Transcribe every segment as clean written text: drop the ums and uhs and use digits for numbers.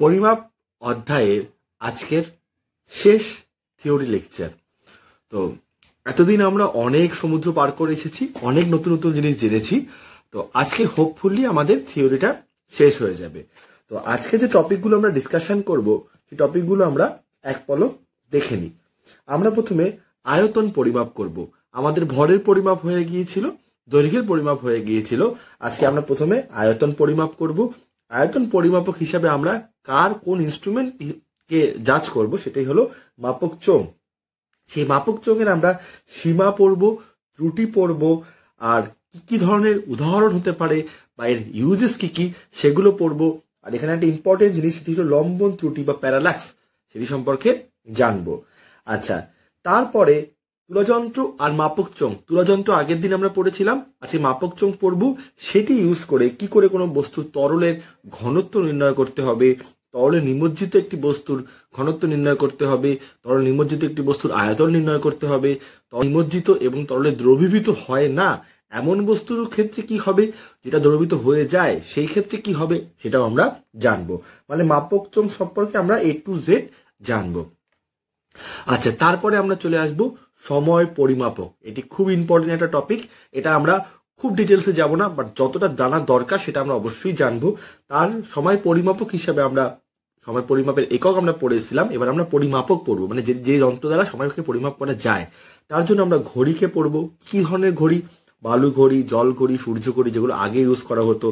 পরিমাপ অধ্যায়ের আজকের শেষ থিওরি লেকচার। তো এতদিন আমরা অনেক সমুদ্র পার করে এসেছি, অনেক নতুন নতুন জিনিস জেনেছি। তো আজকে হোপফুলি আমাদের থিওরিটা শেষ হয়ে যাবে। তো আজকে যে টপিকগুলো আমরা ডিসকাশন করব, সেই টপিকগুলো আমরা এক পলক দেখে নিই। আমরা প্রথমে আয়তন পরিমাপ করব। আমাদের ভরের পরিমাপ হয়ে গিয়েছিল, দৈর্ঘ্যের পরিমাপ হয়ে গিয়েছিল। আজকে আমরা প্রথমে আয়তন পরিমাপ করব। আয়তন পরিমাপক হিসাবে আমরা কার কোন ইনস্ট্রুমেন্ট কে জাজ করব, সেটাই হলো মাপক চোঙ। সেই মাপক চোঙের আমরা সীমা পড়ব, ত্রুটি পড়ব, আর কি কি ধরনের উদাহরণ হতে পারে বা এর ইউজেস কি কি সেগুলো পড়ব। আর এখানে একটা ইম্পর্টেন্ট জিনিস, সেটি হলো লম্বন ত্রুটি বা প্যারালাক্স, সেটি সম্পর্কে জানবো। আচ্ছা, তারপরে তুলাযন্ত্র আর মাপক চোঙ। তুলাযন্ত্র আগের দিন আমরা পড়েছিলাম, আজকে মাপক চোঙ পড়ব। সেটি ইউজ করে কি করে কোনো বস্তুর তরলের ঘনত্ব নির্ণয় করতে হবে, তরলে নিমজ্জিত একটি বস্তুর ঘনত্ব নির্ণয় করতে হবে, তরল নিমজ্জিত একটি বস্তুর আয়তন নির্ণয় করতে হবে, নিমজ্জিত এবং তরলে দ্রবীভূত হয় না এমন বস্তুর ক্ষেত্রে কি হবে, যেটা দ্রবীভূত হয়ে যায় সেই ক্ষেত্রে কি হবে, সেটাও আমরা জানবো। মানে মাপক চোঙ সম্পর্কে আমরা A to Z জানবো। আচ্ছা, তারপরে আমরা চলে আসবো সময় পরিমাপক। এটি খুব ইম্পর্টেন্ট একটা টপিক। এটা আমরা খুব ডিটেলসে যাব না, বাট যতটা জানার দরকার সেটা আমরা অবশ্যই জানবো। তার সময় পরিমাপক হিসাবে আমরা সময় পরিমাপের একক আমরা পড়েছিলাম, এবার আমরা পরিমাপক পড়বো, মানে যে যন্ত্র দ্বারা সময়কে পরিমাপ করা যায়। তার জন্য আমরা ঘড়িকে পড়বো। কি ধরনের ঘড়ি? বালু ঘড়ি, জল ঘড়ি, সূর্য ঘড়ি, যেগুলো আগে ইউজ করা হতো।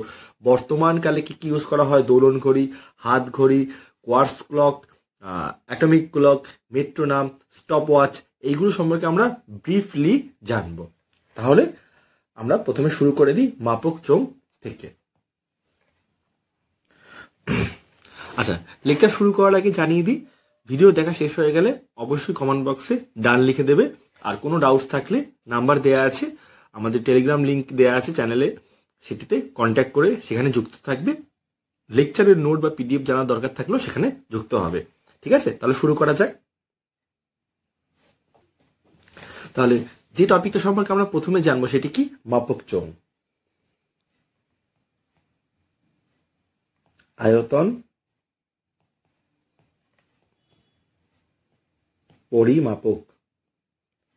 বর্তমানকালে কি কি ইউজ করা হয়? দোলন ঘড়ি, হাত ঘড়ি, quartz clock, atomic clock, metronome, stop watch, এইগুলো সম্পর্কে আমরা ব্রিফলি জানবো। তাহলে আমরা প্রথমে শুরু করে দিই মাপক চোঙ থেকে। আচ্ছা, লেকচার শুরু করার আগে জানিয়ে দিই, ভিডিও দেখা শেষ হয়ে গেলে অবশ্যই কমেন্ট বক্সে ডান লিখে দেবে। আর কোনো ডাউটস থাকলে নাম্বার দেয়া আছে, আমাদের টেলিগ্রাম লিংক দেয়া আছে চ্যানেলে, সেটিতে কন্ট্যাক্ট করে সেখানে যুক্ত থাকবে। লেকচারের নোট বা পিডিএফ জানার দরকার থাকলেও সেখানে যুক্ত হবে। ঠিক আছে, তাহলে শুরু করা যাক। তাহলে যে টপিকটা সম্পর্কে আমরা প্রথমে জানবো সেটি কি? মাপক চোঙ। আয়তন পরিমাপক।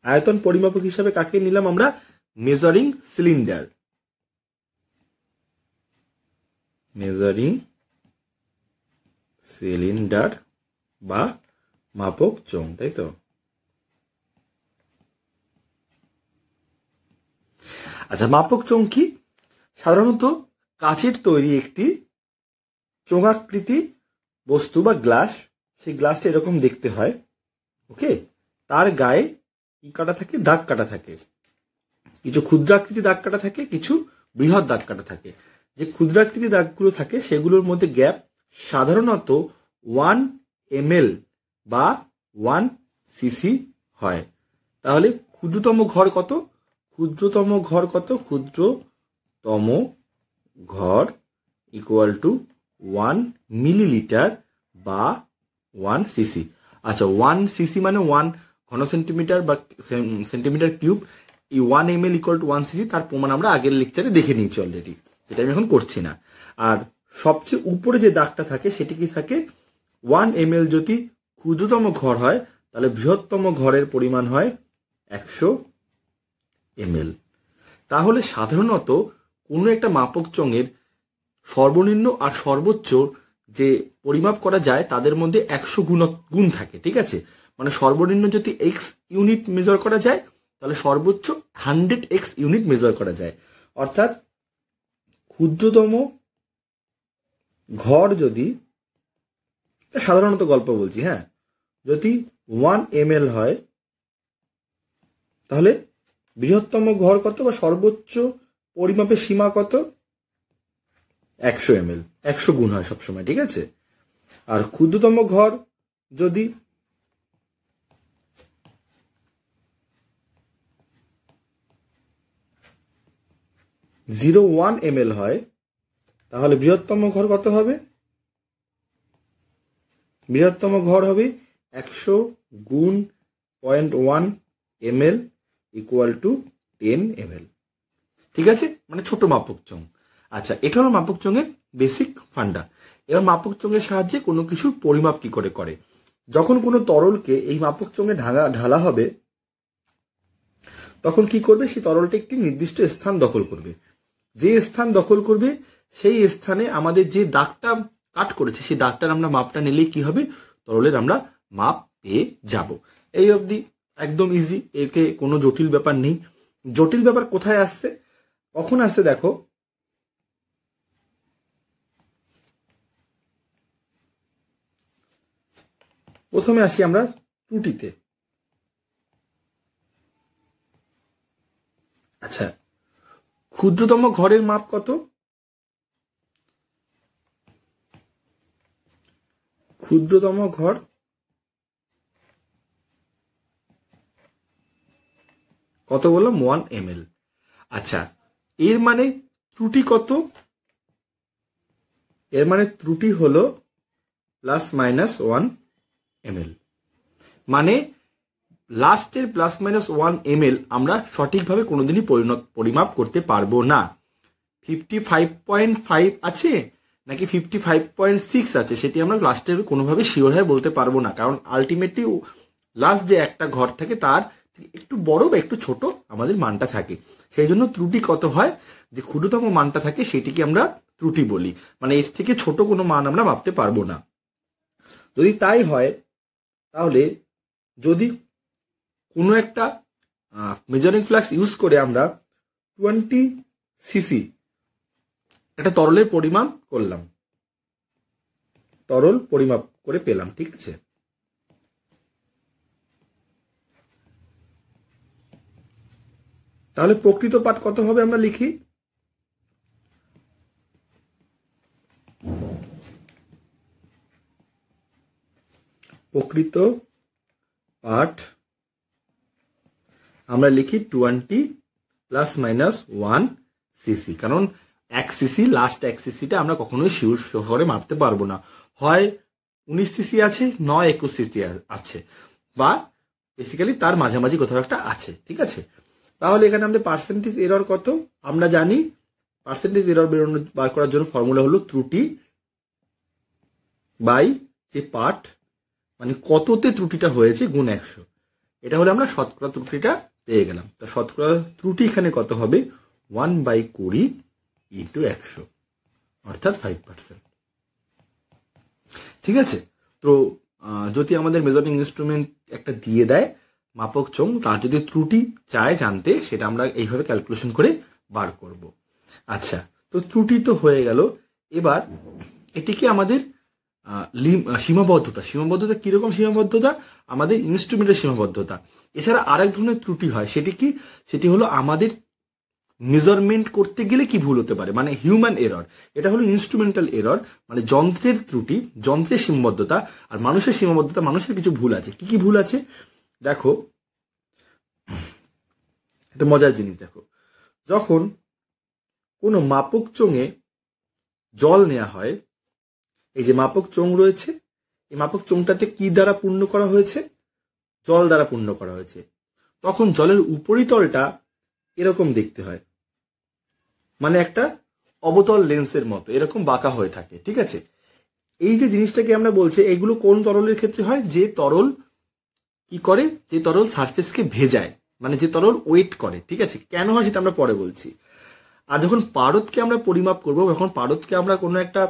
আয়তন পরিমাপক হিসাবে কাকে নিলাম আমরা? Measuring cylinder. মেজারিং সিলিন্ডার বা মাপক চোঙ, তাই তো? আচ্ছা, মাপক চোঙ কি? সাধারণত কাচের তৈরি একটি চোঙাকৃতি বস্তু বা গ্লাস। সেই গ্লাসটা এরকম দেখতে হয়। ওকে, তার গায়ে কি কাটা থাকে? দাগ কাটা থাকে। কিছু ক্ষুদ্রাকৃতি দাগ কাটা থাকে, কিছু বৃহৎ দাগ কাটা থাকে। যে ক্ষুদ্রাকৃতি দাগগুলো থাকে সেগুলোর মধ্যে গ্যাপ সাধারণত 1 ml বা 1 cc হয়। তাহলে ক্ষুদ্রতম ঘর কত? ক্ষুদ্রতম ঘর কত? ক্ষুদ্রতম ঘর ইকুয়াল টু 1 মিলিলিটার বা 1 সিসি। আচ্ছা, 1 সিসি মানে 1 ঘন সেন্টিমিটার বা সেন্টিমিটার কিউব। এই 1 ml ইকুয়াল টু 1 সিসি, তার প্রমাণ আমরা আগের লেকচারে দেখে নিয়েছি অলরেডি, এটা আমি এখন করছি না। আর সবচেয়ে উপরে যে দাগটা থাকে সেটি কি থাকে? 1 ml যদি ক্ষুদ্রতম ঘর হয়, তাহলে বৃহত্তম ঘরের পরিমাণ হয় 100 ml। তাহলে সাধারণত কোনো একটা মাপক চোঙের সর্বনিম্ন আর সর্বোচ্চ যে পরিমাপ করা যায় তাদের মধ্যে 100 গুণ থাকে। ঠিক আছে, মানে সর্বনিম্ন যদি x ইউনিট মেজার করা যায়, তাহলে সর্বোচ্চ 100x ইউনিট মেজার করা যায়। অর্থাৎ ক্ষুদ্রতম ঘর যদি, সাধারণত গল্প বলছি, হ্যাঁ, যদি 1 ml হয়, তাহলে বৃহত্তম ঘর কত বা সর্বোচ্চ পরিমাপের সীমা কত? 100 ml। 100 গুণ হয় সবসময়। ঠিক আছে, আর ক্ষুদ্রতম ঘর যদি 0.1 ml হয়, তাহলে বৃহত্তম ঘর কত হবে? বৃহত্তম ঘর হবে 100 গুণ 0.1 ml ইকুয়াল টু 10 ml। ঠিক আছে, মানে ছোট মাপক চোঙ। আচ্ছা, এটা হলো মাপক চোঙের বেসিক ফান্ডা। এবার মাপক চোঙের সাহায্যে কোনো কিছুর পরিমাপ কি করে করে, যখন কোনো তরলকে এই মাপক চোঙে ঢালা হবে তখন কি করবে, সেই তরলটা একটি নির্দিষ্ট স্থান দখল করবে। যে স্থান দখল করবে সেই স্থানে আমাদের যে দাগটা কাট করেছে সেই দাগটার আমরা মাপটা নিলেই কি হবে, তরলের আমরা মাপ পেয়ে যাব। এই অবধি একদম ইজি, এতে কোনো জটিল ব্যাপার নেই। জটিল ব্যাপার কোথায় আসছে, কখন আসছে দেখো, প্রথমে আসি আমরা ত্রুটিতে। আচ্ছা, ক্ষুদ্রতম ঘরের মাপ কত? ক্ষুদ্রতম ঘর কত বললাম, 1 ml। আচ্ছা, এর মানে ত্রুটি কত? এর মানে ত্রুটি হলো ±1 ml। মানে লাস্টের ±1 ml আমরা সঠিকভাবে কোনোদিনই পরিমাপ করতে পারবো না। 55.5 আছে নাকি 55.6 আছে সেটি আমরা লাস্টের কোনোভাবে শিওর হয়ে বলতে পারবো না, কারণ আলটিমেটলি লাস্ট যে একটা ঘর থাকে তার একটু বড় বা একটু ছোট আমাদের মানটা থাকে। সেই জন্য ত্রুটি কত হয়, যে ক্ষুদ্রতম মানটা থাকে সেটিকে আমরা ত্রুটি বলি। মানে এর থেকে ছোট কোনো মান আমরা মাপতে পারবো না। যদি তাই হয় তাহলে যদি কোনো একটা মেজারিং ফ্লাক্স ইউজ করে আমরা 20 সিসি একটা তরলের পরিমাপ করলাম, তরল পরিমাপ করে পেলাম, ঠিক আছে। তাহলে প্রকৃত পাঠ কত হবে আমরা লিখি, প্রকৃত পাঠ আমরা লিখি 20 ±1 সিসি, কারণ 1 সিসি লাস্ট 1 সিসিটা আমরা কখনোই শিওর শহরে মাপতে পারবো না, হয় 19 সিসি আছে নয় 21 সিসি আছে, বা বেসিক্যালি তার মাঝামাঝি কোথাও একটা আছে, ঠিক আছে। তাহলে এখানে আমাদের পার্সেন্টেজ এরর কত আমরা জানি, পার্সেন্টেজ এরর বার করার জন্য ফর্মুলা হলো ত্রুটি বাই যে পাঠ, মানে কততে ত্রুটিটা হয়েছে গুণ 100, এটা হলে আমরা শতকরা ত্রুটিটা পেয়ে গেলাম। তো শতকরা ত্রুটি এখানে কত হবে, 1/20 × 100 অর্থাৎ 5%, ঠিক আছে। তো যদি আমাদের মেজারিং ইনস্ট্রুমেন্ট একটা দিয়ে দেয় মাপক চোঙ, তার যদি ত্রুটি চায় জানতে, সেটা আমরা এইভাবে ক্যালকুলেশন করে বার করব। আচ্ছা, তো ত্রুটি তো হয়ে গেল, এবার এটিকে আমাদের সীমাবদ্ধতা কিরকম সীমাবদ্ধতা, আমাদের ইনস্ট্রুমেন্টের সীমাবদ্ধতা। এছাড়া আরেক ধরনের ত্রুটি হয়, সেটি কি, সেটি হলো আমাদের মেজারমেন্ট করতে গেলে কি ভুল হতে পারে, মানে হিউম্যান এরর। এটা হলো ইনস্ট্রুমেন্টাল এরর, মানে যন্ত্রের ত্রুটি, যন্ত্রের সীমাবদ্ধতা। আর মানুষের সীমাবদ্ধতা, মানুষের কিছু ভুল আছে। কি কি ভুল আছে দেখো, একটা মজার জিনিস দেখো, যখন কোনো মাপক চোঙে জল নেওয়া হয়, এই যে মাপক চোঙ রয়েছে, এই মাপক চোঙটাতে কি দ্বারা পূর্ণ করা হয়েছে, জল দ্বারা পূর্ণ করা হয়েছে, তখন জলের উপরিতলটা এরকম দেখতে হয়, মানে একটা অবতল লেন্সের মতো এরকম বাঁকা হয়ে থাকে, ঠিক আছে। এই যে জিনিসটাকে আমরা বলছি, এগুলো কোন তরলের ক্ষেত্রে হয়, যে তরল কি করে, যে তরল সারফেসকে ভেজায়, মানে যে তরল ওয়েট করে, ঠিক আছে। কেন হয় সেটা আমরা পরে বলছি। আর যখন পারদকে আমরা পরিমাপ করবো, যখন পারদকে আমরা কোনো একটা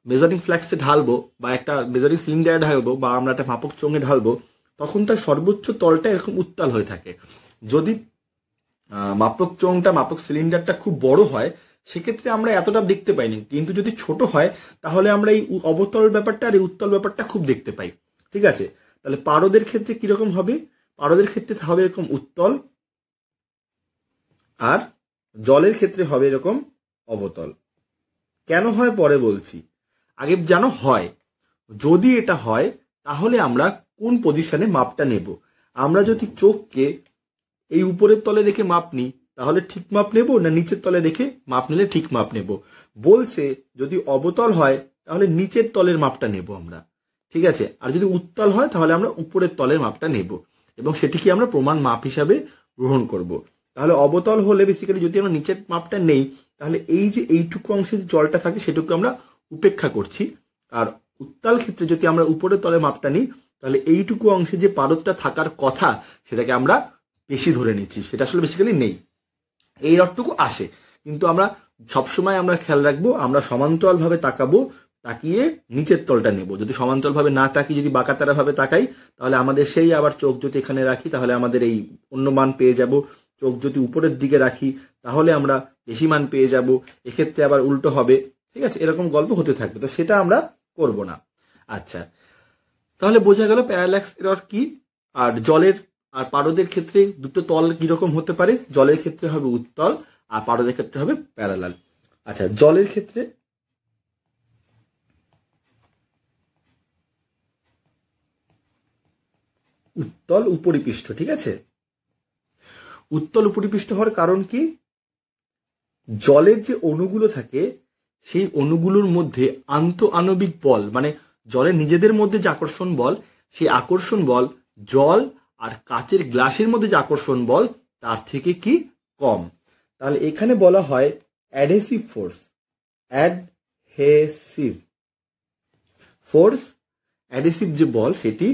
মেজারিং ফ্ল্যাক্সে ঢালবো, বা একটা মেজারিং সিলিন্ডারে ঢালবো, বা আমরা একটা মাপক চোঙে ঢালবো, তখন তার সর্বোচ্চ তলটা এরকম উত্তাল হয়ে থাকে। যদি মাপক চোঙটা, মাপক সিলিন্ডারটা খুব বড় হয়, সেক্ষেত্রে আমরা এতটা দেখতে পাইনি, কিন্তু যদি ছোট হয় তাহলে আমরা এই অবতল ব্যাপারটা আর এই উত্তল ব্যাপারটা খুব দেখতে পাই, ঠিক আছে। তাহলে পারদের ক্ষেত্রে কিরকম হবে, পারদের ক্ষেত্রে হবে এরকম উত্তল, আর জলের ক্ষেত্রে হবে এরকম অবতল। কেন হয় পরে বলছি, আগে যেন হয়। যদি এটা হয় তাহলে আমরা কোন পজিশনে মাপটা নেব, আমরা যদি চোখকে এই উপরের তলে রেখে মাপ নিই তাহলে ঠিক মাপ নেব, না নিচের তলে রেখে মাপ নিলে ঠিক মাপ নেব। বলছে যদি অবতল হয় তাহলে নিচের তলের মাপটা নেব আমরা, ঠিক আছে। আর যদি উত্তল হয় তাহলে আমরা উপরের তলের মাপটা নেব, এবং সেটিকে আমরা প্রমাণ মাপ হিসাবে গ্রহণ করব। তাহলে অবতল হলে বেসিক্যালি যদি আমরা নিচের মাপটা নেই, তাহলে এই যে এইটুকু অংশে যে জলটা থাকে সেটুকু আমরা উপেক্ষা করছি, আর উত্তাল ক্ষেত্রে যদি আমরা উপরের তলের মাপটা নিই, তাহলে এইটুকু অংশে যে পারদটা থাকার কথা সেটাকে আমরা বেশি ধরে নিচ্ছি, সেটা আসলে বেসিক্যালি নেই, এই রডটুকু আসে। কিন্তু আমরা সবসময় আমরা খেয়াল রাখবো, আমরা সমান্তরাল ভাবে তাকাবো, তাকিয়ে নিচের তলটা নেব। যদি সমান্তরাল ভাবে না তাকিয়ে যদি বাঁকাতারা ভাবে তাকাই, তাহলে আমাদের সেই আবার চোখ যদি এখানে রাখি তাহলে আমাদের এই অন্য মান পেয়ে যাব। চোখ যদি উপরের দিকে রাখি তাহলে আমরা বেশি মান পেয়ে যাব, এক্ষেত্রে আবার উল্টো হবে। ঠিক আছে, এরকম গল্প হতে থাকবে, তো সেটা আমরা করব না। আচ্ছা, তাহলে বোঝা গেল প্যারাল্যাক্স এরর কি। আর জলের আর পারদের ক্ষেত্রে দুটো তল কিরকম হতে পারে, জলের ক্ষেত্রে হবে উত্তল আর পারদের ক্ষেত্রে হবে প্যারালাল। আচ্ছা, জলের ক্ষেত্রে উত্তল উপরিপৃষ্ঠ, ঠিক আছে। উত্তল উপরিপৃষ্ঠ হওয়ার কারণ কি, জলের যে অণুগুলো থাকে সেই অণুগুলোর মধ্যে আন্তঃআণবিক বল, মানে জলের নিজেদের মধ্যে যে আকর্ষণ বল, সেই আকর্ষণ বল জল আর কাচের গ্লাসের মধ্যে যে আকর্ষণ বল তার থেকে কি কম। তাহলে এখানে বলা হয় adhesive force, adhesive force, adhesive যে বল সেটি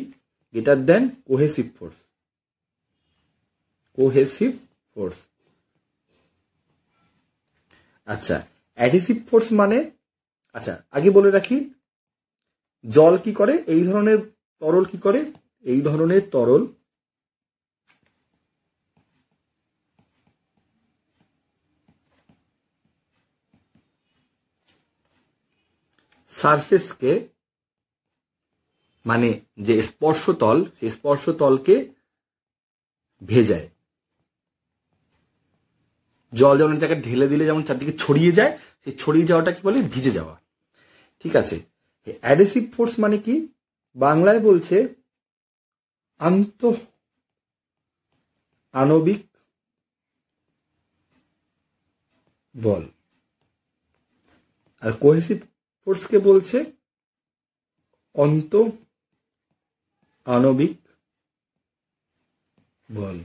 greater than cohesive force, cohesive force. আচ্ছা, অ্যাডহেসিভ ফোর্স মানে, আচ্ছা আগে বলে রাখি জল কি করে, এই ধরনের তরল কি করে, এই ধরনের তরল সারফেসকে, মানে যে স্পর্শতল, সেই স্পর্শতলকে ভেজায়। জল যেমন জায়গায় ঢেলে দিলে যেমন চারদিকে ছড়িয়ে যায়, সেই ছড়িয়ে যাওয়াটা কি বলে, ভিজে যাওয়া। ঠিক আছে, অ্যাডহেসিভ ফোর্স মানে কি, বাংলায় বলছে আন্তঃআণবিক বল, আর কোহেসিভ ফোর্সকে বলছে অন্তঃআণবিক বল।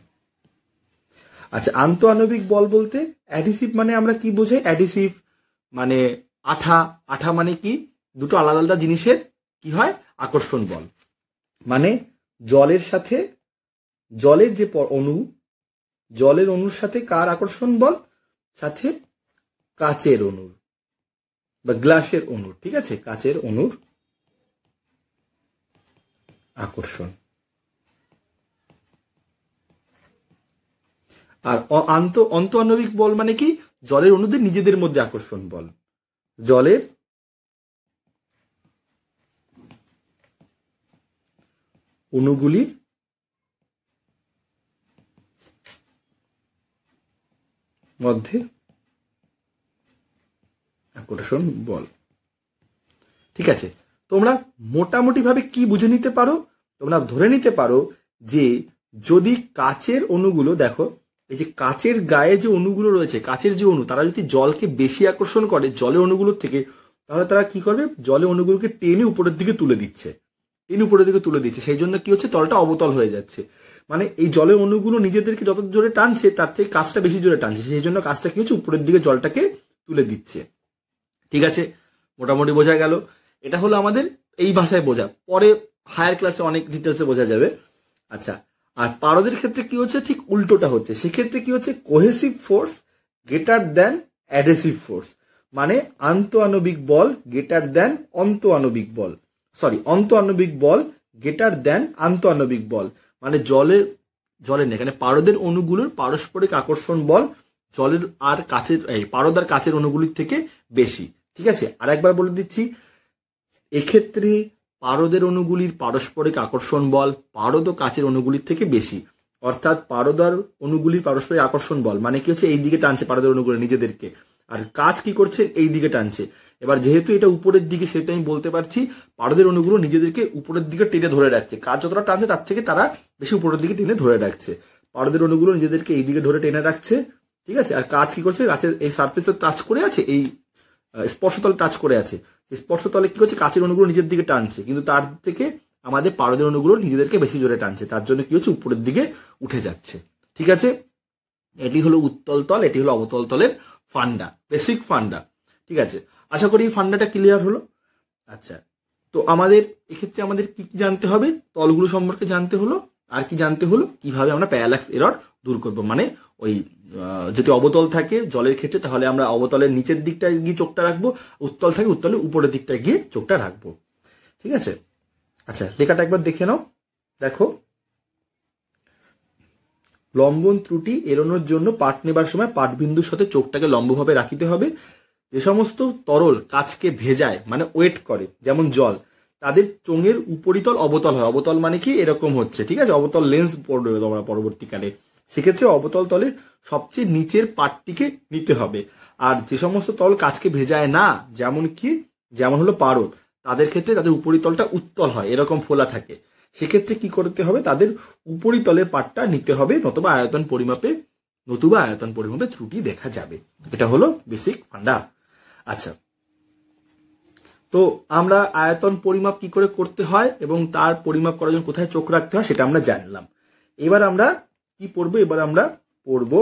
আচ্ছা, আন্তঃআণবিক বল বলতে অ্যাডিসিভ মানে আমরা কি বোঝাই, অ্যাডিসিভ মানে আঠা, আঠা মানে কি, দুটো আলাদা আলাদা জিনিসের কি হয় আকর্ষণ বল। মানে জলের সাথে, জলের যে অণু, জলের অণুর সাথে কার আকর্ষণ বল, সাথে কাচের অণুর বা গ্লাসের অণুর, ঠিক আছে, কাচের অণুর আকর্ষণ। আর অন্তঃআণবিক বল মানে কি, জলের অণুদের নিজেদের মধ্যে আকর্ষণ বল, জলের অণুগুলির মধ্যে আকর্ষণ বল। ঠিক আছে, তোমরা মোটামুটি ভাবে কি বুঝে নিতে পারো, তোমরা ধরে নিতে পারো যে যদি কাচের অণুগুলো, দেখো এই যে কাচের গায়ে যে অণুগুলো রয়েছে, কাচের যে অণু, তারা যদি জলকে বেশি আকর্ষণ করে জলের অণুগুলোর থেকে, তাহলে তারা কি করবে, জলের অণুগুলোকে টেনে উপরের দিকে তুলে দিচ্ছে, টেনে উপরের দিকে তুলে দিচ্ছে, সেই জন্য কি হচ্ছে, তলটা অবতল হয়ে যাচ্ছে। মানে এই জলের অণুগুলো নিজেদেরকে যত জোরে টানছে তার থেকে কাচটা বেশি জোরে টানছে, সেই জন্য কাচটা কি হচ্ছে, উপরের দিকে জলটাকে তুলে দিচ্ছে। ঠিক আছে, মোটামুটি বোঝা গেল। এটা হলো আমাদের এই ভাষায় বোঝা, পরে হায়ার ক্লাসে অনেক ডিটেলসে বোঝা যাবে। আচ্ছা, আর পারদের ক্ষেত্রে কি হচ্ছে, ঠিক উল্টোটা হচ্ছে। সেক্ষেত্রে কি হচ্ছে, cohesive force greater than adhesive force, মানে আন্তঃআণবিক বল গ্রেটার দেন অন্তঃআণবিক বল, সরি অন্তঃআণবিক বল গ্রেটার দেন আন্তঃআণবিক বল। মানে জলের এখানে পারদের অণুগুলোর পারস্পরিক আকর্ষণ বল জলের আর কাচের, পারদ আর কাচের অণুগুলির থেকে বেশি। ঠিক আছে, আর একবার বলে দিচ্ছি, এক্ষেত্রে পারদের অণুগুলির পারস্পরিক আকর্ষণ বল পারদ ও কাচের অণুগুলির থেকে বেশি, অর্থাৎ পারদ আর অণুগুলির পারস্পরিক আকর্ষণ বল মানে কি হচ্ছে, এই দিকে টানছে পারদের অণুগুলো নিজেদেরকে, আর কাচ কি করছে, এই দিকে টানছে। এবার যেহেতু এটা উপরের দিকে, সেহেতু আমি বলতে পারছি পারদের অণুগুলো নিজেদেরকে উপরের দিকে টেনে ধরে রাখছে, কাচ যতটা টানছে তার থেকে তারা বেশি উপরের দিকে টেনে ধরে রাখছে, পারদের অণুগুলো নিজেদেরকে এই দিকে ধরে টেনে রাখছে। ঠিক আছে, আর কাচ কি করছে, কাচের এই সারফেসে টাচ করে আছে, এই স্পর্শতল টাচ করে আছে, স্পর্শতলে কি করছে, কাচের অণুগুলো নিজের দিকে টানছে, কিন্তু তার থেকে আমাদের পারদের অণুগুলো নিজেদেরকে বেশি জোরে টানছে, তার জন্য কি হচ্ছে, উপরের দিকে উঠে যাচ্ছে। ঠিক আছে, এটি হলো উত্তল তল, এটি হলো অবতল তলের ফান্ডা, বেসিক ফান্ডা। ঠিক আছে, আশা করি এই ফান্ডাটা ক্লিয়ার হলো। আচ্ছা, তো আমাদের এক্ষেত্রে আমাদের কি কি জানতে হবে, তলগুলো সম্পর্কে জানতে হলো, আর কি জানতে হলো, কিভাবে আমরা প্যারালাক্স এরর দূর করব। মানে ওই যদি অবতল থাকে জলের ক্ষেত্রে তাহলে আমরা অবতলের নিচের দিকটায় গিয়ে চোখটা রাখবো, উত্তল থাকে উত্তলের উপরের দিকটায় গিয়ে চোখটা রাখবো। ঠিক আছে, আচ্ছা লেখাটা একবার দেখে নাও। দেখো, লম্বন ত্রুটি এড়ানোর জন্য পাঠ নেবার সময় পাঠবিন্দুর সাথে চোখটাকে লম্বভাবে রাখিতে হবে। যে সমস্ত তরল কাচকে ভেজায় মানে ওয়েট করে, যেমন জল, তাদের চোঙের উপরিতল অবতল হয়। অবতল মানে কি এরকম হচ্ছে, ঠিক আছে, অবতল লেন্স পড়বে তোমরা পরবর্তীকালে। সেক্ষেত্রে অবতল তলে সবচেয়ে নিচের পাটটিকে নিতে হবে। আর যে সমস্ত তরল কাচকে ভেজায় না, যেমন হলো পারদ, তাদের ক্ষেত্রে তাদের উপরিতলটা উত্তল হয়, এরকম ফোলা থাকে। সেক্ষেত্রে কি করতে হবে, তাদের উপরিতলের পাটটা নিতে হবে, নতুবা আয়তন পরিমাপে ত্রুটি দেখা যাবে। এটা হলো বেসিক ফান্ডা। আচ্ছা, তো আমরা আয়তন পরিমাপ কি করে করতে হয় এবং তার পরিমাপ করার জন্য কোথায় চোখ রাখতে হয় সেটা আমরা জানলাম। এবার আমরা কি পড়বো, এবার আমরা পড়বো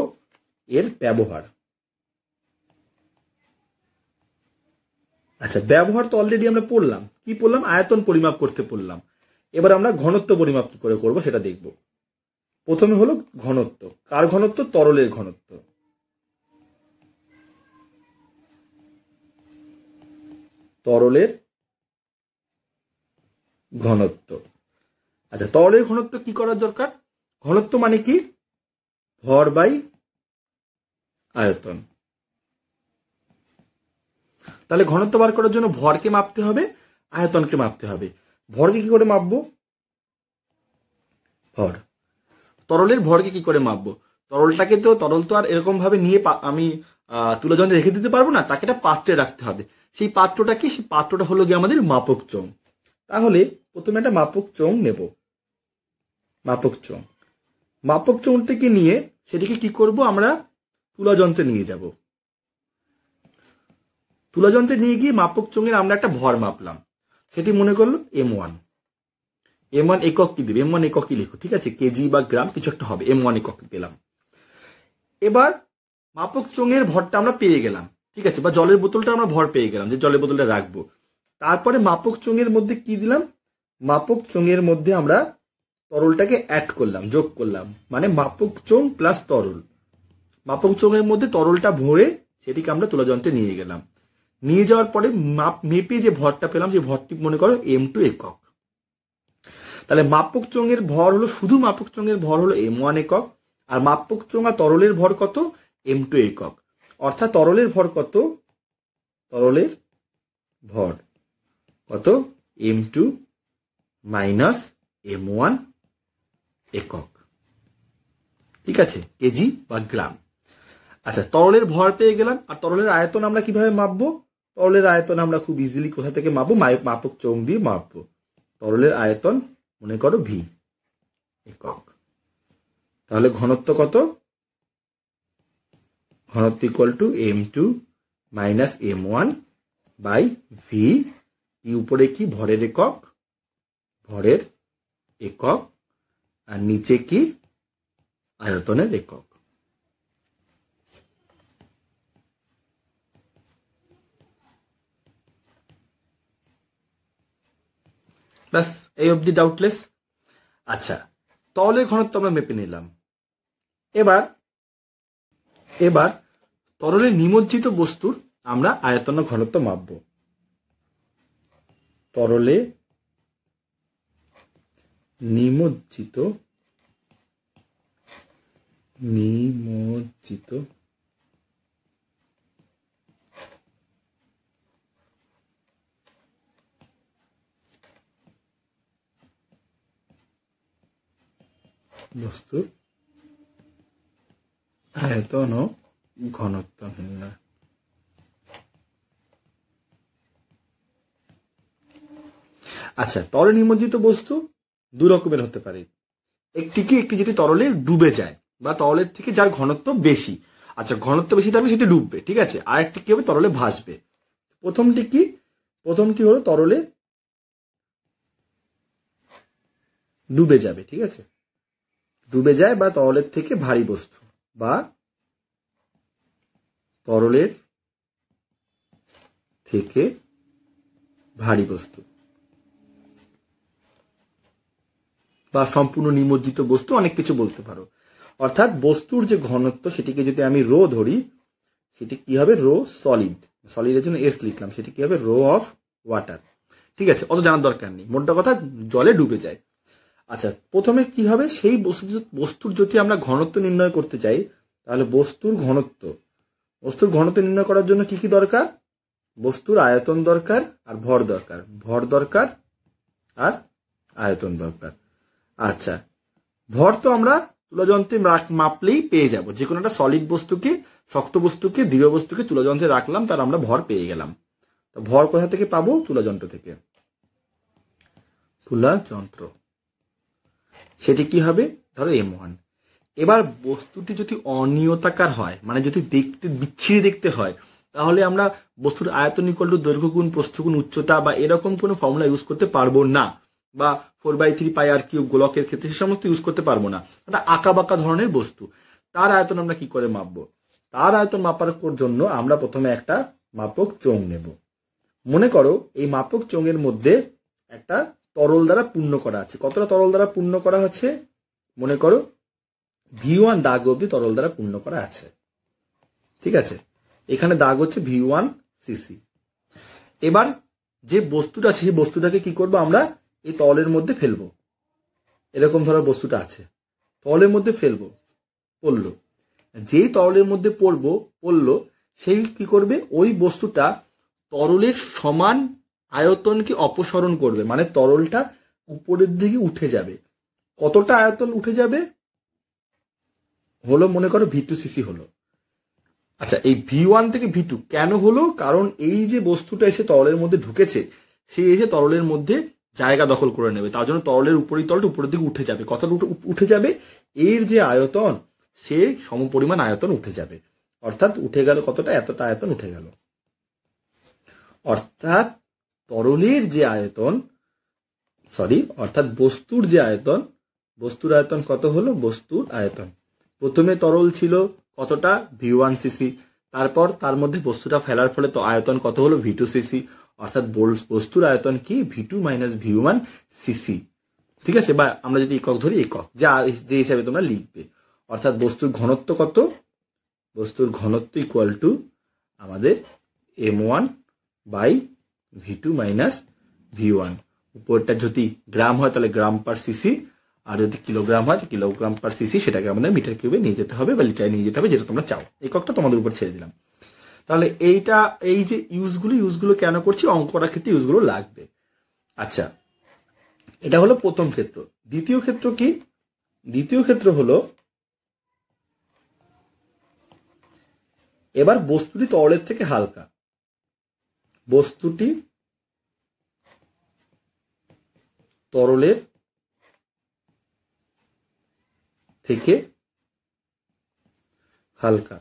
এর ব্যবহার। আচ্ছা, ব্যবহার তো অলরেডি আমরা পড়লাম। কি পড়লাম, আয়তন পরিমাপ করতে পড়লাম। এবার আমরা ঘনত্ব পরিমাপ কি করে করব সেটা দেখব। প্রথমে হলো ঘনত্ব। কার ঘনত্ব? তরলের ঘনত্ব। তরলের ঘনত্ব। আচ্ছা, তরলের ঘনত্ব কি করার দরকার? ঘনত্ব মানে কি? ভর বাই আয়তন। তাহলে ঘনত্ব বার করার জন্য ভরকে মাপতে হবে, আয়তনকে মাপতে হবে। ভরকে কি করে মাপবো? ভর। তরলের ভরকে কি করে মাপবো? তরল তো আর এরকম ভাবে নিয়ে আমি তুলাযন্ত্রে রেখে দিতে পারবো না, তাকে একটা পাত্রে রাখতে হবে। সেই পাত্রটা কি? সেই পাত্রটা হলো গিয়ে আমাদের মাপক চোঙ। তাহলে প্রথমে একটা মাপক চোঙ নেব। মাপক চোঙটিকে নিয়ে সেটিকে কি করব, আমরা তুলাযন্ত্রে নিয়ে যাব। তুলাযন্ত্রে নিয়ে গিয়ে মাপক চোঙের আমরা একটা ভর মাপলাম, সেটি মনে করলো M1। M1 একক কি দেবে? M1 একক কি লিখো, ঠিক আছে, কেজি বা গ্রাম কিছু একটা হবে, M1 একক দিলাম। এবার মাপক চোঙের ভরটা আমরা পেয়ে গেলাম, ঠিক আছে, বা জলের বোতলটা আমরা ভর পেয়ে গেলাম যে জলের বোতলটা রাখবো। তারপরে মাপক চোঙের মধ্যে কি দিলাম? মাপক চোঙের মধ্যে আমরা তরলটাকে অ্যাড করলাম, যোগ করলাম, মানে মাপক চোঙ প্লাস তরল। মাপক চোঙের মধ্যে তরলটা ভরে সেটিকে আমরা তুলাযন্ত্রে নিয়ে গেলাম। নিয়ে যাওয়ার পরে মেপে যে ভরটা পেলাম, সেই ভরটি মনে করো M2 একক। তাহলে মাপক চোঙের ভর হলো, শুধু মাপক চোঙের ভর হলো M1 একক, আর মাপক চোঙ আর তরলের ভর কত? M2 একক। অর্থাৎ তরলের ভর কত? M2 মাইনাস M1 একক, ঠিক আছে, কেজি বা গ্রাম। আচ্ছা, তরলের ভর পেয়ে গেলাম। আর তরলের আয়তন আমরা কিভাবে মাপবো? তরলের আয়তন আমরা খুব ইজিলি কোথা থেকে মাপবো? মাপক চোঙ দিয়ে মাপবো। তরলের আয়তন মনে করো V একক। তাহলে ঘনত্ব কত? ঘনত্ব equal to M2 minus M1 by V। উপরে কি? ভরের একক, আর নিচে কি? আয়তনের একক। ব্যাস, এই অবধি ডাউটলেস। আচ্ছা, তরলের ঘনত্ব আমরা মেপে নিলাম। এবার তরলে নিমজ্জিত বস্তুর আমরা আয়তন ও ঘনত্ব মাপব। তরলে নিমজ্জিত বস্তুর আয়তন ও ঘনত্ব নির্ণয়। আচ্ছা, তরলে নিমজ্জিত বস্তু দু রকমের হতে পারে। একটি যেটি তরলে ডুবে যায় বা তরলের থেকে যার ঘনত্ব বেশি। আচ্ছা, ঘনত্ব বেশি থাকবে সেটি ডুববে, ঠিক আছে। আর একটি কি হবে? তরলে ভাসবে। প্রথমটি হলো তরলে ডুবে যাবে, ঠিক আছে, ডুবে যায় বা তরলের থেকে ভারী বস্তু, বা তরলের থেকে ভারী বস্তু। বা সম্পূর্ণ নিমজ্জিত বস্তু, অনেক কিছু বলতে পারো। অর্থাৎ বস্তুর যে ঘনত্ব সেটিকে যদি আমি রো ধরি, সেটি কি হবে? রো সলিড, সলিডের জন্য এস লিখলাম, সেটি কি হবে? Rho of water. ঠিক আছে, অত জানার দরকার নেই, মোদ্দা কথা জলে ডুবে যায়। আচ্ছা, প্রথমে কি হবে? সেই বস্তুর যদি আমরা ঘনত্ব নির্ণয় করতে চাই, তাহলে বস্তুর ঘনত্ব নির্ণয় করার জন্য কি কি দরকার? বস্তুর আয়তন দরকার আর ভর দরকার, ভর দরকার আর আয়তন দরকার। আচ্ছা, ভর তো আমরা তুলাযন্ত্রে মাপলেই পেয়ে যাব। যে কোনো একটা সলিড বস্তুকে, শক্ত বস্তুকে, দৃঢ় বস্তুকে তুলাযন্ত্রে রাখলাম, তার আমরা ভর পেয়ে গেলাম। তো ভর কোথা থেকে পাবো? তুলাযন্ত্র থেকে। তুলাযন্ত্র, সেটি কি হবে? ধরো M1। এবার বস্তুটি যদি অনিয়তাকার হয়, মানে যদি দেখতে বিচ্ছিরি দেখতে হয়, তাহলে আমরা বস্তুর আয়তন ইকুয়াল টু দৈর্ঘ্য গুণ প্রস্থ গুণ উচ্চতা বা এরকম কোনো ফর্মুলা ইউজ করতে পারবো না, বা 4/3πr³ গোলকের ক্ষেত্রে সে সমস্ত ইউজ করতে পারবো না। একটা আঁকা বাঁকা ধরনের বস্তু, তার আয়তন আমরা কি করে মাপবো? তার আয়তন মাপার জন্য আমরা প্রথমে একটা মাপক চোঙ নেব। মনে করো এই মাপক চোঙের মধ্যে একটা তরল দ্বারা পূর্ণ করা আছে। কতটা তরল দ্বারা পূর্ণ করা আছে? মনে করো V1 দাগ অবধি তরল দ্বারা পূর্ণ করা আছে। ঠিক আছে, এখানে দাগ হচ্ছে V1cc। এবার যে বস্তুটা আছে, সেই বস্তুটাকে কি করবো? আমরা এই তরলের মধ্যে ফেলবো। এরকম ধরনের বস্তুটা আছে, তরলের মধ্যে ফেলবো, পড়লো। যেই তরলের মধ্যে পড়লো, সেই কি করবে? ওই বস্তুটা তরলের সমান আয়তনকে অপসরণ করবে, মানে তরলটা উপরের দিকে উঠে যাবে। কতটা আয়তন উঠে যাবে? হলো মনে করো V2cc হলো। আচ্ছা, এই V1 থেকে V2 কেন হলো? কারণ এই যে বস্তুটা এসে তরলের মধ্যে ঢুকেছে, সে এসে তরলের মধ্যে জায়গা দখল করে নেবে, তার জন্য তরলের তলটা উপরের দিকে উঠে যাবে। কতটা উঠে যাবে? এর যে আয়তন, সে সমপরিমাণ আয়তন উঠে যাবে। অর্থাৎ উঠে গেল কতটা? এতটা আয়তন উঠে গেল। অর্থাৎ তরলের যে আয়তন, অর্থাৎ বস্তুর যে আয়তন, বস্তুর আয়তন কত হলো? বস্তুর আয়তন প্রথমে তরল ছিল কতটা? V1cc। তারপর তার মধ্যে বস্তুটা ফেলার ফলে তো আয়তন কত হলো? V2cc। অর্থাৎ বস্তুর আয়তন কি? V2 - V1cc। ঠিক আছে, বা আমরা যদি একক ধরি, একক যে হিসাবে তোমরা লিখবে। অর্থাৎ বস্তুর ঘনত্ব কত? বস্তুর ঘনত্ব ইকুয়াল টু আমাদের M1/V2 - V1। উপরটা যদি গ্রাম হয় তাহলে গ্রাম পার সিসি, আর যদি কিলোগ্রাম হয় কিলোগ্রাম পার সিসি, সেটাকে আমাদের মিটার কিউবে নিয়ে যেতে হবে বা লিটারে নিয়ে যেতে হবে, যেটা তোমরা চাও। এককটা তোমাদের উপর ছেড়ে দিলাম। তাহলে এই যে ইউজগুলো কেন করছি? অঙ্ক করার ক্ষেত্রে ইউজগুলো লাগবে। আচ্ছা, এটা হলো প্রথম ক্ষেত্র। দ্বিতীয় ক্ষেত্র কি? দ্বিতীয় ক্ষেত্র হলো, এবার বস্তুটি তরলের থেকে হালকা। বস্তুটি তরলের থেকে হালকা।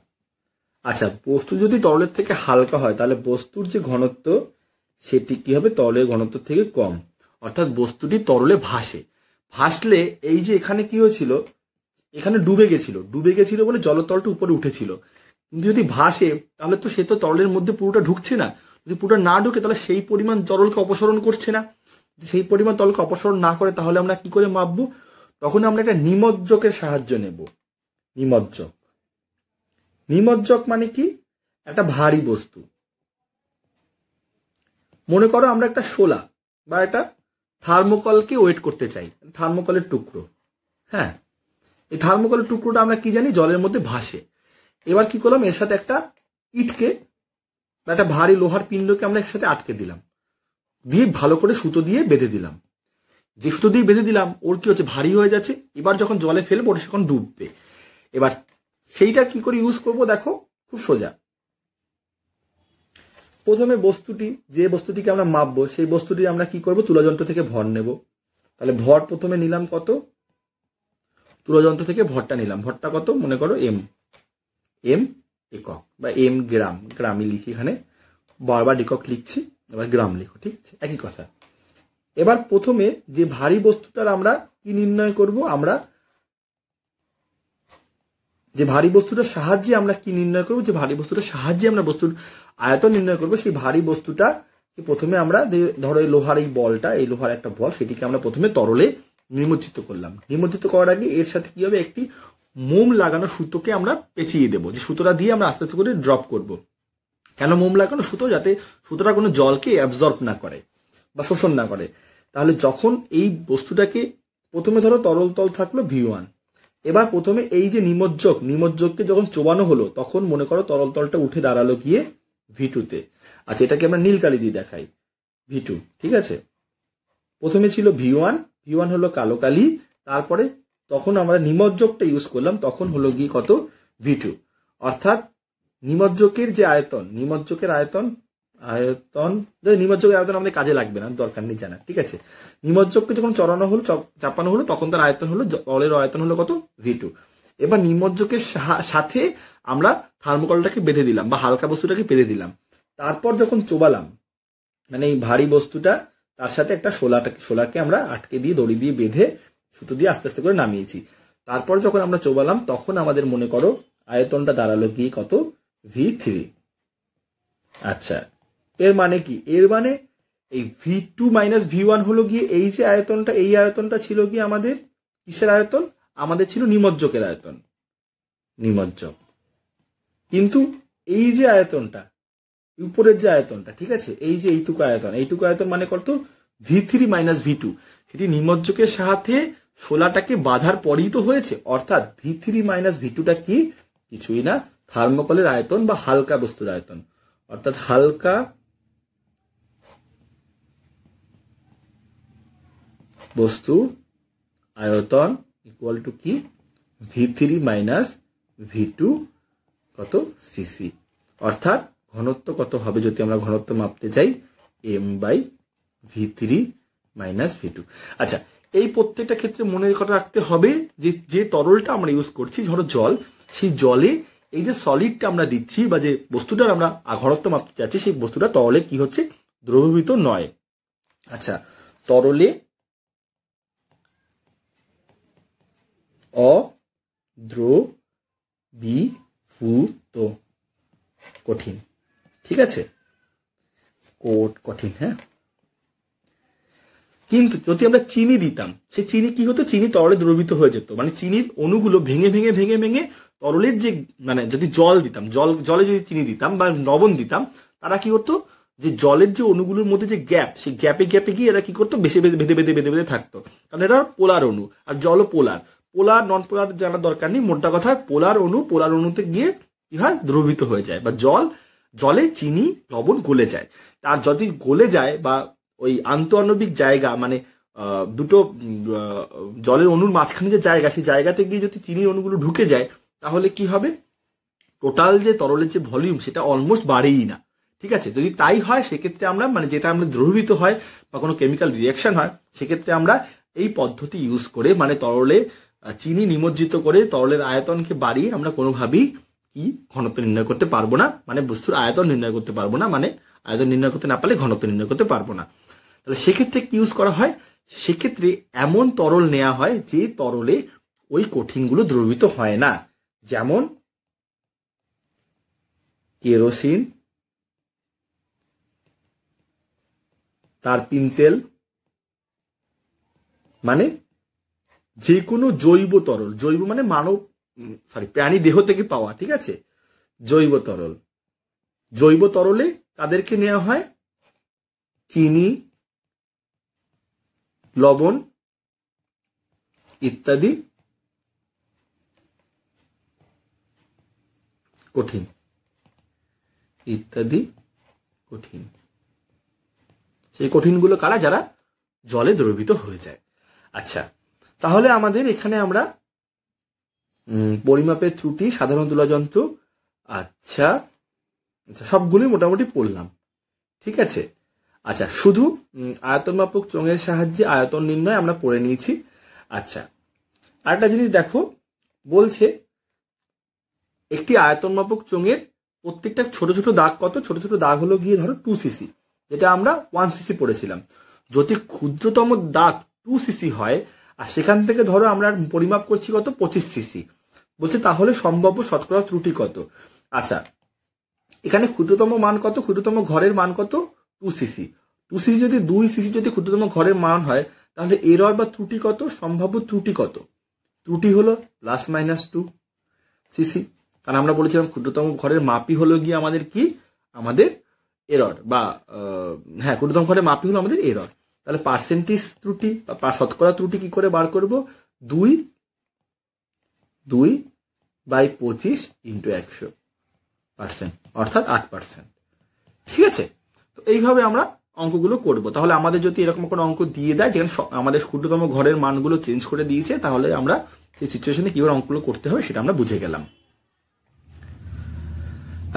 আচ্ছা, বস্তু যদি তরলের থেকে হালকা হয়, তাহলে বস্তুর যে ঘনত্ব, সেটি কি হবে? তরলের ঘনত্ব থেকে কম। অর্থাৎ বস্তুটি তরলে ভাসলে এই যে এখানে কি হয়েছিল? এখানে ডুবে গেছিল বলে জলতলটা উপরে উঠেছিল। কিন্তু যদি ভাসে, তাহলে তো সে তো তরলের মধ্যে পুরোটা ঢুকছে না। যদি পুরোটা না ঢুকে, তাহলে সেই পরিমাণ তরলকে অপসরণ করছে না। সেই পরিমাণ তরলকে অপসরণ না করে, তাহলে আমরা কি করে মাপবো? তখন আমরা একটা নিমজ্জকের সাহায্য নেব। নিমজ্জক মানে কি? একটা ভারী বস্তু। মনে করো আমরা একটা শোলা বা একটা থার্মোকলকে ওয়েট করতে চাই, থার্মোকলের টুকরো। হ্যাঁ, এই থার্মোকলের টুকরোটা আমরা কি জানি? জলের মধ্যে ভাসে। এবার কি করলাম? এর সাথে একটা ইটকে বা একটা ভারী লোহার পিণ্ডকে আমরা এর সাথে আটকে দিলাম, দিয়ে ভালো করে সুতো দিয়ে বেঁধে দিলাম। যে সুতো দিয়ে বেঁধে দিলাম, ওর কি হচ্ছে? ভারী হয়ে যাচ্ছে। এবার যখন জলে ফেলবো, ওটা সেখন ডুববে। এবার সেইটা কি করে ইউজ করব? দেখো, খুব সোজা। প্রথমে যে বস্তুটিকে আমরা মাপবো, সেই বস্তুটি আমরা কি করব? তুলাযন্ত্র থেকে ভর নেব। তাহলে ভর প্রথমে নিলাম কত? তুলাযন্ত্র থেকে ভরটা নিলাম। ভরটা কত? মনে করো এম একক বা এম গ্রামই লিখি। এখানে বারবার একক লিখছি, এবার গ্রাম লিখো। ঠিক আছে, একই কথা। এবার প্রথমে যে ভারী বস্তুটার আমরা কি নির্ণয় করব? আমরা যে ভারী বস্তুটার সাহায্যে আমরা কি নির্ণয় করবো? যে ভারী বস্তুটার সাহায্যে আমরা বস্তুর আয়তন নির্ণয় করবো, সেই ভারী বস্তুটা প্রথমে আমরা ধরো এই লোহার এই বলটা, এই লোহার একটা বল, সেটিকে আমরা প্রথমে তরলে নিমজ্জিত করলাম। নিমজ্জিত করার আগে এর সাথে কি হবে, একটি মোম লাগানো সুতোকে আমরা পেঁচিয়ে দেবো, যে সুতোটা দিয়ে আমরা আস্তে আস্তে করে ড্রপ করব। কেন মোম লাগানো সুতো? যাতে সুতোটা কোনো জলকে অ্যাবজর্ব না করে বা শোষণ না করে। তাহলে যখন এই বস্তুটাকে প্রথমে ধরো তরল তল থাকলো V1, এবার প্রথমে এই যে নিমজ্জককে যখন চোবানো হলো তখন মনে করো তরল তলটা উঠে দাঁড়ালো গিয়ে V2-তে। আচ্ছা, এটাকে আমরা নীল কালি দিয়ে দেখাই, V2, ঠিক আছে। প্রথমে ছিল V1 হলো কালো কালি, তারপরে তখন আমরা নিমজ্জকটা ইউজ করলাম, তখন হলো গিয়ে কত, V2। অর্থাৎ নিমজ্জকের যে আয়তন, নিমজ্জকের আয়তন আমাদের কাজে লাগবে না, দরকার নেই জানা, ঠিক আছে। নিমজ্জককে যখন চাপানো হলো তখন তার আয়তন হলো, জলের আয়তন হলো কত, V2। এবার নিমজ্জকের সাথে আমরা থার্মোকলটাকে বেঁধে দিলাম বা হালকা বস্তুটাকে বেঁধে দিলাম। তারপর যখন চোবালাম, মানে এই ভারী বস্তুটা তার সাথে একটা শোলাকে আমরা আটকে দিয়ে দড়ি দিয়ে বেঁধে সুতো দিয়ে আস্তে আস্তে করে নামিয়েছি। তারপর যখন আমরা চোবালাম তখন আমাদের মনে করো আয়তনটা দাঁড়ালো গিয়ে কত, V3। আচ্ছা, এর মানে কি? এর মানে এই V2 মাইনাস V1 হলো গিয়ে এই যে আয়তনটা, এই আয়তনটা ছিল গিয়ে আমাদের কিসের আয়তন? আমাদের ছিল নিমজ্জকের আয়তন, নিমজ্জক। কিন্তু এই যে আয়তনটা, উপরের যে আয়তনটা, ঠিক আছে, এই যে এইটুকু আয়তন মানে কত, V3 মাইনাস V2, সেটি নিমজ্জকের সাথে শোলাটাকে বাঁধার পরেই তো হয়েছে। অর্থাৎ V3 মাইনাস V2টা কি, কিছুই না, থার্মোকলের আয়তন বা হালকা বস্তুর আয়তন। অর্থাৎ হালকা বস্তু আয়তন ইকুয়াল টু কি, V3 মাইনাস V2 কত, সিসি। অর্থাৎ ঘনত্ব কত হবে, যদি আমরা ঘনত্ব মাপতে চাই, M/V3 মাইনাস V2। আচ্ছা, এই প্রত্যেকটা ক্ষেত্রে মনে রাখতে হবে যে তরলটা আমরা ইউজ করছি, ধরো জল, সেই জলে এই যে সলিডটা আমরা দিচ্ছি বা যে বস্তুটার আমরা ঘনত্ব মাপতে চাচ্ছি, সেই বস্তুটা তরলে কি হচ্ছে, দ্রবীভূত নয়। আচ্ছা, তরলে অদ্রবীভূত, কঠিন, ঠিক আছে, কঠিন, হ্যাঁ। কিন্তু যদি আমরা চিনি দিতাম, সেই চিনি কি হতো, চিনি তরলে দ্রবীভূত হয়ে যেত, মানে চিনির অণুগুলো ভেঙে ভেঙে ভেঙে ভেঙে তরলের যে, মানে যদি জল দিতাম, জলে যদি চিনি দিতাম বা লবণ দিতাম, তারা কি করতো, যে জলের যে অণুগুলোর মধ্যে যে গ্যাপ, সেই গ্যাপে গিয়ে এরা কি করতো, বেশি বেঁধে বেঁধে বেঁধে বেঁধে থাকতো। কারণ এরা পোলার অণু, আর জলও পোলার নন পোলার জানার দরকার নেই, মোটা কথা পোলার অণুতে গিয়ে কি হয়, দ্রবীভূত হয়ে যায়, বা জলে চিনি লবণ গলে যায়। আর যদি গলে যায় বা ওই আন্তঃআণবিক জায়গা, মানে দুটো জলের অণুর মাঝখানে যে জায়গা, সেই জায়গাতে গিয়ে যদি চিনির অণুগুলো ঢুকে যায়, তাহলে কি হবে, টোটাল যে তরলের যে ভলিউম সেটা অলমোস্ট বাড়েই না, ঠিক আছে। যদি তাই হয় সেক্ষেত্রে আমরা, মানে যেটা আমরা দ্রবীভূত হয় বা কোনো কেমিক্যাল রিয়াকশন হয়, সেক্ষেত্রে আমরা এই পদ্ধতি ইউজ করে, মানে তরলে চিনি নিমজ্জিত করে তরলের আয়তনকে বাড়িয়ে আমরা কোনোভাবেই কি ঘনত্ব নির্ণয় করতে পারবো না, মানে বস্তুর আয়তন নির্ণয় করতে পারবো না, মানে আয়তন নির্ণয় করতে না পারলে ঘনত্ব নির্ণয় করতে পারবো না। তাহলে সেক্ষেত্রে কি ইউজ করা হয়, সেক্ষেত্রে এমন তরল নেওয়া হয় যে তরলে ওই কঠিনগুলো দ্রবীভূত হয় না, যেমন কেরোসিন, তারপিন তেল, মানে যে কোনো জৈব তরল, জৈব মানে প্রাণী দেহ থেকে পাওয়া, ঠিক আছে, জৈব তরলে তাদেরকে নেওয়া হয় চিনি, লবণ ইত্যাদি কঠিন, সেই কঠিনগুলো কারা, যারা জলে দ্রবীভূত হয়ে যায়। আচ্ছা, তাহলে আমাদের এখানে আমরা পরিমাপের ত্রুটি, সাধারণ তুলা যন্ত্র, আচ্ছা সবগুলোই মোটামুটি পড়লাম, ঠিক আছে। আচ্ছা, শুধু আয়তন মাপক চোঙের সাহায্যে আয়তন নির্ণয় আমরা পড়ে নিয়েছি। আচ্ছা, আরেকটা জিনিস দেখো, বলছে একটি আয়তন মাপক চোঙের প্রত্যেকটা ছোট ছোট দাগ কত, ছোট ছোট দাগ হলো গিয়ে ধরো 2 সিসি, যেটা আমরা 1 সিসি পড়েছিলাম। যদি ক্ষুদ্রতম দাগ 2 সিসি হয়, আর সেখান থেকে ধরো আমরা পরিমাপ করছি কত, 25 সিসি, বলছে তাহলে সম্ভাব্য শতকরা ত্রুটি কত। আচ্ছা, এখানে ক্ষুদ্রতম মান কত, ক্ষুদ্রতম ঘরের মান কত, 2 সিসি। 2 সিসি যদি 2 সিসি যদি ক্ষুদ্রতম ঘরের মান হয়, তাহলে এরর বা ত্রুটি কত, সম্ভাব্য ত্রুটি কত? ত্রুটি হলো ±2 সিসি, কারণ আমরা বলেছিলাম ক্ষুদ্রতম ঘরের মাপই হলো গিয়ে আমাদের কি, আমাদের এরর, বা হ্যাঁ ক্ষুদ্রতম ঘরের মাপই হলো আমাদের এরর। তাহলে পার্সেন্টেজ ত্রুটি বা শতকরা ত্রুটি কি করে বার করব? 2/25 × 100%, অর্থাৎ 8%। ঠিক আছে, তো এইভাবে আমরা অঙ্কগুলো করব। তাহলে আমাদের যদি এরকম কোনো অঙ্ক দিয়ে দেয় যেখানে আমাদের ক্ষুদ্রতম ঘরের মানগুলো চেঞ্জ করে দিয়েছে, তাহলে আমরা সেই সিচুয়েশনে কিভাবে অঙ্কগুলো করতে হবে সেটা আমরা বুঝে গেলাম।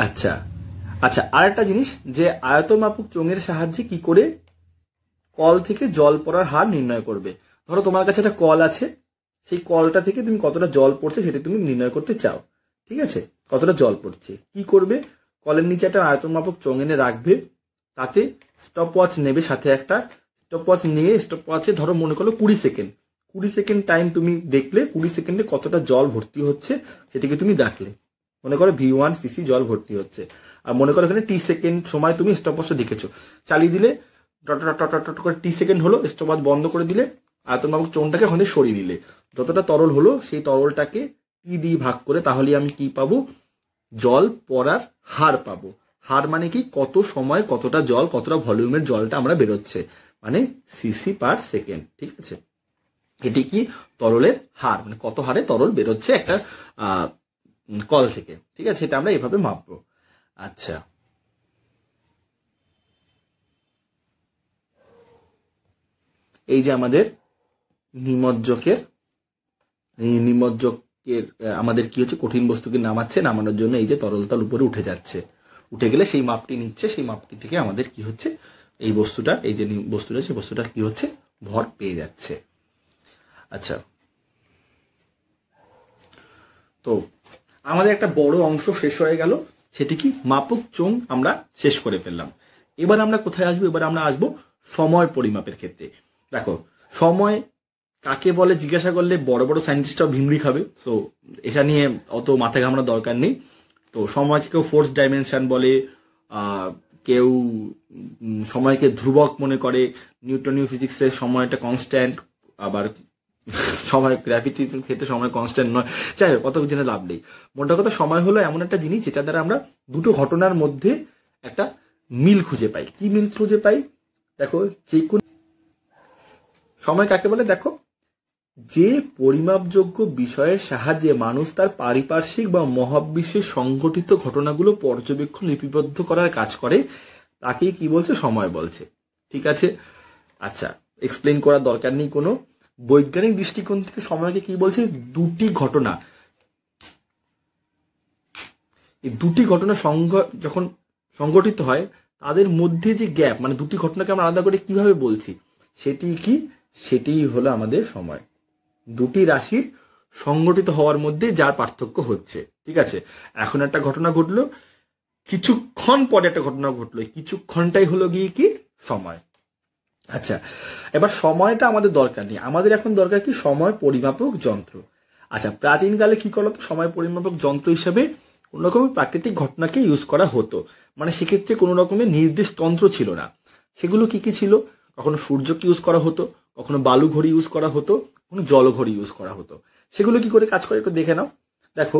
আচ্ছা আচ্ছা, আরেকটা জিনিস, যে আয়তমাপক চোঙের সাহায্যে কি করে কল থেকে জল পড়ার হার নির্ণয় করবে। ধরো তোমার কাছে একটা কল আছে, সেই কলটা থেকে তুমি কতটা জল পড়ছে সেটা তুমি নির্ণয় করতে চাও। ঠিক আছে, কতটা জল পড়ছে, কি করবে? কলের নিচে একটা আয়তমাপক চোঙ এনে রাখবে, তাতে স্টপ ওয়াচ নেবে, সাথে একটা স্টপ ওয়াচ নিয়ে স্টপ ওয়াচে ধরো মনে করো 20 সেকেন্ড টাইম তুমি দেখলে 20 সেকেন্ডে কতটা জল ভর্তি হচ্ছে সেটাকে তুমি দেখলে। মনে করো V1 cc জল ভর্তি হচ্ছে, আর মনে করো এখানে T সেকেন্ড সময় তুমি স্টপ ওয়াচটা দেখেছো, চালিয়ে দিলে করে T সেকেন্ড হলো, স্টপ ওয়াচ বন্ধ করে দিলে, আয়তনবাবক চোঙটাকে ওখানে সরিয়ে নিলে, যতটা তরল হলো সেই তরলটাকে T দিয়ে ভাগ করে, তাহলে আমি কি পাবো? জল পড়ার হার পাবো। হার মানে কি? কত সময় কতটা জল, কতটা ভলিউমের জলটা আমরা বেরোচ্ছে, মানে cc/সেকেন্ড। ঠিক আছে, এটি কি তরলের হার, মানে কত হারে তরল বেরোচ্ছে একটা কল থেকে। ঠিক আছে, এটা আমরা এভাবে মাপবো। আচ্ছা, এই যে আমাদের নিমজ্জকের আমাদের কি হচ্ছে, কঠিন বস্তুকে নামাচ্ছে, নামানোর জন্য এই যে তরলতাল উপরে উঠে যাচ্ছে, উঠে গেলে সেই মাপটি নিচ্ছে, সেই মাপটি থেকে আমাদের কি হচ্ছে, এই বস্তুটা, এই যে বস্তুটা, সেই বস্তুটা কি হচ্ছে, ভর পেয়ে যাচ্ছে। আচ্ছা, তো আমাদের একটা বড় অংশ শেষ হয়ে গেল, সেটি কি, মাপক চোঙ আমরা শেষ করে ফেললাম। এবার আমরা কোথায় আসবো? এবার আমরা আসবো সময় পরিমাপের ক্ষেত্রে। দেখো, সময় কাকে বলে জিজ্ঞাসা করলে বড় বড় সায়েন্টিস্টরাও ভিমড়ি খাবে, তো এটা নিয়ে অত মাথা ঘামানোর দরকার নেই। তো সময়কে কেউ ফোর্স ডাইমেনশন বলে, কেউ সময়কে ধ্রুবক মনে করে, নিউটনীয় ফিজিক্সের সময়টা কনস্ট্যান্ট, আবার সময় গ্র্যাভিটির ক্ষেত্রে সময় কনস্ট্যান্ট নয়। যাই হোক, কত জেনে লাভ নেই। মোটা কথা, সময় হলো এমন একটা জিনিস যেটা দ্বারা আমরা দুটো ঘটনার মধ্যে একটা মিল খুঁজে পাই। কি মিল খুঁজে পাই? দেখো, যে কোন সময় কাকে বলে? দেখো, যে পরিমাপযোগ্য বিষয়ের সাহায্যে মানুষ তার পারিপার্শ্বিক বা মহাবিশ্বে সংঘটিত ঘটনাগুলো পর্যবেক্ষণ লিপিবদ্ধ করার কাজ করে, তাকেই কি বলছে? সময় বলছে। ঠিক আছে, আচ্ছা, এক্সপ্লেন করার দরকার নেই কোনো। বৈজ্ঞানিক দৃষ্টিকোণ থেকে সময়কে কি বলছে? দুটি ঘটনা, এই দুটি ঘটনা যখন সংঘটিত হয়, তাদের মধ্যে যে গ্যাপ, মানে দুটি ঘটনাকে আমরা আলাদা করে কিভাবে বলছি, সেটি কি? সেটি হলো আমাদের সময়। দুটি রাশির সংগঠিত হওয়ার মধ্যে যার পার্থক্য হচ্ছে। ঠিক আছে, এখন একটা ঘটনা ঘটলো, কিছুক্ষণ পরে একটা ঘটনা ঘটলো, কিছুক্ষণটাই হলো গিয়ে কি? সময়। আচ্ছা, এবার সময়টা আমাদের দরকার নেই, আমাদের এখন দরকার কি? সময় পরিমাপক যন্ত্র। আচ্ছা, প্রাচীনকালে কি করতো? সময় পরিমাপক যন্ত্র হিসেবে কোন রকমের প্রাকৃতিক ঘটনাকে ইউজ করা হতো, মানে সেক্ষেত্রে কোনো রকমের নির্দিষ্ট তন্ত্র ছিল না। সেগুলো কি কি ছিল? কখনো সূর্যকে ইউজ করা হতো, কখনো বালু ঘড়ি ইউজ করা হতো, কখনো জলঘড়ি ইউজ করা হতো। সেগুলো কি করে কাজ করে একটু দেখে নাও। দেখো,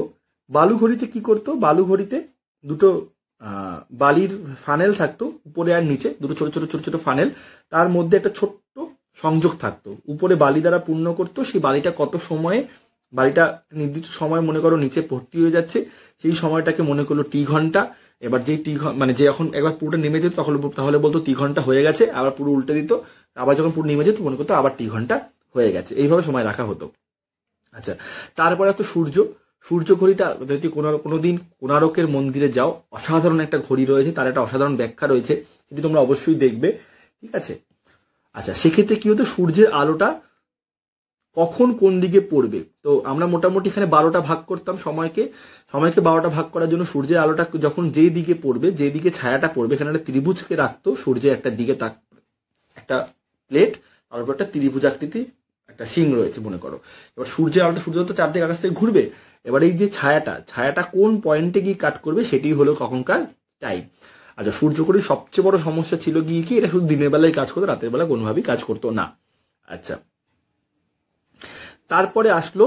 বালু ঘড়িতে কি করতো? বালু ঘড়িতে দুটো বালির ফানেল থাকতো, উপরে আর নিচে দুটো ছোট ছোট ছোট ছোট ফানেল, তার মধ্যে একটা ছোট্ট সংযোগ থাকতো, উপরে বালি দ্বারা পূর্ণ করতো। সেই বালিটা কত সময়ে, বালিটা নির্দিষ্ট সময় মনে করো নিচে ভর্তি হয়ে যাচ্ছে, সেই সময়টাকে মনে করলো T ঘন্টা। এবার যেই মানে যে যখন একবার পুরোটা নেমে যেত তাহলে বলতো T ঘন্টা হয়ে গেছে, আবার পুরো উল্টে দিত, আবার যখন পুরো নেমে যেত মনে করতো আবার T ঘন্টা হয়ে গেছে, এইভাবে সময় রাখা হতো। আচ্ছা, তারপরে তো সূর্য ঘড়িটা যদি কোনোদিন কোণারকের মন্দিরে যাও, অসাধারণ একটা ঘড়ি রয়েছে, তার একটা অসাধারণ ব্যাখ্যা রয়েছে, সেটি তোমরা অবশ্যই দেখবে। ঠিক আছে, আচ্ছা, সেক্ষেত্রে কি হতো? সূর্যের আলোটা কখন কোন দিকে পড়বে, তো আমরা মোটামুটি এখানে 12টা ভাগ করতাম সময়কে 12টা ভাগ করার জন্য সূর্যের আলোটা যখন যেই দিকে পড়বে, যেই দিকে ছায়াটা পড়বে, এখানে একটা ত্রিভুজকে রাখতো সূর্যের একটা দিকে, একটা প্লেট, তার উপর একটা ত্রিভুজ আকৃতি একটা শিং রয়েছে মনে করো। এবার সূর্যের আলোটা, সূর্য তো চারদিকে আকাশ থেকে ঘুরবে, এবার এই যে ছায়াটা কোন পয়েন্টে গিয়ে কাট করবে, সেটি হলো কখনকার টাইম। আচ্ছা, সূর্যঘড়ির সবচেয়ে বড় সমস্যা ছিল গিয়ে কি, এটা শুধু দিনের বেলায় কাজ করতো, রাতের বেলা কোনোভাবেই কাজ করতো না। আচ্ছা, তারপরে আসলো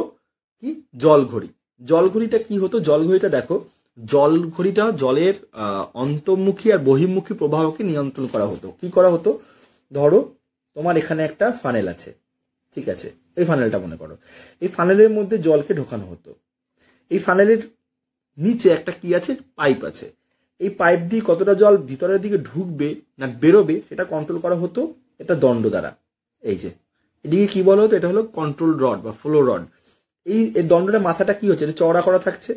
কি জল ঘড়ি। জল ঘড়িটা কি হতো? জল ঘড়িটা দেখো, জল ঘড়িটা জলের অন্তর্মুখী আর বহির্মুখী প্রবাহকে নিয়ন্ত্রণ করা হতো। কি করা হতো? ধরো তোমার এখানে একটা ফানেল আছে, ঠিক আছে, এই ফানেলটা মনে করো, এই ফানেলের মধ্যে জলকে ঢোকানো হতো। এই ফানেলের নিচে একটা কি আছে? পাইপ আছে। এই পাইপ দিয়ে কতটা জল ভিতরের দিকে ঢুকবে না বেরোবে সেটা কন্ট্রোল করা হতো এটা দণ্ড দ্বারা। এই যে এদিকে কি বলা হতো? এটা হলো কন্ট্রোল রড বা ফ্লো রড। এই দণ্ডটার মাথাটা কি হচ্ছে? এটা চওড়া করা থাকছে।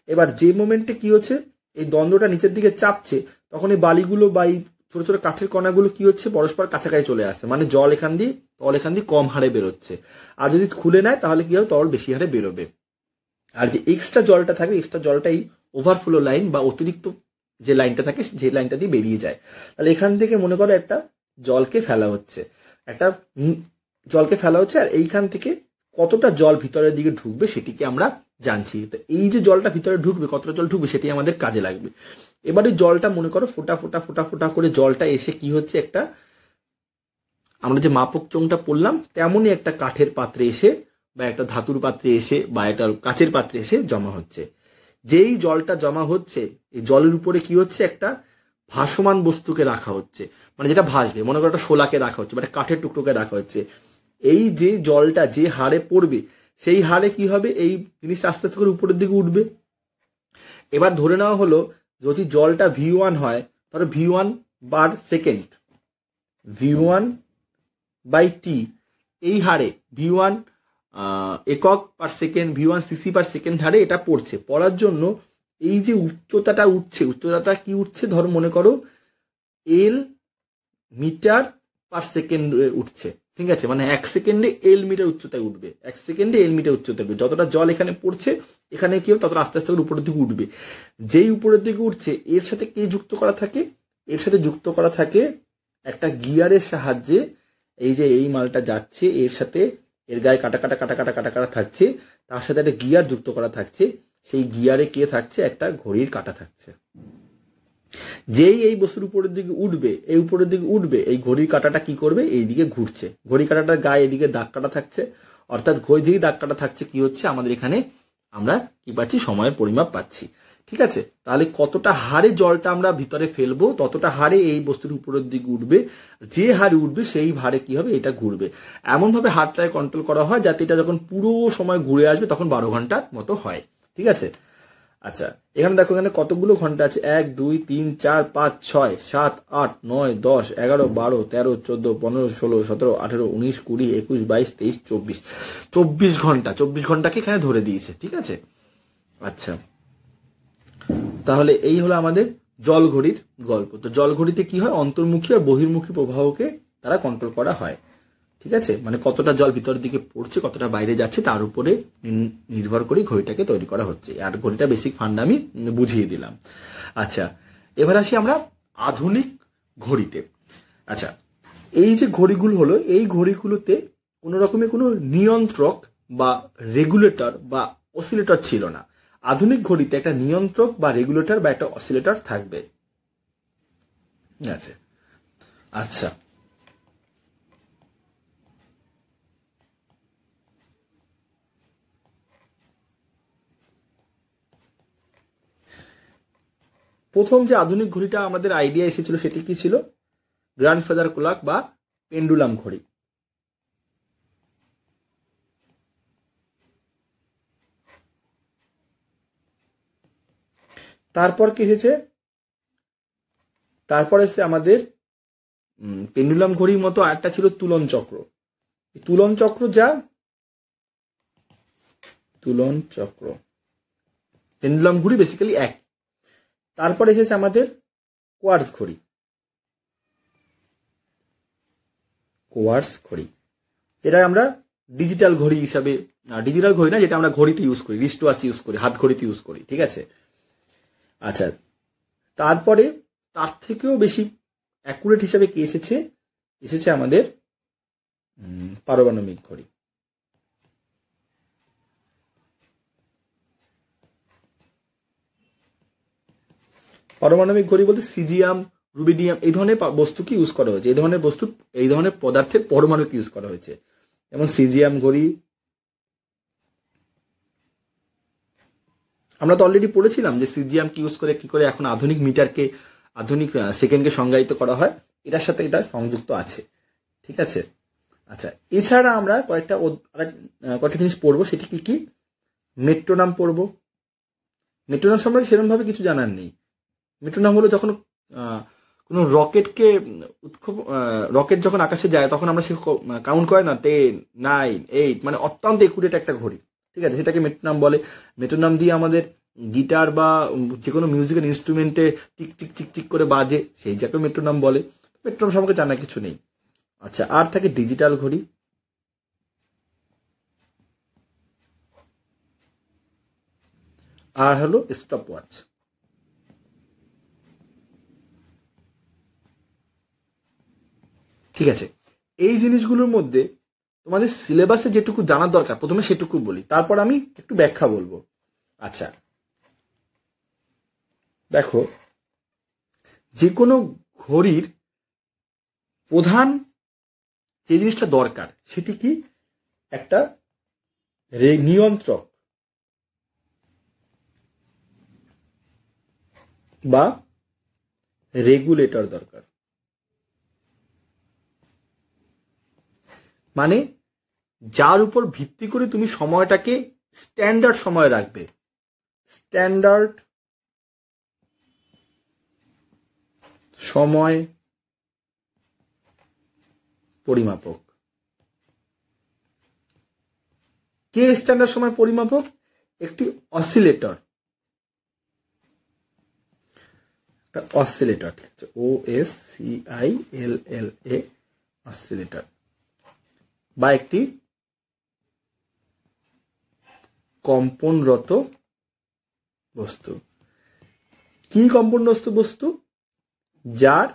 এবার যে মোমেন্টে কি হচ্ছে, এই দণ্ডটা নিচের দিকে চাপছে, তখন এই বালিগুলো বা এই ছোট ছোট কাঠের কণাগুলো কি হচ্ছে? পরস্পর কাছাকাছি চলে আসছে, মানে জল এখান দিয়ে তল এখান দিয়ে কম হারে বেরোচ্ছে। আর যদি খুলে নেয় তাহলে কি হবে? তল বেশি হারে বেরোবে। আর যে এক্সট্রা জলটা থাকবে, এক্সট্রা জলটাই ওভারফ্লো লাইন বা অতিরিক্ত যে লাইনটা থাকে সেই লাইনটা দিয়ে বেরিয়ে যায়। তাহলে এখান থেকে মনে করো একটা জলকে ফেলা হচ্ছে, একটা জলকে ফেলা হচ্ছে, আর এইখান থেকে কতটা জল ভিতরের দিকে ঢুকবে সেটিকে আমরা জানছি। তো এই যে জলটা ভিতরে ঢুকবে, কতটা জল ঢুকবে সেটি আমাদের কাজে লাগবে। এবারে জলটা মনে করো ফোটা ফোটা ফোটা ফোটা করে জলটা এসে কি হচ্ছে? একটা আমরা যে মাপক চোঙটা পড়লাম তেমনই একটা কাঠের পাত্রে এসে বা একটা ধাতুর পাত্রে এসে বা একটা কাচের পাত্রে এসে জমা হচ্ছে। যেই জলটা জমা হচ্ছে, এই জলের উপরে কি হচ্ছে? একটা ভাসমান বস্তুকে রাখা হচ্ছে, মানে যেটা ভাসবে। মনে করো একটা শোলাকে রাখা হচ্ছে, মানে কাঠের টুকরোকে রাখা হচ্ছে। এই যে জলটা যে হারে পড়বে সেই হারে কি হবে? এই জিনিসটা আস্তে আস্তে করে উপরের দিকে উঠবে। এবার ধরে নেওয়া হলো যদি জলটা V1 হয়, ধরো V1 bar second, V1 by T, এই হারে V1 একক per second, V1 CC per second হারে এটা পড়ছে। পড়ার জন্য এই যে উচ্চতাটা উঠছে, উচ্চতাটা কি উঠছে? ধরো মনে করো এল মিটার পার সেকেন্ড উঠছে, ঠিক আছে, মানে 1 সেকেন্ডে এল মিটার উচ্চতায় উঠবে, 1 সেকেন্ডে এল মিটার উচ্চতায় উঠবে। যতটা জল এখানে পড়ছে এখানে কি হবে? ততটা আস্তে আস্তে করে উপরের দিকে উঠবে। যেই উপরের দিকে উঠছে এর সাথে কি যুক্ত করা থাকে? এর সাথে যুক্ত করা থাকে একটা গিয়ারের সাহায্যে। এই যে এই মালটা যাচ্ছে, এর সাথে এর গায়ে কাটা কাটা কাটা কাটা কাটা কাটা থাকছে, তার সাথে একটা গিয়ার যুক্ত করা থাকছে। সেই গিয়ারে কে থাকছে? একটা ঘড়ির কাঁটা থাকছে। যেই এই বস্তুর উপরের দিকে উঠবে, এই উপরের দিকে উঠবে, এই ঘড়ির কাঁটাটা কি করবে? এইদিকে ঘুরছে। ঘড়ি কাঁটাটার গায়ে এদিকে দাগ কাটা থাকছে, অর্থাৎ যেই দাগ কাটা থাকছে কি হচ্ছে? আমাদের এখানে আমরা কি পাচ্ছি? সময়ের পরিমাপ পাচ্ছি, ঠিক আছে। তাহলে কতটা হারে জলটা আমরা ভিতরে ফেলবো ততটা হারে এই বস্তুর উপরের দিকে উঠবে। যে হারে উঠবে সেই হারে কি হবে? এটা ঘুরবে। এমন ভাবে হারটাকে কন্ট্রোল করা হয় যাতে এটা যখন পুরো সময় ঘুরে আসবে তখন 12 ঘন্টার মতো হয়, ঠিক আছে। আচ্ছা, এখানে দেখো এখানে কতগুলো ঘন্টা আছে? 1 2 3 4 5 6 7 8 9 10 11 12 13 14 15 16 17 18 19 20 21 22 23 24, 24 ঘন্টা। 24 ঘন্টাকে এখানে ধরে দিয়েছে, ঠিক আছে। আচ্ছা, তাহলে এই হলো আমাদের জল ঘড়ির গল্প। তো জল ঘড়িতে কি হয়? অন্তর্মুখী আর বহির্মুখী প্রবাহকে তারা কন্ট্রোল করা হয়, ঠিক আছে। মানে কতটা জল ভিতরের দিকে পড়ছে, কতটা বাইরে যাচ্ছে তার উপরে নির্ভর করে ঘড়িটাকে তৈরি করা হচ্ছে। আর ঘড়িটা বেসিক ফান্ডা আমি বুঝিয়ে দিলাম। আচ্ছা, এবার আসি আমরা আধুনিক ঘড়িতে। আচ্ছা, এই যে ঘড়িগুলো হলো, এই ঘড়িগুলোতে কোনো রকমের কোনো নিয়ন্ত্রক বা রেগুলেটর বা অসিলেটর ছিল না। আধুনিক ঘড়িতে একটা নিয়ন্ত্রক বা রেগুলেটর বা একটা অসিলেটর থাকবে, আচ্ছা। আচ্ছা, প্রথম যে আধুনিক ঘড়িটা আমাদের আইডিয়া এসেছিল সেটি কি ছিল? গ্র্যান্ডফাদার ক্লক বা পেন্ডুলাম ঘড়ি। তারপর কি এসেছে? তারপর এসে আমাদের পেন্ডুলাম ঘড়ির মতো আরেকটা ছিল তুলন চক্র। তুলন চক্র তুলন চক্র, পেন্ডুলাম ঘড়ি বেসিক্যালি এক। তারপর এসেছে আমাদের কোয়ার্টজ ঘড়ি। কোয়ার্টজ ঘড়ি যেটা আমরা ডিজিটাল ঘড়ি হিসাবে, ডিজিটাল ঘড়ি না, যেটা আমরা ঘড়িতে ইউজ করি, রিস্ট ওয়াচ ইউজ করি, হাত ঘড়িতে ইউজ করি, ঠিক আছে। আচ্ছা, তারপরে তার থেকেও বেশি অ্যাকুরেট হিসাবে কি এসেছে? এসেছে আমাদের পারমাণবিক ঘড়ি। পারমাণবিক ঘড়ি বলতে সিজিয়াম, রুবিডিয়াম এই ধরনের বস্তুকে ইউজ করা হয়েছে। এই ধরনের পদার্থের পরমাণুকে ইউজ করা হয়েছে। যেমন সিজিএম ঘড়ি, আমরা তো অলরেডি পড়েছিলাম যে সিজিএম কি ইউজ করে কি করে এখন আধুনিক মিটারকে, আধুনিক সেকেন্ডকে সংজ্ঞায়িত করা হয়, এটার সাথে এটা সংযুক্ত আছে। ঠিক আছে। আচ্ছা, এছাড়া আমরা কয়েকটা জিনিস পড়বো, সেটি কি কি? মেট্রোনাম পড়বো। মেট্রোনাম সম্পর্কে সেরকম ভাবে কিছু জানার নেই। মেট্রোনাম হলো যখন কোনো রকেটকে রকেট যখন আকাশে যায় তখন আমরা সে কাউন্ট করে না, 10, 9, 8, মানে অত্যন্ত একুরেট একটা ঘড়ি। ঠিক আছে, সেটাকে মেট্রোনাম বলে। মেট্রোনাম দিয়ে আমাদের গিটার বা যে কোনো মিউজিক্যাল ইনস্ট্রুমেন্টে টিক টিক টিক টিক করে বাজে, সেই যাকে মেট্রোনাম বলে। মেট্রোনাম সম্পর্কে জানার কিছু নেই। আচ্ছা, আর থাকে ডিজিটাল ঘড়ি। আর হলো স্টপ ওয়াচ। ঠিক আছে, এই জিনিসগুলোর মধ্যে তোমাদের সিলেবাসে যেটুকু জানার দরকার প্রথমে সেটুকু বলি, তারপর আমি একটু ব্যাখ্যা বলবো। আচ্ছা, দেখো, যে কোনো ঘড়ির প্রধান যে জিনিসটা দরকার সেটি কি? একটা নিয়ন্ত্রক বা রেগুলেটর দরকার। মানে যার উপর ভিত্তি করে তুমি সময়টাকে স্ট্যান্ডার্ড সময় রাখবে। স্ট্যান্ডার্ড সময় পরিমাপক। কে স্ট্যান্ডার্ড সময় পরিমাপক? একটি অসিলেটর। অসিলেটর, ঠিক আছে, OSCILLA, অসিলেটর, বা একটি কম্পনরত বস্তু। কি কম্পনরত বস্তু? যার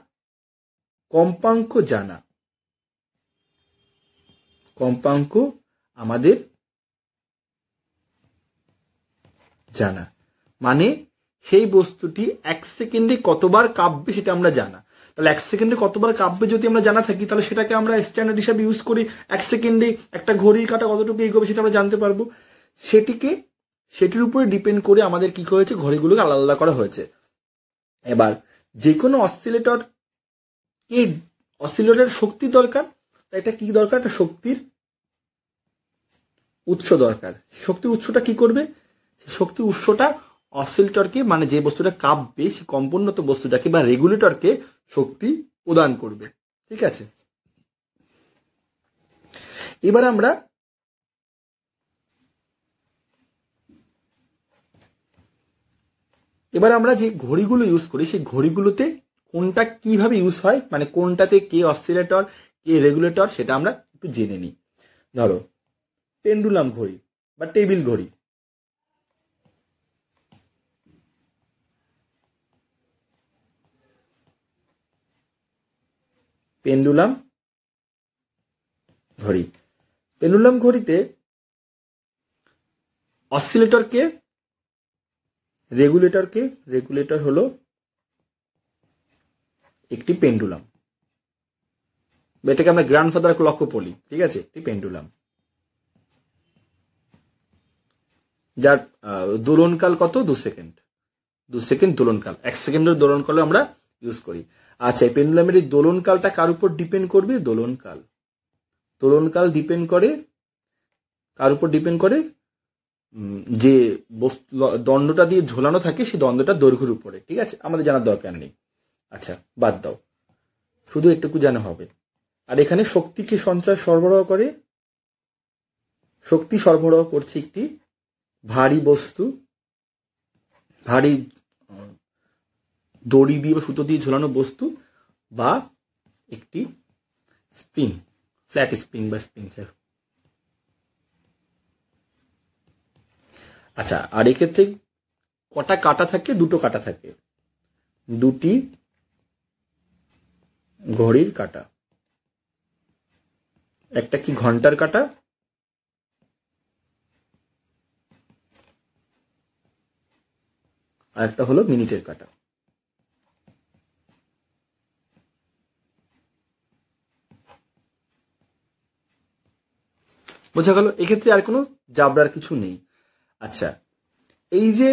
কম্পাঙ্ক জানা। কম্পাঙ্ক আমাদের জানা, মানে সেই বস্তুটি 1 সেকেন্ডে কতবার কাঁপবে সেটা আমরা জানা। তাহলে 1 সেকেন্ডে কতবার কাঁপবে যদি আমরা জানা থাকি, তাহলে সেটাকে আমরা স্ট্যান্ডার্ড হিসাবে ইউজ করি। 1 সেকেন্ডে একটা ঘড়ির কাঁটা কতটুকু এগোবে সেটা আমরা জানতে পারবো। সেটির উপরে ডিপেন্ড করে আমাদের কি হয়েছে, ঘড়িগুলোকে আলাদা আলাদা করা হয়েছে। এবার যে কোনো অসিলেটর শক্তি দরকার। এটা কি দরকার? একটা শক্তির উৎস দরকার। শক্তির উৎসটা কি করবে? শক্তি উৎসটা অসিলেটরকে, মানে যে বস্তুটা কাঁপবে সে কম্পনরত বস্তুটাকে বা রেগুলেটরকে শক্তি প্রদান করবে। ঠিক আছে, এবার আমরা যে ঘড়িগুলো ইউজ করি সেই ঘড়িগুলোতে কোনটা কিভাবে ইউজ হয়, মানে কোনটাতে কে অসিলেটর কে রেগুলেটর, সেটা আমরা একটু জেনে নিই। ধরো পেন্ডুলাম ঘড়ি বা টেবিল ঘড়ি। পেন্ডুলাম ঘড়ি। পেন্ডুলাম ঘড়িতে অসিলেটরকে, রেগুলেটর হলো একটি পেন্ডুলাম। এটাকে আমরা গ্র্যান্ডফাদার ক্লক বলি। ঠিক আছে, একটি পেন্ডুলাম যার দোলনকাল কত? 2 সেকেন্ড। 2 সেকেন্ড দোলনকাল। 1 সেকেন্ডের দোলনকাল আমরা ইউজ করি। আচ্ছা, এই পেন্ডুলামের এই দোলনকালটা কার উপর ডিপেন্ড করবে? দোলনকাল ডিপেন্ড করে কার উপর? ডিপেন্ড করে যে দণ্ডটা দিয়ে ঝোলানো থাকে সেই দণ্ডটার দৈর্ঘ্যের উপরে। ঠিক আছে, আমাদের জানার দরকার নেই। আচ্ছা, বাদ দাও, শুধু একটুকু জানা হবে। আর এখানে শক্তি কি সরবরাহ করে? শক্তি সরবরাহ করছে একটি ভারী বস্তু, ভারী দড়ি দিয়ে বা সুতো দিয়ে ঝোলানো বস্তু, বা একটি স্প্রিং, ফ্ল্যাট স্প্রিং বা স্প্রিং। আচ্ছা, আর এক্ষেত্রে কটা কাটা থাকে? 2টো কাটা থাকে, 2টি ঘড়ির কাটা। একটা কি ঘন্টার কাটা, আর একটা হলো মিনিটের কাটা। বোঝা গেল? এক্ষেত্রে আর কোনো জাবরার কিছু নেই। আচ্ছা, এই যে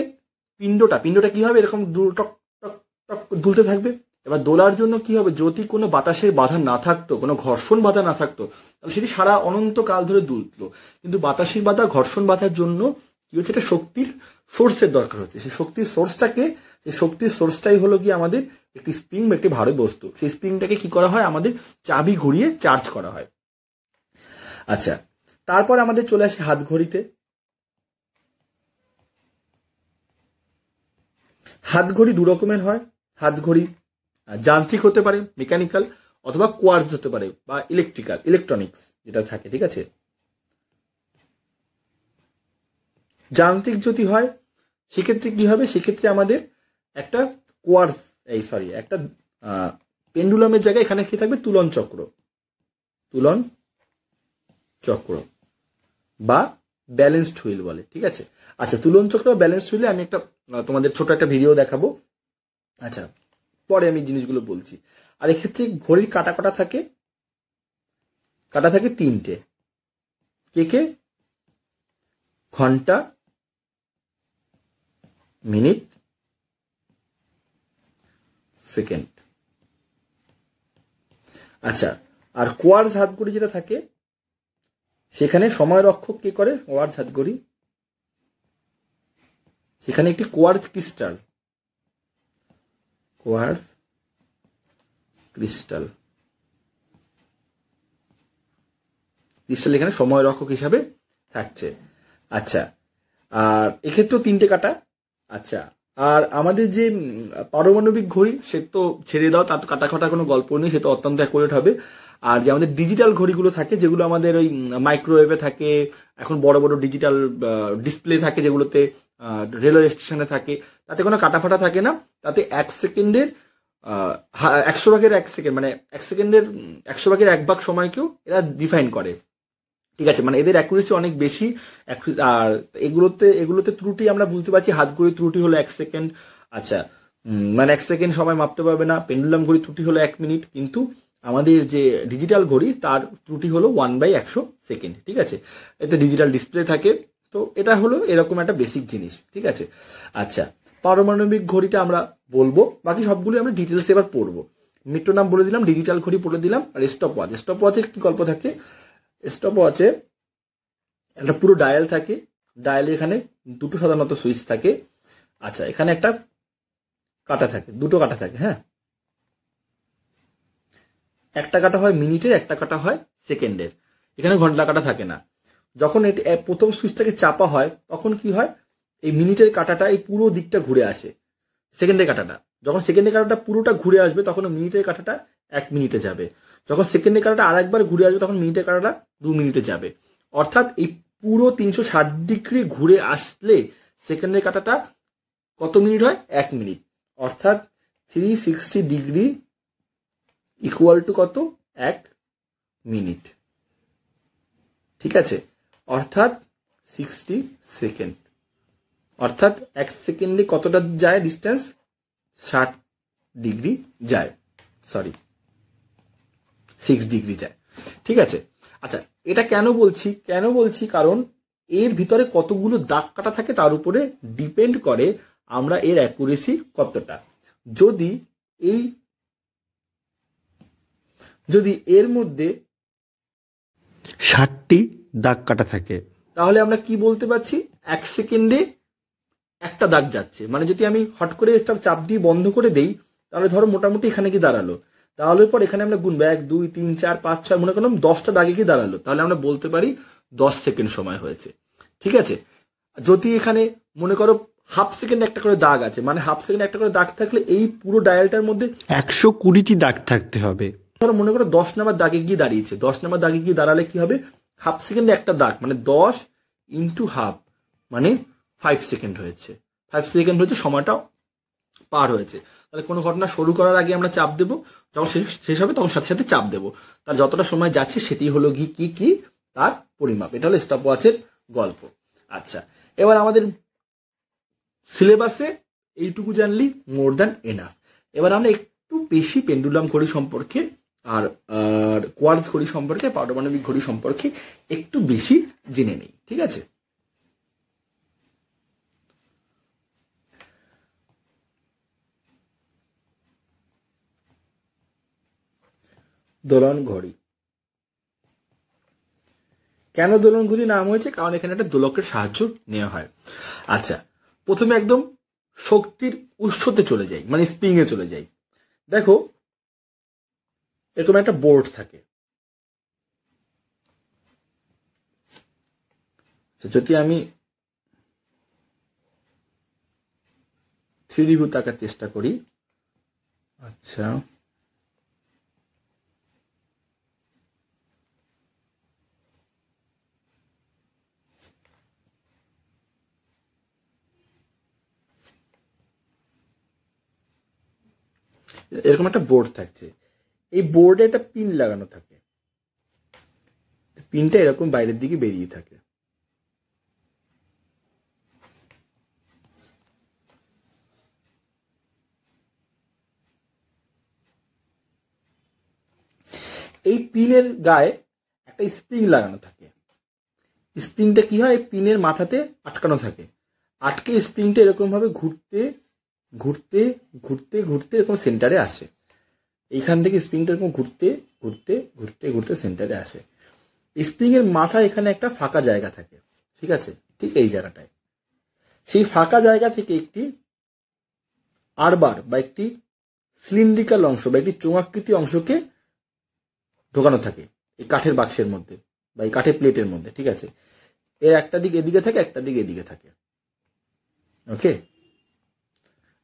পিণ্ডটা কি হবে, এরকম টক টক টক দুলতে থাকবে। এবার দোলার জন্য কি হবে, যদি কোনো বাতাসের বাধা না থাকতো, কোনো ঘর্ষণ বাধা না থাকতো, তাহলে সেটি সারা অনন্তকাল ধরে দুলতো। কিন্তু বাতাসের বাধা, ঘর্ষণ বাধার জন্য কি হচ্ছে, এটা শক্তির সোর্সের দরকার হচ্ছে। সেই শক্তির সোর্সটাই হলো কি আমাদের একটি স্প্রিং বা একটি ভারী বস্তু। সেই স্প্রিংটাকে কি করা হয়, আমাদের চাবি ঘুরিয়ে চার্জ করা হয়। আচ্ছা, তারপর আমাদের চলে আসে হাত ঘড়িতে। হাত ঘড়ি দু রকমের হয়। হাত ঘড়ি যান্ত্রিক হতে পারে, মেকানিক্যাল, অথবা কোয়ার্টজ হতে পারে, বা ইলেকট্রনিক্স যেটা থাকে। ঠিক আছে, যান্ত্রিক যদি হয় সেক্ষেত্রে কি হবে, সেক্ষেত্রে আমাদের একটা একটা পেন্ডুলামের জায়গায় এখানে কি থাকবে, তুলন চক্র বা ব্যালেন্সড হুইল বলে। ঠিক আছে, আচ্ছা, তুলন চক্র বা ব্যালেন্সড হুইলে আমি একটা তোমাদের ছোট একটা ভিডিও দেখাবো। আচ্ছা, পরে আমি জিনিসগুলো বলছি। আর এক্ষেত্রে ঘড়ির কাটা থাকে তিনটে। কে? ঘন্টা, মিনিট, সেকেন্ড। আচ্ছা, আর কোয়ার্টজ হাত ঘড়ি যেটা থাকে, সেখানে সময় রক্ষক কে করে, কোয়ার্টজ হাত ঘড়ি, সেখানে একটি কোয়ার্টজ ক্রিস্টাল এখানে সময় রক্ষক হিসাবে থাকছে। আচ্ছা, আর এক্ষেত্রেও তিনটে কাটা। আচ্ছা, আর আমাদের যে পারমাণবিক ঘড়ি, সে তো ছেড়ে দাও, তার কাটা খাটার কোনো গল্প নেই, সে তো অত্যন্ত অ্যাকুরেট হবে। আর যে আমাদের ডিজিটাল ঘড়িগুলো থাকে, যেগুলো আমাদের ওই মাইক্রোওয়েভে থাকে, এখন বড় বড় ডিজিটাল ডিসপ্লে থাকে, যেগুলোতে রেলওয়ে স্টেশনে থাকে, তাতে কোনো কাটা ফাটা থাকে না। তাতে 1 সেকেন্ডের 100 ভাগের 1 সেকেন্ড, মানে 1 সেকেন্ডের 100 ভাগের 1 ভাগ সময়কেও এরা ডিফাইন করে। ঠিক আছে, মানে এদের অ্যাকুরেসি অনেক বেশি। আর এগুলোতে ত্রুটি আমরা বুঝতে পারছি। হাত ঘড়ির ত্রুটি হলো 1 সেকেন্ড। আচ্ছা, মানে 1 সেকেন্ড সময় মাপতে পারবে না। পেন্ডুলাম ঘড়ির ত্রুটি হলো 1 মিনিট। কিন্তু আমাদের যে ডিজিটাল ঘড়ি, তার ত্রুটি হলো 1/100 সেকেন্ড। ঠিক আছে, এতে ডিজিটাল ডিসপ্লে থাকে। তো এটা হলো এরকম একটা বেসিক জিনিস। ঠিক আছে, আচ্ছা, পারমাণবিক ঘড়িটা আমরা বলবো, বাকি সবগুলো আমরা ডিটেলস এবার পড়বো। মেট্রোনম বলে দিলাম, ডিজিটাল ঘড়ি বলে দিলাম, আর স্টপওয়াচের কি গল্প থাকে। স্টপওয়াচে একটা পুরো ডায়াল থাকে। ডায়ালে এখানে দুটো সাধারণত সুইচ থাকে। আচ্ছা, এখানে একটা কাটা থাকে, দুটো কাটা থাকে। হ্যাঁ, একটা কাটা হয় মিনিটের, একটা কাটা হয় সেকেন্ডের। এখানে ঘন্টা কাটা থাকে না। যখন এটি প্রথম সুইচটাকে চাপা হয়, তখন কি হয়, এই মিনিটের কাটাটা এই পুরো দিকটা ঘুরে আসে। সেকেন্ডের কাটাটা, যখন সেকেন্ডের কাটাটা পুরোটা ঘুরে আসবে, তখন মিনিটের কাটাটা 1 মিনিটে যাবে। যখন সেকেন্ডের কাটাটা আরেকবার ঘুরে আসবে, তখন মিনিটের কাটাটা 2 মিনিটে যাবে। অর্থাৎ এই পুরো 360 ডিগ্রি ঘুরে আসলে সেকেন্ডের কাটাটা কত মিনিট হয়, 1 মিনিট। অর্থাৎ 360 ডিগ্রি ইকুয়াল টু কত, 1 মিনিট। ঠিক আছে, অর্থাৎ 60 সেকেন্ড। অর্থাৎ 1 সেকেন্ডে কতটা যায় ডিস্টেন্স, 60 ডিগ্রি যায়, 6 ডিগ্রি যায়। ঠিক আছে, আচ্ছা, এটা কেন বলছি, কারণ এর ভিতরে কতগুলো দাগ কাটা থাকে তার উপরে ডিপেন্ড করে আমরা এর অ্যাকুরেসি কতটা। যদি এর মধ্যে 60টি দাগ কাটা থাকে, তাহলে আমরা কি বলতে পারছি, 1 সেকেন্ডে একটা দাগ যাচ্ছে। মানে যদি আমি হট করে চাপ দিয়ে বন্ধ করে দেই, তাহলে ধরো মোটামুটি এখানে কি দাঁড়ালো, তাহলে পর এখানে আমরা গুনবো 1 2 3 4 5 6, মনে করলাম 10টা দাগে কি দাঁড়ালো, তাহলে আমরা বলতে পারি 10 সেকেন্ড সময় হয়েছে। ঠিক আছে, যদি এখানে মনে করো হাফ সেকেন্ড একটা করে দাগ আছে, মানে হাফ সেকেন্ড একটা করে দাগ থাকলে এই পুরো ডায়ালটার মধ্যে 120টি দাগ থাকতে হবে। ধরো মনে করো 10 নাম্বার দাগে গিয়ে দাঁড়িয়েছে, 10 নাম্বার দাগে গিয়ে দাঁড়ালে কি হবে, হাফ সেকেন্ডে একটা দাগ, মানে 10 ইন্টু হাফ, মানে 5 সেকেন্ড হয়েছে। 5 সেকেন্ড হয়েছে, সময়টা পার হয়েছে। তাহলে কোনো ঘটনা শুরু করার আগে আমরা চাপ দেবো, যখন শেষ হবে তখন সাথে সাথে চাপ দেবো। তার যতটা সময় যাচ্ছে সেটি হলো কি তার পরিমাপ। এটা হলো স্টপ ওয়াচের গল্প। আচ্ছা, এবার আমাদের সিলেবাসে এইটুকু জানলি মোর দ্যান এনাফ। এবার আমরা একটু বেশি পেন্ডুলাম ঘড়ি সম্পর্কে আর কোয়ার্টজ ঘড়ি সম্পর্কে, পারমাণবিক ঘড়ি সম্পর্কে একটু বেশি জেনে নেই, ঠিক আছে? দোলন ঘড়ি। কেন দোলন ঘড়ি নাম হয়েছে? কারণ এখানে একটা দোলকের সাহায্য নেওয়া হয়। আচ্ছা, প্রথমে একদম শক্তির উৎসতে চলে যাই, মানে স্প্রিং এ চলে যাই। দেখো এরকম একটা বোর্ড থাকে, যদি আমি 3D ভিউ তাকার চেষ্টা করি, আচ্ছা এরকম একটা বোর্ড থাকছে, এই বোর্ডে একটা পিন লাগানো থাকে, পিনটা এরকম বাইরের দিকে বেরিয়ে থাকে। এই পিনের গায়ে একটা স্প্রিং লাগানো থাকে। স্প্রিংটা কি হয়, পিনের মাথাতে আটকানো থাকে, আটকে স্প্রিংটা এরকম ভাবে ঘুরতে ঘুরতে ঘুরতে ঘুরতে এরকম সেন্টারে আসে। এইখান থেকে স্প্রিংটা এরকম ঘুরতে ঘুরতে ঘুরতে ঘুরতে সেন্টারে আসে। স্প্রিং এর মাথায় এখানে একটা ফাঁকা জায়গা থাকে, ঠিক আছে? ঠিক এই জায়গাটায়, সেই ফাঁকা জায়গা থেকে একটি আরবার বা একটি সিলিন্ড্রিক্যাল অংশ বা একটি চোঙাকৃতি অংশকে ঢোকানো থাকে এই কাঠের বাক্সের মধ্যে বা এই কাঠের প্লেটের মধ্যে, ঠিক আছে? এর একটা দিক এদিকে থাকে, একটা দিক এদিকে থাকে। ওকে,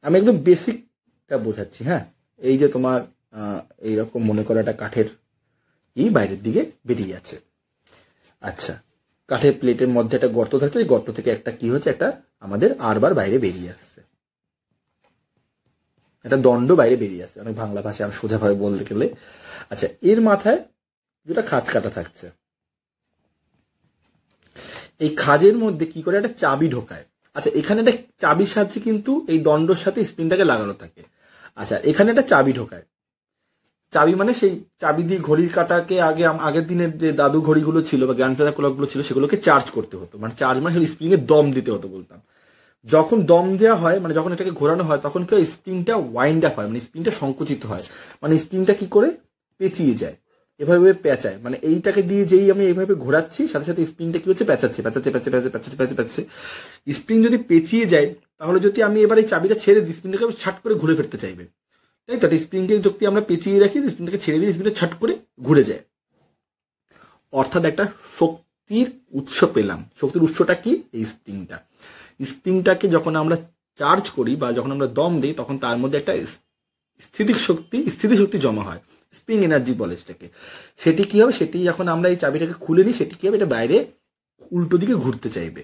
আমি একদম বেসিকটা বোঝাচ্ছি। হ্যাঁ, এই যে তোমার এইরকম মনে করো একটা কাঠের বাইরের দিকে বেরিয়ে আছে। আচ্ছা, কাঠের প্লেটের মধ্যে একটা গর্ত থাকছে, এই গর্ত থেকে একটা কি হচ্ছে, একটা আমাদের আরবার বাইরে বেরিয়ে আসছে, একটা দণ্ড বাইরে বেরিয়ে আসছে, অনেক বাংলা ভাষায় আমি সোজাভাবে বলতে গেলে। আচ্ছা, এর মাথায় দুটা খাঁজ কাটা থাকছে, এই খাজের মধ্যে কি করে একটা চাবি ঢোকায়। আচ্ছা, এখানে একটা চাবির সাহায্যে কিন্তু এই দণ্ডর সাথে স্প্রিংটাকে লাগানো থাকে। আচ্ছা, এখানে একটা চাবি ঢোকায়, চাবি মানে সেই চাবি দিয়ে ঘড়ির কাঁটাকে আগের দিনের যে দাদু ঘড়িগুলো ছিল বা গ্র্যান্ডফাদার ক্লকগুলো ছিল সেগুলোকে চার্জ করতে হতো, মানে চার্জ মানে স্প্রিং এ দম দিতে হতো বলতাম। যখন দম দেওয়া হয়, মানে যখন এটাকে ঘোরানো হয়, তখন কি স্প্রিংটা ওয়াইন্ড আপ হয়, মানে স্প্রিংটা সংকুচিত হয়, মানে স্প্রিংটা কি করে পেঁচিয়ে যায়, এভাবে পেঁচায়, মানে এইটাকে দিয়ে যেই আমি এইভাবে ঘোরাচ্ছি সাথে সাথে স্প্রিংটা কি হচ্ছে, পেঁচাচ্ছে পেঁচাচ্ছে পেঁচে পেঁচে পেঁচাচ্ছে পেঁচে পেঁচে। স্প্রিং যদি পেঁচিয়ে যায়, তাহলে যদি আমি এবার এই চাবিটা ছেড়ে দিই, স্প্রিংটাকে ছাট করে ঘুরে ফিরতে চাইবে, তাই তো? স্প্রিংকে যদি আমরা পেঁচিয়ে রাখি, স্প্রিংটাকে ছেড়ে দিই, স্প্রিংটা ছাট করে ঘুরে যায়। অর্থাৎ একটা শক্তির উৎস পেলাম। শক্তির উৎসটা কি? এই স্প্রিংটা। স্প্রিংটাকে যখন আমরা চার্জ করি বা যখন আমরা দম দিই, তখন তার মধ্যে একটা স্থিতিশক্তি জমা হয়, স্প্রিং এনার্জি বলে সেটাকে। সেটি কি হবে, সেটি যখন আমরা এই চাবিটাকে খুলে নিই, সেটি কি হবে, এটা বাইরে উল্টো দিকে ঘুরতে চাইবে।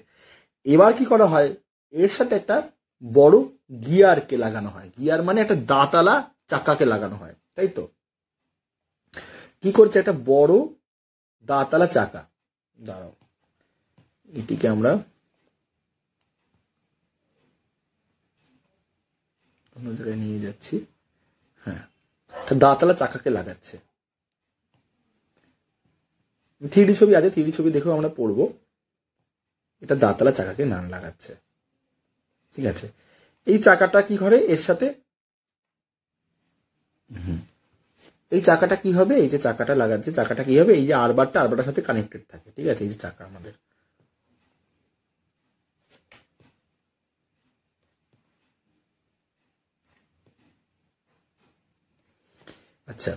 এবার কি করা হয়, এর সাথে একটা বড় গিয়ারকে লাগানো হয়। গিয়ার মানে একটা দাঁতালা চাকাকে লাগানো হয়, তাই তো? কি করছে, একটা বড় দাঁতালা চাকা, দাঁড়াও এটিকে আমরা অন্য জায়গায় নিয়ে যাচ্ছি। হ্যাঁ, দাঁতালা চাকাকে লাগাচ্ছে। 3D ছবি আছে, 3D ছবি দেখেও আমরা পড়বো। এটা দাঁতালা চাকাকে নাম লাগাচ্ছে, ঠিক আছে? এই চাকাটা কি করে, এর সাথে এই চাকাটা কি হবে, এই যে চাকাটা লাগাচ্ছে, চাকাটা কি হবে, এই যে আরবারটার সাথে কানেক্টেড থাকে, ঠিক আছে? এই যে চাকা আমাদের, আচ্ছা,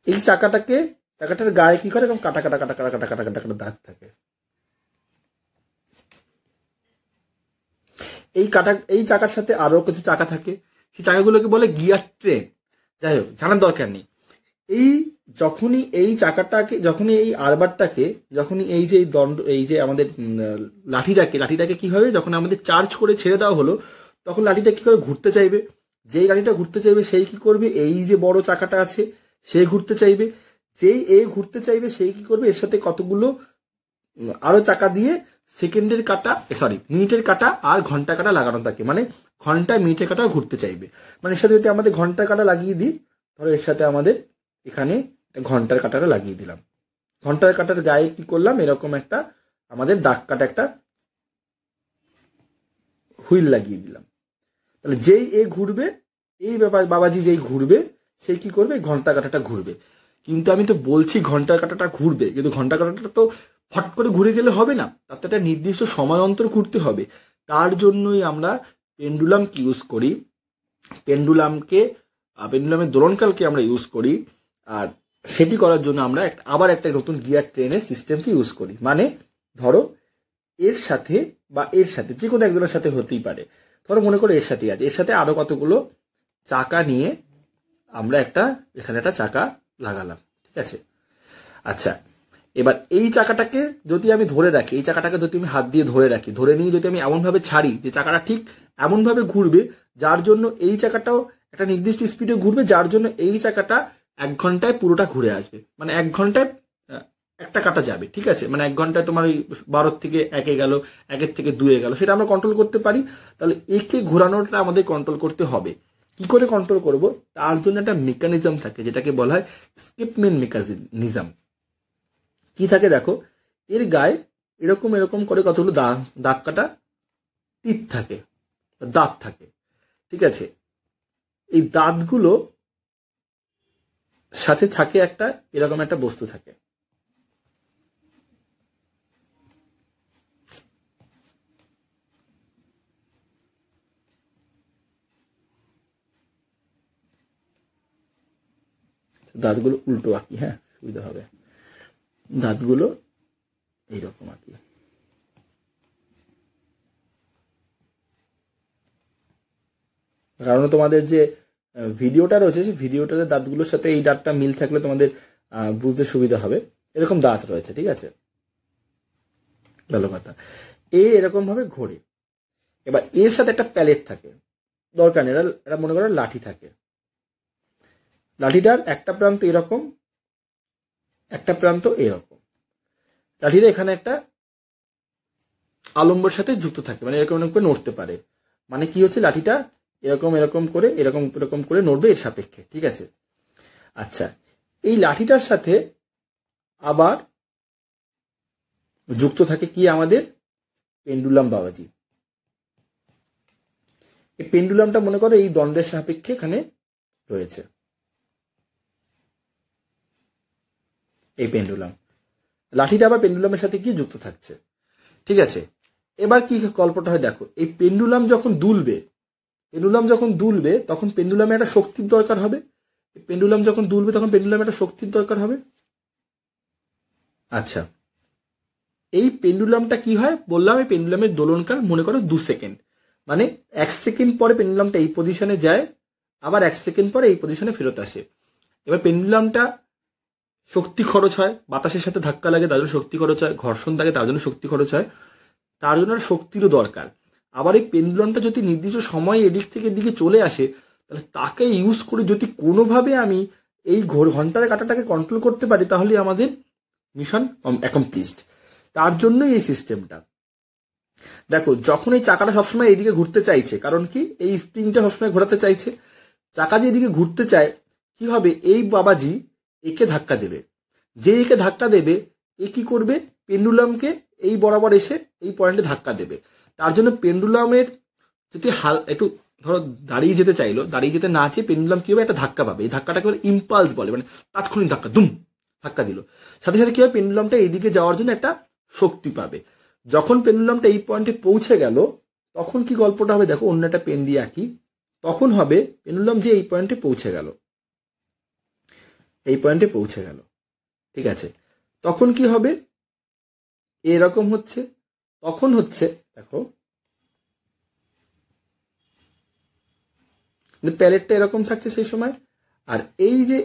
এই চাকাটার গায়ে কি করে, এরকম কাটা কাটা কাটা কাটা কাটা কাটা কাটা কাটা দাগ থাকে। এই চাকার সাথে আরো কিছু চাকা থাকে, সেই চাকাগুলোকে বলে গিয়ার ট্রেন। যাই হোক, জানার দরকার নেই। যখনই এই চাকাটাকে, যখনই এই আরবারটাকে, যখনই এই যে এই যে আমাদের লাঠিটাকে কি হবে, যখন আমাদের চার্জ করে ছেড়ে দেওয়া হলো, তখন লাঠিটা কি করে ঘুরতে চাইবে। যেই গাড়িটা ঘুরতে চাইবে সেই কি করবে, এই যে বড় চাকাটা আছে সে ঘুরতে চাইবে। যেই ঘুরতে চাইবে সেই কি করবে, এর সাথে কতগুলো আরো চাকা দিয়ে মিনিটের কাঁটা আর ঘন্টা কাঁটা লাগানো থাকে, মানে ঘন্টায় মিনিটের কাঁটা ঘুরতে চাইবে। মানে এর সাথে যদি আমাদের ঘন্টা কাঁটা লাগিয়ে দিই, ধরো এর সাথে আমাদের এখানে ঘন্টার কাঁটাটা লাগিয়ে দিলাম। ঘন্টার কাঁটার গায়ে কি করলাম, এরকম একটা আমাদের দাগ কাটা একটা হুইল লাগিয়ে দিলাম। তাহলে যেই এ ঘুরবে, এই বাবাজি যেই ঘুরবে, সেই কি করবে, ঘন্টা কাঁটাটা ঘুরবে। কিন্তু আমি তো বলছি ঘন্টার কাঁটাটা ঘুরবে, কিন্তু ঘন্টা কাঁটাটা তো ফট করে ঘুরে গেলে হবে না, তার তো একটা নির্দিষ্ট সময় অন্তর ঘুরতে হবে। তার জন্যই আমরা পেন্ডুলামকে ইউজ করি, পেন্ডুলামের দোলনকালকে আমরা ইউজ করি। আর সেটি করার জন্য আমরা আবার একটা নতুন গিয়ার ট্রেনের সিস্টেমকে ইউজ করি। মানে ধরো এর সাথে বা এর সাথে যে কোনো একজনের সাথে হতেই পারে, ধরো মনে করো এর সাথেই আছে, এর সাথে আরো কতগুলো চাকা নিয়ে আমরা এখানে একটা চাকা লাগালাম, ঠিক আছে। আচ্ছা, এবার এই চাকাটাকে যদি আমি ধরে রাখি, এই চাকাটাকে যদি আমি হাত দিয়ে ধরে রাখি, ধরে নিয়ে যদি আমি এমনভাবে ছাড়ি যে চাকাটা ঠিক এমনভাবে ঘুরবে যার জন্য এই চাকাটাও একটা নির্দিষ্ট স্পিডে ঘুরবে, যার জন্য এই চাকাটা 1 ঘন্টায় পুরোটা ঘুরে আসবে। মানে 1 ঘন্টায় একটা কাটা যাবে, ঠিক আছে। মানে 1 ঘন্টায় তোমার ওই 12 থেকে 1 গেল, 1 থেকে 2 গেল, সেটা আমরা কন্ট্রোল করতে পারি। তাহলে একে ঘোরানোটা আমাদের কন্ট্রোল করতে হবে। কি করে কন্ট্রোল করব, তার জন্য একটা মেকানিজম থাকে যেটাকে বলা হয় স্কেপমেন্ট মেকানিজম। কি থাকে দেখো, এর গায়ে এরকম এরকম করে কতগুলো দাগ কাটা টিথ থাকে, দাঁত থাকে, ঠিক আছে। এই দাঁতগুলো সাথে থাকে এরকম একটা বস্তু থাকে। দাঁতগুলো উল্টো আঁকি, হ্যাঁ সুবিধা হবে। দাঁতগুলো এইরকম আঁকি। কারণ তোমাদের যে ভিডিওটা রয়েছে, সেই ভিডিওটাতে দাঁতগুলোর সাথে এই দাঁতটা মিল থাকলে তোমাদের বুঝতে সুবিধা হবে। এরকম দাঁত রয়েছে, ঠিক আছে, ভালো কথা। এরকম ভাবে ঘোরে। এবার এর সাথে একটা প্যালেট থাকে, দরকার নেই, এটা মনে করো লাঠি থাকে। লাঠিটার একটা প্রান্ত এরকম, একটা প্রান্ত এরকম। লাঠিটা এখানে একটা আলম্বর সাথে যুক্ত থাকে, মানে এরকম এরকম করে নড়তে পারে। মানে কি হচ্ছে, লাঠিটা এরকম এরকম করে এরকম এরকম করে নড়বে এর সাপেক্ষে, ঠিক আছে। আচ্ছা, এই লাঠিটার সাথে আবার যুক্ত থাকে কি, আমাদের পেন্ডুলাম বাবাজি। এই পেন্ডুলামটা মনে করো এই দণ্ডের সাপেক্ষে এখানে রয়েছে, এই পেন্ডুলাম। লাঠিটা আবার পেন্ডুলামের সাথে কি যুক্ত থাকছে, ঠিক আছে। এবার কি গল্পটা হয় দেখো, এই পেন্ডুলাম যখন দুলবে তখন পেন্ডুলামে একটা শক্তির দরকার হবে। পেন্ডুলাম যখন দুলবে তখন পেন্ডুলামে একটা শক্তির দরকার হবে। আচ্ছা, এই পেন্ডুলামটা কি হয় বললাম, এই পেন্ডুলামের দোলনকাল মনে করো 2 সেকেন্ড। মানে 1 সেকেন্ড পরে পেন্ডুলামটা এই পজিশনে যায়, আবার 1 সেকেন্ড পরে এই পজিশনে ফেরত আসে। এবার পেন্ডুলামটা শক্তি খরচ হয়, বাতাসের সাথে ধাক্কা লাগে তার জন্য শক্তি খরচ হয়, ঘর্ষণ থাকে তার জন্য শক্তি খরচ হয়, তার জন্য শক্তিরও দরকার। আবার এই পেন্ডুলামটা যদি নির্দিষ্ট সময় এদিক থেকে এদিকে চলে আসে, তাহলে তাকে ইউজ করে যদি কোনোভাবে আমি এই ঘন্টার কাঁটাটাকে কন্ট্রোল করতে পারি, তাহলে আমাদের মিশন অ্যাকমপ্লিশড। তার জন্যই এই সিস্টেমটা। দেখো, যখন এই চাকাটা সবসময় এইদিকে ঘুরতে চাইছে, কারণ কি এই স্প্রিংটা সবসময় ঘোরাতে চাইছে, চাকা যে এদিকে ঘুরতে চায়, কি হবে, এই বাবাজি একে ধাক্কা দেবে। যে একে ধাক্কা দেবে, এ কি করবে, পেন্ডুলামকে এই বরাবর এসে এই পয়েন্টে ধাক্কা দেবে। তার জন্য পেন্ডুলামের যদি একটু ধরো দাঁড়িয়ে যেতে চাইলো, দাঁড়িয়ে যেতে না চেয়ে পেন্ডুলাম কি হবে, একটা ধাক্কা পাবে। এই ধাক্কাটাকে বলে ইম্পালস বলে, মানে তাৎক্ষণিক ধাক্কা, দুম ধাক্কা দিল, সাথে সাথে কি হবে, পেন্ডুলামটা এইদিকে যাওয়ার জন্য একটা শক্তি পাবে। যখন পেন্ডুলামটা এই পয়েন্টে পৌঁছে গেল, তখন কি গল্পটা হবে দেখো, অন্য একটা পেন দিয়ে আঁকি। তখন হবে পেন্ডুলাম যে এই পয়েন্টে পৌঁছে গেল, এই পয়েন্টে পৌঁছে গেল, ঠিক আছে। তখন কি হবে, এরকম হচ্ছে, তখন হচ্ছে দেখো প্যালেটটা এরকম থাকছে সেই সময়। আর এই যে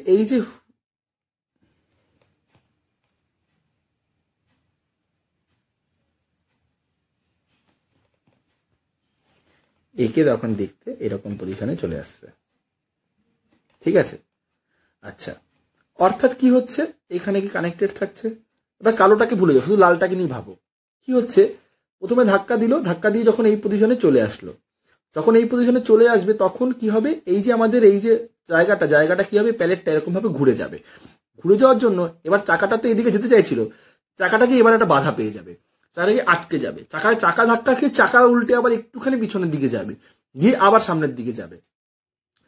একে তখন দেখতে এরকম পজিশনে চলে আসছে, ঠিক আছে। আচ্ছা, অর্থাৎ কি হচ্ছে, এখানে কি কানেক্টেড থাকছে। এবার কালোটাকে ভুলে যাও, শুধু লালটাকে নিয়ে ভাবো। কি হচ্ছে, প্রথমে ধাক্কা দিল, ধাক্কা দিয়ে যখন এই পজিশনে চলে আসলো, যখন এই পজিশনে চলে আসবে তখন কি হবে, এই যে আমাদের এই যে জায়গাটা কি হবে, প্যালেটটা এরকম ভাবে ঘুরে যাবে। ঘুরে যাওয়ার জন্য এবার চাকাটা তো এদিকে যেতে চাইছিল, চাকাটাকে এবার একটা বাধা পেয়ে যাবে, চাকাটাকে আটকে যাবে, চাকা ধাক্কা খেয়ে চাকা উল্টে আবার একটুখানি পিছনের দিকে যাবে, গিয়ে আবার সামনের দিকে যাবে।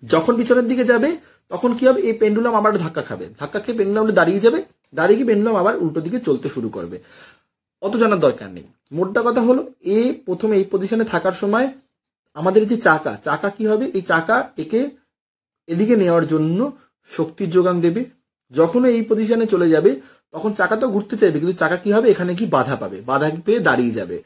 যখন পিছনের দিকে যাবে তখন কি হবে, এই পেন্ডুলাম আবার ধাক্কা খাবে, ধাক্কা খেয়ে পেন্ডুলামটা দাঁড়িয়ে যাবে, দাঁড়িয়ে গিয়ে পেন্ডুলাম আবার উল্টো দিকে চলতে শুরু করবে। অত জানার দরকার নেই। মোদ্দা কথা হলো, প্রথমে এই পজিশনে থাকার সময় আমাদের যে চাকা কি হবে, এই চাকা একে এদিকে নেওয়ার জন্য শক্তির যোগান দেবে। যখন এই পজিশনে চলে যাবে তখন চাকা তো ঘুরতে চাইবে, কিন্তু চাকা কি হবে, এখানে কি বাধা পাবে, বাধা পেয়ে দাঁড়িয়ে যাবে।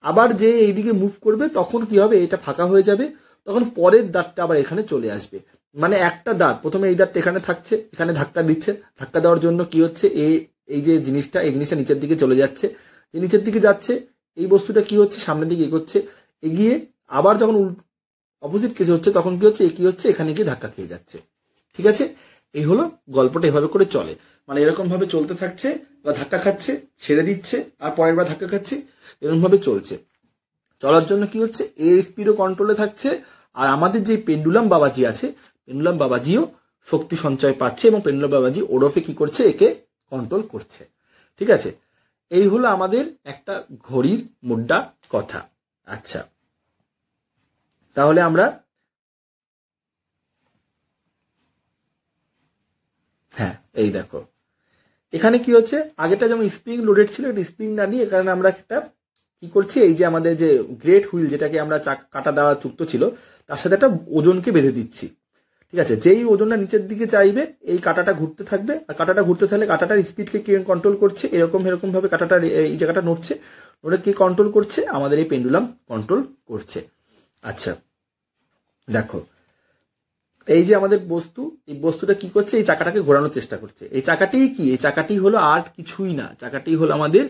আবার যে এইদিকে মুভ করবে তখন কি হবে, এটা ফাঁকা হয়ে যাবে, তখন পরের দাঁতটা আবার এখানে চলে আসবে। মানে একটা দাঁত, প্রথমে এই দাঁতটা এখানে থাকছে, এখানে ধাক্কা দিচ্ছে, ধাক্কা দেওয়ার জন্য কি হচ্ছে, এই যে জিনিসটা, এই জিনিসটা নিচের দিকে চলে যাচ্ছে, যে নিচের দিকে যাচ্ছে এই বস্তুটা কি হচ্ছে, সামনের দিকে এগোচ্ছে, এগিয়ে আবার যখন অপোজিট কেসে হচ্ছে তখন কি হচ্ছে, কি হচ্ছে, এখানে গিয়ে ধাক্কা খেয়ে যাচ্ছে। ঠিক আছে, এই হলো গল্পটা, এভাবে করে চলে, মানে এরকম ভাবে চলতে থাকছে, বা ধাক্কা খাচ্ছে, ছেড়ে দিচ্ছে, আর পরের বার ধাক্কা খাচ্ছে, এরকম ভাবে চলছে। চলার জন্য কি হচ্ছে, এর স্পিডও কন্ট্রোলে থাকছে, আর আমাদের যে পেন্ডুলাম বাবাজি আছে, পেন্ডুলাম বাবাজিও শক্তি সঞ্চয় পাচ্ছে, এবং পেন্ডুলাম বাবাজি ওরফে কি করছে, একে কন্ট্রোল করছে। ঠিক আছে, এই হলো আমাদের একটা ঘড়ির মুদ্রা কথা। আচ্ছা, তাহলে আমরা হ্যাঁ, এই দেখো এখানে কি হচ্ছে, আগেটা যেমন স্প্রিং লোডেড ছিল, এটা স্প্রিং না দিয়ে এখানে আমরা একটা কি করছি, এই যে আমাদের যে গ্রেট হুইল, যেটাকে আমরা কাটা দ্বারা যুক্ত ছিল, তার সাথে একটা ওজনকে বেঁধে দিচ্ছি। ঠিক আছে, যেই ওজনটা নিচের দিকে চাইবে এই কাটাটা ঘুরতে থাকবে, আর কাটাটা ঘুরতে থাকলে কাটাটার স্পিডকে কে কন্ট্রোল করছে, এরকম ভাবে কাটাটার এই জায়গাটা নড়ছে, ওটা কে কন্ট্রোল করছে, আমাদের এই পেন্ডুলাম কন্ট্রোল করছে। আচ্ছা দেখো, এই যে আমাদের বস্তু, এই বস্তুটা কি করছে, এই চাকাটাকে ঘোরানোর চেষ্টা করছে। এই চাকাটি কি, এই চাকাটি হলো আর কিছুই না, চাকাটি হলো আমাদের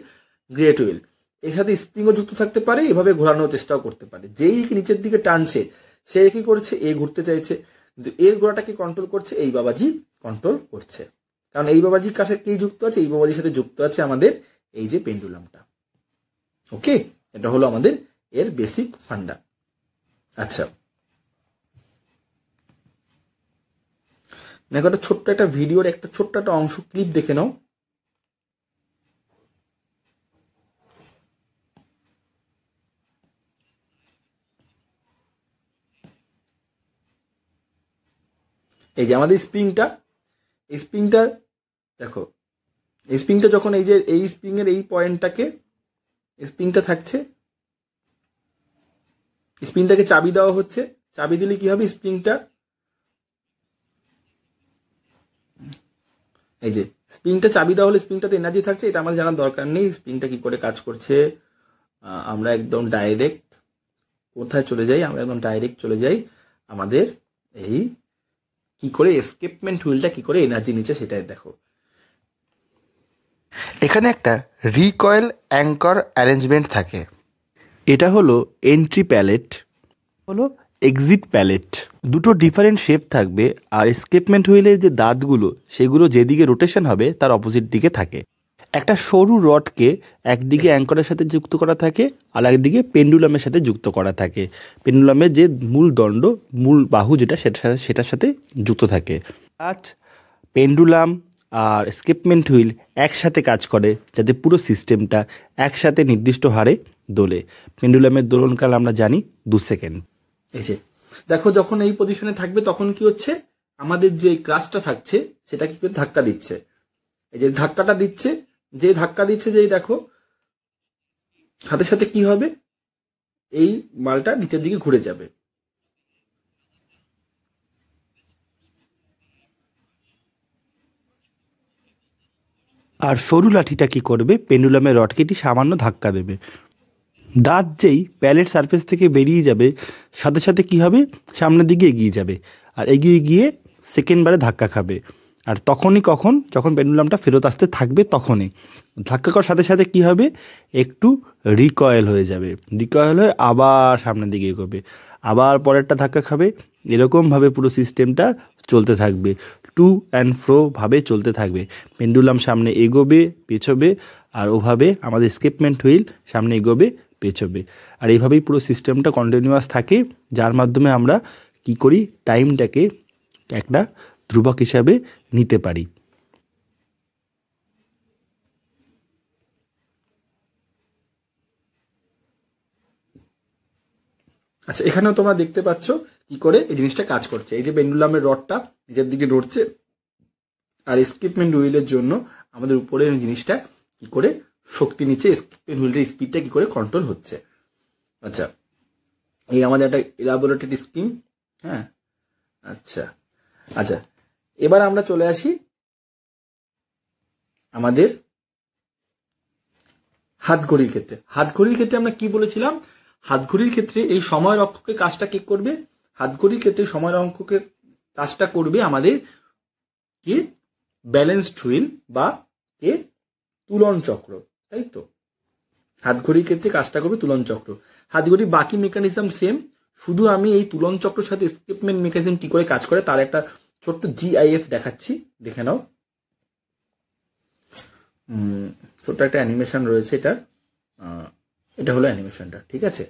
গ্রেট হুইল। এর সাথে স্প্রিংও যুক্ত থাকতে পারে, এভাবে ঘোরানোর চেষ্টাও করতে পারে। যেই নিচের দিকে টানছে সে কি করছে, এ ঘুরতে চাইছে, কিন্তু এর ঘোড়াটাকে কন্ট্রোল করছে এই বাবাজি, কন্ট্রোল করছে। কারণ এই বাবাজির কাছে কি যুক্ত আছে, এই বাবাজির সাথে যুক্ত আছে আমাদের এই যে পেন্ডুলামটা। ওকে, এটা হলো আমাদের এর বেসিক ফান্ডা। আচ্ছা দেখো, একটা ছোট্ট একটা ভিডিওর একটা ছোট্ট একটা অংশ ক্লিপ দেখে নাও। এই যে আমাদের স্প্রিংটা, এই স্প্রিংটা দেখো, এই স্প্রিংটা যখন এই যে এই স্প্রিং এর এই পয়েন্টটাকে, স্প্রিংটা থাকছে, স্প্রিংটাকে চাবি দেওয়া হচ্ছে, চাবি দিলে কি হবে, স্প্রিংটা এই যে স্প্রিংটা চাবি দেওয়া হলে স্প্রিংটাতে এনার্জি থাকছে, এটা আমাদের জানার দরকার নেই স্প্রিংটা কি করে কাজ করছে। আমরা একদম ডাইরেক্ট কোথায় চলে যাই, আমরা একদম ডাইরেক্ট চলে যাই আমাদের এই কি করে এসকেপমেন্ট হুইলটা কি করে এনার্জি নিচ্ছে সেটাই দেখো। এখানে একটা রিকয়েল অ্যাঙ্কর অ্যারেঞ্জমেন্ট থাকে। এটা হলো এন্ট্রি প্যালেট, হলো এক্সিট প্যালেট। দুটো ডিফারেন্ট শেপ থাকবে, আর এসকেপমেন্ট হুইলের যে দাঁতগুলো সেগুলো যেদিকে রোটেশন হবে তার অপোজিট দিকে থাকে। একটা সরু রডকে একদিকে অ্যাঙ্করের সাথে যুক্ত করা থাকে, আর একদিকে পেন্ডুলামের সাথে যুক্ত করা থাকে। পেন্ডুলামের যে মূল দণ্ড, মূল বাহু যেটা, সেটার সাথে যুক্ত থাকে। আজ পেন্ডুলাম আর এসকেপমেন্ট হুইল একসাথে কাজ করে, যাতে পুরো সিস্টেমটা একসাথে নির্দিষ্ট হারে দোলে। পেন্ডুলামের দোলনকাল আমরা জানি 2 সেকেন্ড। এই যে দেখো, যখন এই পজিশনে থাকবে তখন কি হচ্ছে, আমাদের যে ক্রাসটা থাকছে সেটা কি করে ধাক্কা দিচ্ছে, এই যে ধাক্কাটা দিচ্ছে, যে ধাক্কা দিচ্ছে, যেই দেখো সাথে সাথে কি হবে, এই মালটা নিচের দিকে ঘুরে যাবে। আর সরু লাঠিটা কি করবে, পেন্ডুলামের রডকেটি সামান্য ধাক্কা দেবে। দাঁত যেই প্যালেট সারফেস থেকে বেরিয়ে যাবে, সাথে সাথে কি হবে, সামনের দিকে এগিয়ে যাবে, আর এগিয়ে গিয়ে সেকেন্ডবারে ধাক্কা খাবে। আর তখনই যখন পেন্ডুলামটা ফেরত আসতে থাকবে, তখনই ধাক্কা করার সাথে সাথে কি হবে, একটু রিকয়েল হয়ে যাবে, রিকয়েল হয়ে আবার সামনের দিকে এগোবে, আবার পরেরটা ধাক্কা খাবে। এরকমভাবে পুরো সিস্টেমটা চলতে থাকবে, টু অ্যান্ড ফ্রো ভাবে চলতে থাকবে। পেন্ডুলাম সামনে এগোবে, পেছোবে, আর ওভাবে আমাদের এসকেপমেন্ট হুইল সামনে এগোবে, পেছোবে। আর এইভাবেই পুরো সিস্টেমটা কন্টিনিউয়াস থাকে, যার মাধ্যমে আমরা কি করি, টাইমটাকে একটা ধ্রুবক হিসাবে নিতে পারি। আচ্ছা, এখানেও তোমরা দেখতে পাচ্ছ কি করে এই জিনিসটা কাজ করছে। এই যে পেন্ডুলামের রডটা নিজের দিকে নড়ছে, আর এসকেপমেন্ট হুইলের জন্য আমাদের উপরের জিনিসটা কি করে শক্তি নিচ্ছে, এসকেপমেন্ট হুইলের স্পিডটা কি করে কন্ট্রোল হচ্ছে। আচ্ছা, এই আমাদের একটা ইলাবোরেটেড স্কিম। হ্যাঁ, আচ্ছা আচ্ছা, এবার আমরা চলে আসি আমাদের হাতঘড়ির ক্ষেত্রে। হাতঘড়ির ক্ষেত্রে আমরা কি বলেছিলাম? হাতঘড়ির ক্ষেত্রে এই সময় রক্ষকের কাজটা কে করবে? হাতঘড়ির ক্ষেত্রে সময় রক্ষকের কাজটা করবে আমাদের কি ব্যালেন্সড হুইল বা কে তুলন চক্র, তাই তো? হাতঘড়ির ক্ষেত্রে কাজটা করবে তুলন চক্র। হাতঘড়ি বাকি মেকানিজম সেম, শুধু আমি এই তুলন চক্রের সাথে এসকেপমেন্ট মেকানিজম কি করে কাজ করে তার একটা ছোট্ট জিআইএফ দেখাচ্ছি, দেখে নাও। ছোট্ট একটা অ্যানিমেশন রয়েছে এটার, এটা হলো অ্যানিমেশনটা, ঠিক আছে?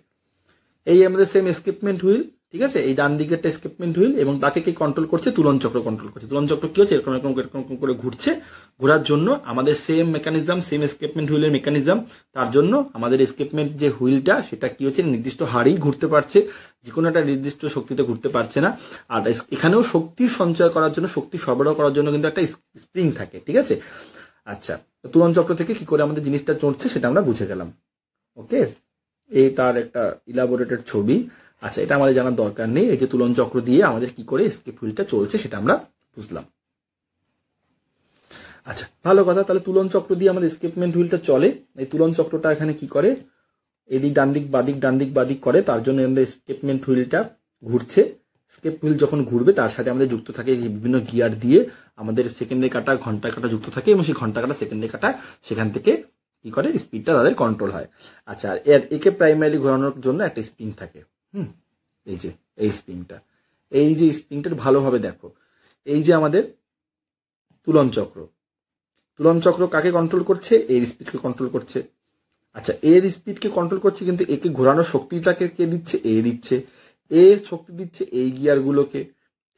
এই আমাদের সেম এসকেপমেন্ট হুইল, ঠিক আছে? এই ডান দিকেরটা এসকেপমেন্ট হুইল এবং তাকে কি কন্ট্রোল করছে? তুলন চক্র কন্ট্রোল করছে। তুলন চক্র কি হচ্ছে? এরকম এরকম এরকম করে ঘুরছে। ঘোরার জন্য আমাদের সেম মেকানিজম, সেম এসকেপমেন্ট হুইলের মেকানিজম, তার জন্য আমাদের এসকেপমেন্ট যে হুইলটা সেটা কি হচ্ছে? নির্দিষ্ট হারেই ঘুরতে পারছে, যে কোনো একটা নির্দিষ্ট শক্তিতে ঘুরতে পারছে না। আর এখানেও শক্তি সঞ্চয় করার জন্য, শক্তি সরবরাহ করার জন্য কিন্তু একটা স্প্রিং থাকে, ঠিক আছে? আচ্ছা, তো তুলন চক্র থেকে কি করে আমাদের জিনিসটা চলছে সেটা আমরা বুঝে গেলাম। ওকে, এই তার একটা ইলাবোরেটেড ছবি। আচ্ছা, এটা আমাদের জানার দরকার নেই। এই যে তুলন চক্র দিয়ে আমাদের কি করে এসকেপ হুইলটা চলছে সেটা আমরা বুঝলাম। আচ্ছা, ভালো কথা। তাহলে তুলন চক্র দিয়ে আমাদের এসকেপমেন্ট হুইলটা চলে। এই তুলন চক্রটা এখানে কি করে? এদিক ডান দিক বাদিক, ডান দিক বাদিক করে, তার জন্য আমাদের এসকেপমেন্ট হুইলটা ঘুরছে। স্কেপ হুইল যখন ঘুরবে তার সাথে আমাদের যুক্ত থাকে বিভিন্ন গিয়ার দিয়ে আমাদের সেকেন্ডের কাটা, ঘন্টার কাটা যুক্ত থাকে, এবং সেই ঘন্টা কাটা, সেকেন্ডের কাটা, সেখান থেকে কি করে স্পিডটা তাদের কন্ট্রোল হয়। আচ্ছা, আর একে প্রাইমারি ঘোরানোর জন্য একটা স্প্রিং থাকে। এই যে এই স্প্রিংটা, এই যে স্প্রিংটা ভালোভাবে দেখো। এই যে আমাদের তুলন চক্র, তুলন চক্র কাকে কন্ট্রোল করছে? এর স্পিডকে কন্ট্রোল করছে। আচ্ছা, এর স্পিডকে কন্ট্রোল করছে, কিন্তু একে ঘোরানোর শক্তিটাকে কে দিচ্ছে? এ দিচ্ছে। এ শক্তি দিচ্ছে এই গিয়ারগুলোকে,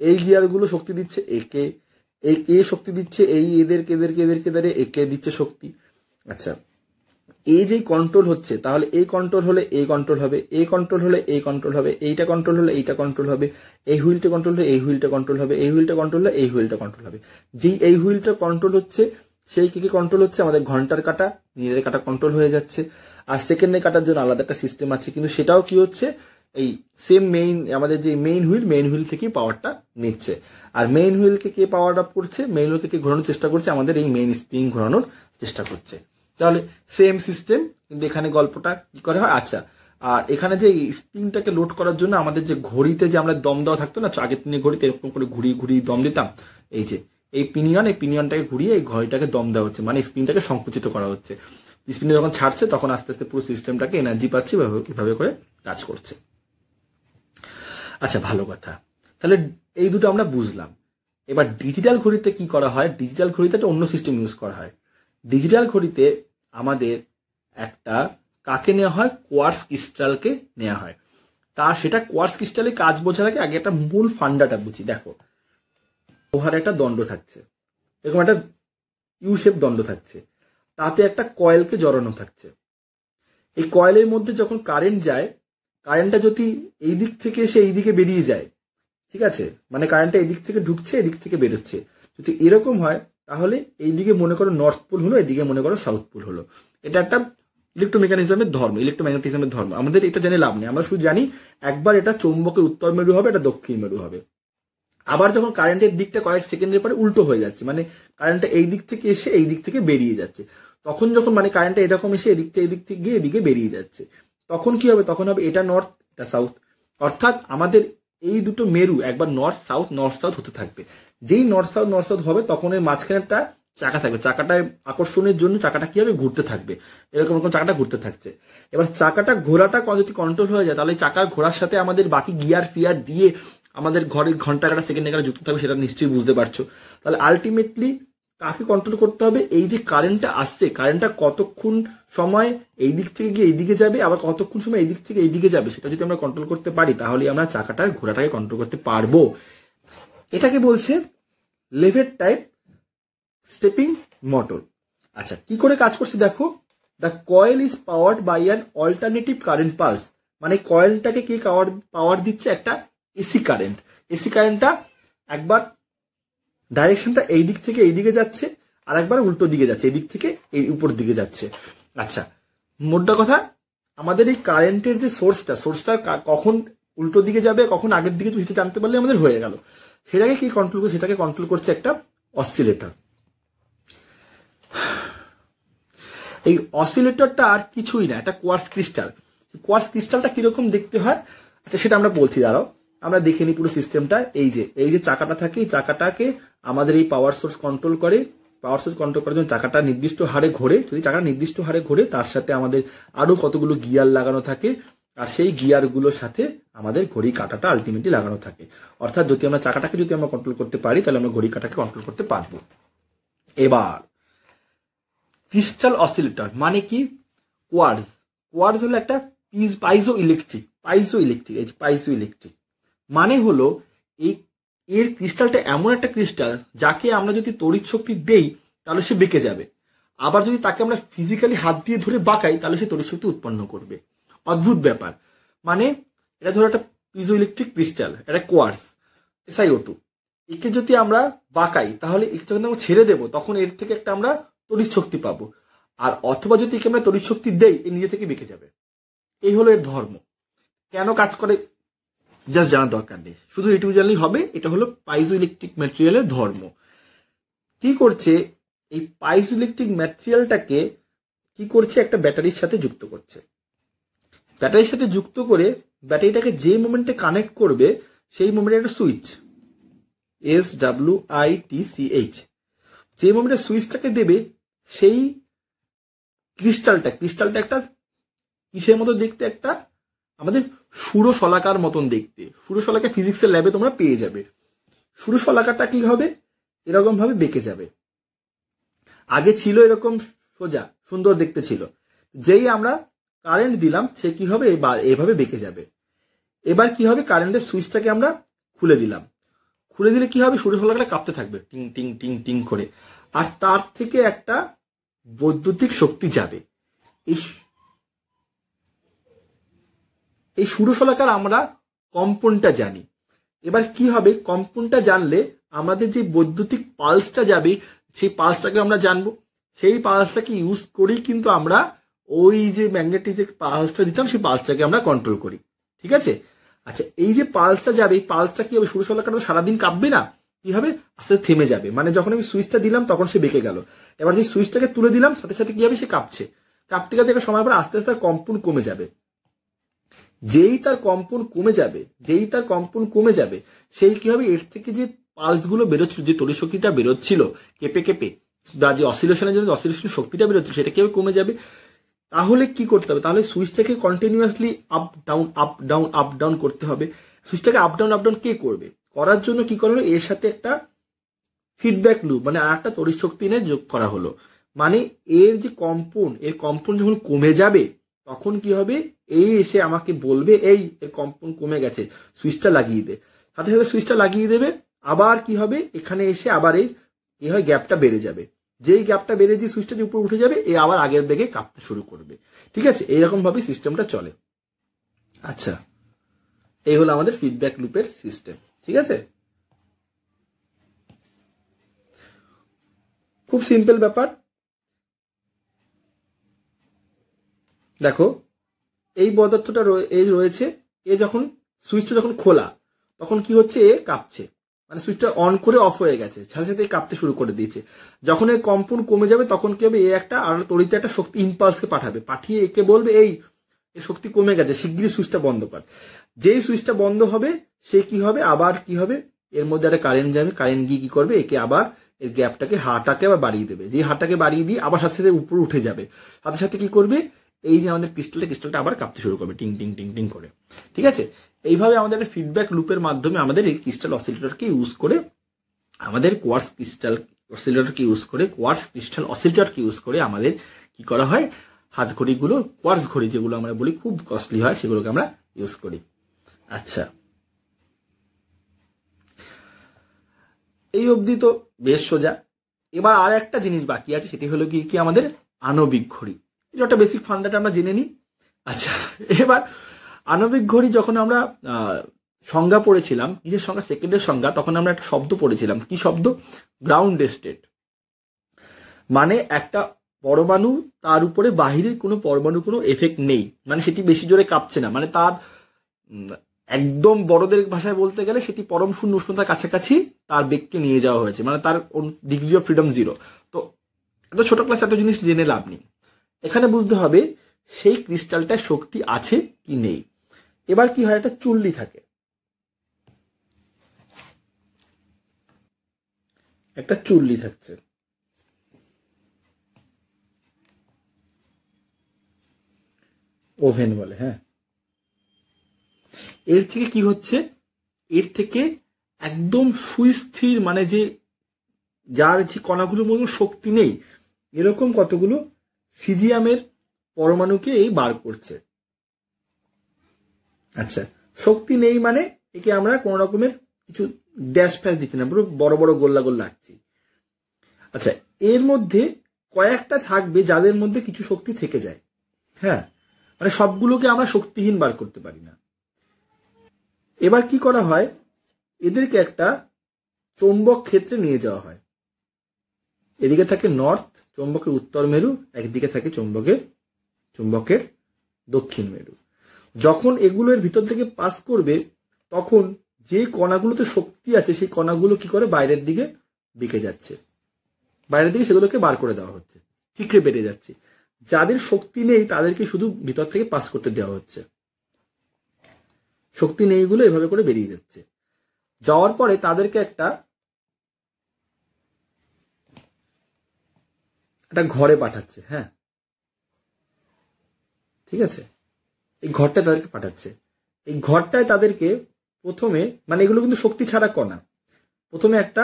এই গিয়ারগুলো শক্তি দিচ্ছে একে, এ শক্তি দিচ্ছে এই এদেরকে এদেরকে এদেরকে দ্বারা একে দিচ্ছে শক্তি। আচ্ছা, এই যে কন্ট্রোল হচ্ছে, তাহলে এই কন্ট্রোল হলে এই কন্ট্রোল হবে, এই কন্ট্রোল হলে এই কন্ট্রোল হবে, এইটা কন্ট্রোল হলে এইটা কন্ট্রোল হবে, এই হুইলটা কন্ট্রোল হলে এই হুইলটা কন্ট্রোল হবে, এই হুইলটা কন্ট্রোল হলে এই হুইলটা কন্ট্রোল হবে। যেই এই হুইলটা কন্ট্রোল হচ্ছে সেই কি কন্ট্রোল হচ্ছে? আমাদের ঘন্টার কাটা, মিনিটের কাটা কন্ট্রোল হয়ে যাচ্ছে। আর সেকেন্ডের কাটার জন্য আলাদা একটা সিস্টেম আছে, কিন্তু সেটাও কি হচ্ছে? এই সেম মেইন, আমাদের যে মেইন হুইল থেকেই পাওয়ারটা নিচ্ছে। আর মেইন হুইলকে কে পাওয়ার আপ করছে? মেইন হুইলকে কে ঘোরানোর চেষ্টা করছে? আমাদের এই মেইন স্প্রিং ঘোরানোর চেষ্টা করছে। তাহলে সেম সিস্টেম, কিন্তু এখানে গল্পটা কি করে হয়? আচ্ছা, আর এখানে যে স্প্রিংটাকে লোড করার জন্য আমাদের যে ঘড়িতে যে আমরা দম দেওয়া থাকতো না, আগের দিনের ঘড়িতে এরকম করে ঘুরিয়ে ঘুরিয়ে দম দিতাম, এই যে এই পিনিয়নটাকে ঘুরিয়ে এই ঘড়িটাকে দম দেওয়া হচ্ছে, মানে স্প্রিংটাকে সংকুচিত করা হচ্ছে। স্প্রিংটা যখন ছাড়ছে তখন আস্তে আস্তে পুরো সিস্টেমটাকে এনার্জি পাচ্ছে, এভাবে করে কাজ করছে। আচ্ছা, ভালো কথা। তাহলে এই দুটো আমরা বুঝলাম। এবার ডিজিটাল ঘড়িতে কি করা হয়? ডিজিটাল ঘড়িতে একটা অন্য সিস্টেম ইউজ করা হয়। ডিজিটাল ঘড়িতে আমাদের একটা কাকে নেওয়া হয়? কোয়ার্টজ ক্রিস্টালকে নেওয়া হয়। সেটা কোয়ার্টজ ক্রিস্টালের কাজ বোঝার আগে একটা মূল ফান্ডাটা বুঝি। দেখো, লোহার একটা দণ্ড থাকছে, এরকম একটা ইউ শেপ দণ্ড থাকছে, তাতে একটা কয়েলকে জড়ানো থাকছে। এই কয়েলের মধ্যে যখন কারেন্ট যায়, কারেন্টটা যদি এই দিক থেকে এসে এই দিকে বেরিয়ে যায়, ঠিক আছে, মানে কারেন্টটা এদিক থেকে ঢুকছে, এদিক থেকে বেরোচ্ছে, যদি এরকম হয় তাহলে এইদিকে মনে করো নর্থ পোল হলো, এদিকে মনে করো সাউথ পোল হলো। এটা একটা ইলেকট্রোমেকানিজমের ধর্ম, ইলেকট্রোম্যাগনেটিজমের ধর্ম। আমাদের এটা জেনে লাভ নেই, আমরা শুধু জানি একবার এটা চৌম্বকের উত্তর মেরু হবে, এটা দক্ষিণ মেরু হবে। আবার যখন কারেন্টের দিকটা কয়েক সেকেন্ডের পরে উল্টো হয়ে যাচ্ছে, মানে কারেন্টটা এই দিক থেকে এসে এই দিক থেকে বেরিয়ে যাচ্ছে, তখন যখন মানে কারেন্টটা এরকম এসে এদিক থেকে গিয়ে এদিকে বেরিয়ে যাচ্ছে, তখন কি হবে? তখন হবে এটা নর্থ, এটা সাউথ। অর্থাৎ আমাদের এই দুটো মেরু একবার নর্থ সাউথ হতে থাকবে। যেই নর্থ সাউথ হবে তখন এর মাঝখানে একটা চাকা থাকবে, চাকাটায় আকর্ষণের জন্য চাকাটা কি হবে? ঘুরতে থাকবে, এরকম চাকাটা ঘুরতে থাকছে। এবার চাকাটা ঘোরাটা যদি কন্ট্রোল হয়ে যায়, তাহলে চাকার ঘোরার সাথে আমাদের বাকি গিয়ার ফিয়ার দিয়ে আমাদের ঘরের ঘন্টা কাটা, সেকেন্ড কাটা যুক্ত থাকবে, সেটা নিশ্চয়ই বুঝতে পারছো। তাহলে আলটিমেটলি কাকে কন্ট্রোল করতে হবে? এই যে কারেন্টটা আসছে, কারেন্টটা কতক্ষণ সময় এই দিক থেকে গিয়ে এইদিকে যাবে, আবার কতক্ষণ সময় এই দিক থেকে এইদিকে যাবে, সেটা যদি আমরা কন্ট্রোল করতে পারি, তাহলে আমরা চাকাটার ঘোরাটাকে কন্ট্রোল করতে পারবো। এটাকে বলছে লেভেট টাইপ স্টেপিং মোটর। আচ্ছা, কি করে কাজ করছে দেখো। The coil is powered by an alternative current pulse, মানে কয়েলটাকে কি পাওয়ার দিচ্ছে একটা এসি কারেন্ট। এসি কারেন্টটা একবার ডাইরেকশনটা এই দিক থেকে এই দিকে যাচ্ছে, আর একবার উল্টো দিকে যাচ্ছে, এই দিক থেকে এই উপর দিকে যাচ্ছে। আচ্ছা, মোদ্দা কথা, আমাদের এই কারেন্টের যে সোর্সটা কখন উল্টো দিকে যাবে কখন আগের দিকে সেটা জানতে পারলে আমাদের হয়ে গেল। সেটাকে কি কন্ট্রোল করছে, সেটাকে কন্ট্রোল করছে একটা অসিলেটর। এই অসিলেটরটা আর কিছুই না, একটা কোয়ার্টজ ক্রিস্টাল। কোয়ার্টজ ক্রিস্টালটা কিরকম দেখতে হয় আচ্ছা সেটা আমরা বলছি, দাঁড়াও আমরা দেখে নিই পুরো সিস্টেমটা। এই যে চাকাটা থাকে, এই চাকাটাকে আমাদের এই পাওয়ার সোর্স কন্ট্রোল করে। পাওয়ার সোর্স কন্ট্রোল করার জন্য চাকাটা নির্দিষ্ট হারে ঘোরে। যদি চাকাটা নির্দিষ্ট হারে ঘোরে, তার সাথে আমাদের আরো কতগুলো গিয়ার লাগানো থাকে, আর সেই গিয়ারগুলোর সাথে আমাদের ঘড়ি কাঁটাটা আলটিমেটলি লাগানো থাকে। অর্থাৎ যদি আমরা চাকাটাকে যদি আমরা কন্ট্রোল করতে পারি, তাহলে আমরা ঘড়ি কাঁটাকে কন্ট্রোল করতে পারবো। এবার ক্রিস্টাল অসিলেটর মানে কি? কোয়ার্টজ হলো একটা পাইজো ইলেকট্রিক। মানে হলো এর ক্রিস্টালটা এমন একটা ক্রিস্টাল যাকে আমরা যদি তড়িৎ শক্তি দেই তাহলে সে বেঁকে যাবে, আবার যদি তাকে আমরা ফিজিক্যালি হাত দিয়ে ধরে বাঁকাই তাহলে সে তড়িৎ শক্তি উৎপন্ন করবে। অদ্ভুত ব্যাপার। মানে এটা ধরো একটা পিজো ইলেকট্রিক ক্রিস্টাল, এটা কোয়ার্টজ SiO2, একে যদি আমরা বাঁকাই তাহলে একে যখন আমরা ছেড়ে দেবো তখন এর থেকে একটা আমরা তড়িৎ শক্তি পাবো, আর অথবা যদি একে আমরা তড়িৎ শক্তি দেই এ নিজে থেকে বেঁকে যাবে। এই হলো এর ধর্ম। কেন কাজ করে জাস্ট জানার দরকার নেই, শুধু এটুকু জানলেই হবে। এটা হলো পাইজো ইলেকট্রিক ম্যাটেরিয়ালের ধর্ম। কি করছে, এই পাইজো ইলেকট্রিক ম্যাটেরিয়ালটাকে কি করছে, একটা ব্যাটারির সাথে যুক্ত করছে। ব্যাটারির সাথে যুক্ত করে ব্যাটারিটাকে যে মোমেন্টে কানেক্ট করবে সেই মোমেন্টে একটা সুইচ, SWITCH, যে মোমেন্টে সুইচটাকে দেবে সেই ক্রিস্টালটা একটা কিসের মতো দেখতে, একটা আমাদের সুরশলাকার মতন দেখতে। সুরশলাকা ফিজিক্সের ল্যাবে তোমরা পেয়ে যাবে। সুরশলাকাটা কি হবে, এরকম ভাবে বেঁকে যাবে। আগে ছিল এরকম সোজা সুন্দর দেখতে ছিল, যেই আমরা কারেন্ট দিলাম সে কি হবে, এভাবে বেঁকে যাবে। এবার কি হবে, কারেন্টের সুইচটাকে আমরা খুলে দিলাম, খুলে দিলে কি হবে, সুরশলাকাটা কাঁপতে থাকবে টিং টিং টিং টিং করে, আর তার থেকে একটা বৈদ্যুতিক শক্তি যাবে। এই সুরশলাকার আমরা কম্পনটা জানি। এবার কি হবে, কম্পনটা জানলে আমাদের যে বৈদ্যুতিক পালসটা যাবে সেই পালসটাকে আমরা জানবো। সেই পালসটাকে ইউজ করেই কিন্তু আমরা ওই যে ম্যাগনেটিক যে পালসটা দিতাম সেই পালসটাকে আমরা কন্ট্রোল করি। ঠিক আছে? আচ্ছা, এই যে পালসটা যাবে, এই পালসটা কি হবে, সুরশলাকাটা তো সারাদিন কাঁপবে না, কি হবে, আস্তে আস্তে থেমে যাবে। মানে যখন আমি সুইচটা দিলাম তখন সে বেঁকে গেল, এবার যে সুইচটাকে তুলে দিলাম সাথে সাথে কি হবে, সে কাঁপতে কাঁপতে একটা সময় পর আস্তে আস্তে তার কম্পন কমে যাবে। যেই তার কম্পন কমে যাবে সেই কি হবে, এর থেকে যে পালস গুলো বেরোচ্ছিল, যে তড়িৎ শক্তিটা বেরোচ্ছিল কেঁপে কেঁপে, বা যে অসিলেশনের জন্য অসিলেশনের শক্তিটা বেরোচ্ছিল সেটা কি হবে, কমে যাবে। তাহলে কি করতে হবে, তাহলে সুইচটাকে কন্টিনিউয়াসলি আপ ডাউন করতে হবে। সুইচটাকে আপ ডাউন কে করবে, করার জন্য কি করা হলো, এর সাথে একটা ফিডব্যাক লুপ মানে আর একটা তড়িৎ শক্তি এনে যোগ করা হলো। মানে এর যে কম্পন যখন কমে যাবে তখন কি হবে, এই এসে আমাকে বলবে এই এর কম্পন কমে গেছে, সুইচটা লাগিয়ে দে। সাথে সাথে সুইচটা লাগিয়ে দেবে, আবার কি হবে, এখানে এসে আবার এই হয় গ্যাপটা বেড়ে যাবে। যেই গ্যাপটা বেড়ে দিয়ে সুইচটা যে উপরে উঠে যাবে, এ আবার আগের বেগে কাঁপতে শুরু করবে। ঠিক আছে? এইরকম ভাবে সিস্টেমটা চলে। আচ্ছা, এই হলো আমাদের ফিডব্যাক লুপের সিস্টেম। ঠিক আছে? খুব সিম্পল ব্যাপার। দেখো, এই পদার্থটা রয়েছে, এ যখন সুইচটা যখন খোলা তখন কি হচ্ছে, এ কাঁপছে, মানে সুইচটা অন করে অফ হয়ে গেছে, সাথে সাথে কাঁপতে শুরু করে দিয়েছে। যখন এর কম্পন কমে যাবে তখন কি হবে, এ একটা আর তড়িতে একটা শক্তি ইম্পালসকে পাঠিয়ে একে বলবে এই এর শক্তি কমে গেছে, শিগগিরই সুইচটা বন্ধ কর। যেই সুইচটা বন্ধ হবে সে কি হবে, আবার কি হবে, এর মধ্যে একটা কারেন্ট যাবে, কারেন্ট গিয়ে কি করবে, একে আবার এর গ্যাপটাকে হাটাকে আবার বাড়িয়ে দেবে। যে হাটাকে বাড়িয়ে দিয়ে আবার সাথে সাথে উপরে উঠে যাবে, সাথে সাথে কি করবে, এই যে আমাদের ক্রিস্টালটা আবার কাঁপতে শুরু করবে টিং টিং টিং টিং করে। ঠিক আছে? এইভাবে আমাদের ফিডব্যাক লুপের মাধ্যমে আমাদের এই ক্রিস্টাল অসিলেটরকে ইউজ করে, আমাদের কোয়ার্টজ ক্রিস্টাল অসিলেটরকে ইউজ করে আমাদের কি করা হয়, হাত ঘড়িগুলো, কোয়ার্টজ ঘড়ি যেগুলো আমরা বলি খুব কস্টলি হয়, সেগুলোকে আমরা ইউজ করি। আচ্ছা, এই অবধি তো বেশ সোজা। এবার আর একটা জিনিস বাকি আছে, সেটি হলো কি কি আমাদের আণবিক ঘড়ি। এটা একটা বেসিক ফান্ডাটা আমরা জেনে নিই। আচ্ছা, এবার আণবিক ঘড়ি যখন আমরা সংজ্ঞা পড়েছিলাম, কিসের সংজ্ঞা, সেকেন্ডের সংজ্ঞা, তখন আমরা একটা শব্দ পড়েছিলাম। কি শব্দ? Ground state. মানে একটা পরমাণু, তার উপরে বাহিরের কোনো পরমাণু কোনো এফেক্ট নেই, মানে সেটি বেশি জোরে কাঁপছে না, মানে তার একদম বড়দের ভাষায় বলতে গেলে সেটি পরম শূন্য উষ্ণতার কাছাকাছি তার বেগকে নিয়ে যাওয়া হয়েছে, মানে তার ডিগ্রি অফ ফ্রিডম 0। তো এত ছোট ক্লাস এত জিনিস জেনে লাভ নেই, এখানে বুঝতে হবে সেই ক্রিস্টালটায় শক্তি আছে কি নেই। এবার কি হয়, একটা চুল্লি থাকে, একটা চুল্লি থাকছে, ওভেন বলে, হ্যাঁ। এর থেকে কি হচ্ছে, এর থেকে একদম সুস্থির, মানে যে যার যে কণাগুলোর মধ্যে শক্তি নেই, এরকম কতগুলো সিজিয়ামের পরমাণুকে এই বার করছে। আচ্ছা, শক্তি নেই মানে একে আমরা কোন রকমের কিছু ড্যাশ ফ্যাশ দিচ্ছি না, পুরো বড় বড় গোল্লা গোল্লা রাখছি। আচ্ছা, এর মধ্যে কয়েকটা থাকবে যাদের মধ্যে কিছু শক্তি থেকে যায়, হ্যাঁ, মানে সবগুলোকে আমরা শক্তিহীন বার করতে পারি না। এবার কি করা হয়, এদেরকে একটা চৌম্বক ক্ষেত্রে নিয়ে যাওয়া হয়। এদিকে থাকে নর্থ, চৌম্বকের উত্তর মেরু, একদিকে থাকে চৌম্বকের দক্ষিণ মেরু। যখন এগুলো এর ভিতর থেকে পাস করবে, তখন যে কণাগুলোতে শক্তি আছে সেই কণাগুলো কি করে, বাইরের দিকে বেঁকে যাচ্ছে, বাইরের দিকে সেগুলোকে বার করে দেওয়া হচ্ছে, ঠিকরে বেড়ে যাচ্ছে। যাদের শক্তি নেই তাদেরকে শুধু ভিতর থেকে পাস করতে দেওয়া হচ্ছে, শক্তি নেই গুলো এভাবে করে বেরিয়ে যাচ্ছে। যাওয়ার পরে তাদেরকে একটা ঘরে পাঠাচ্ছে, হ্যাঁ, ঠিক আছে, এই ঘরটায় তাদেরকে পাঠাচ্ছে। এই ঘরটায় তাদেরকে প্রথমে, মানে এগুলো কিন্তু শক্তি ছাড়া কণা, প্রথমে একটা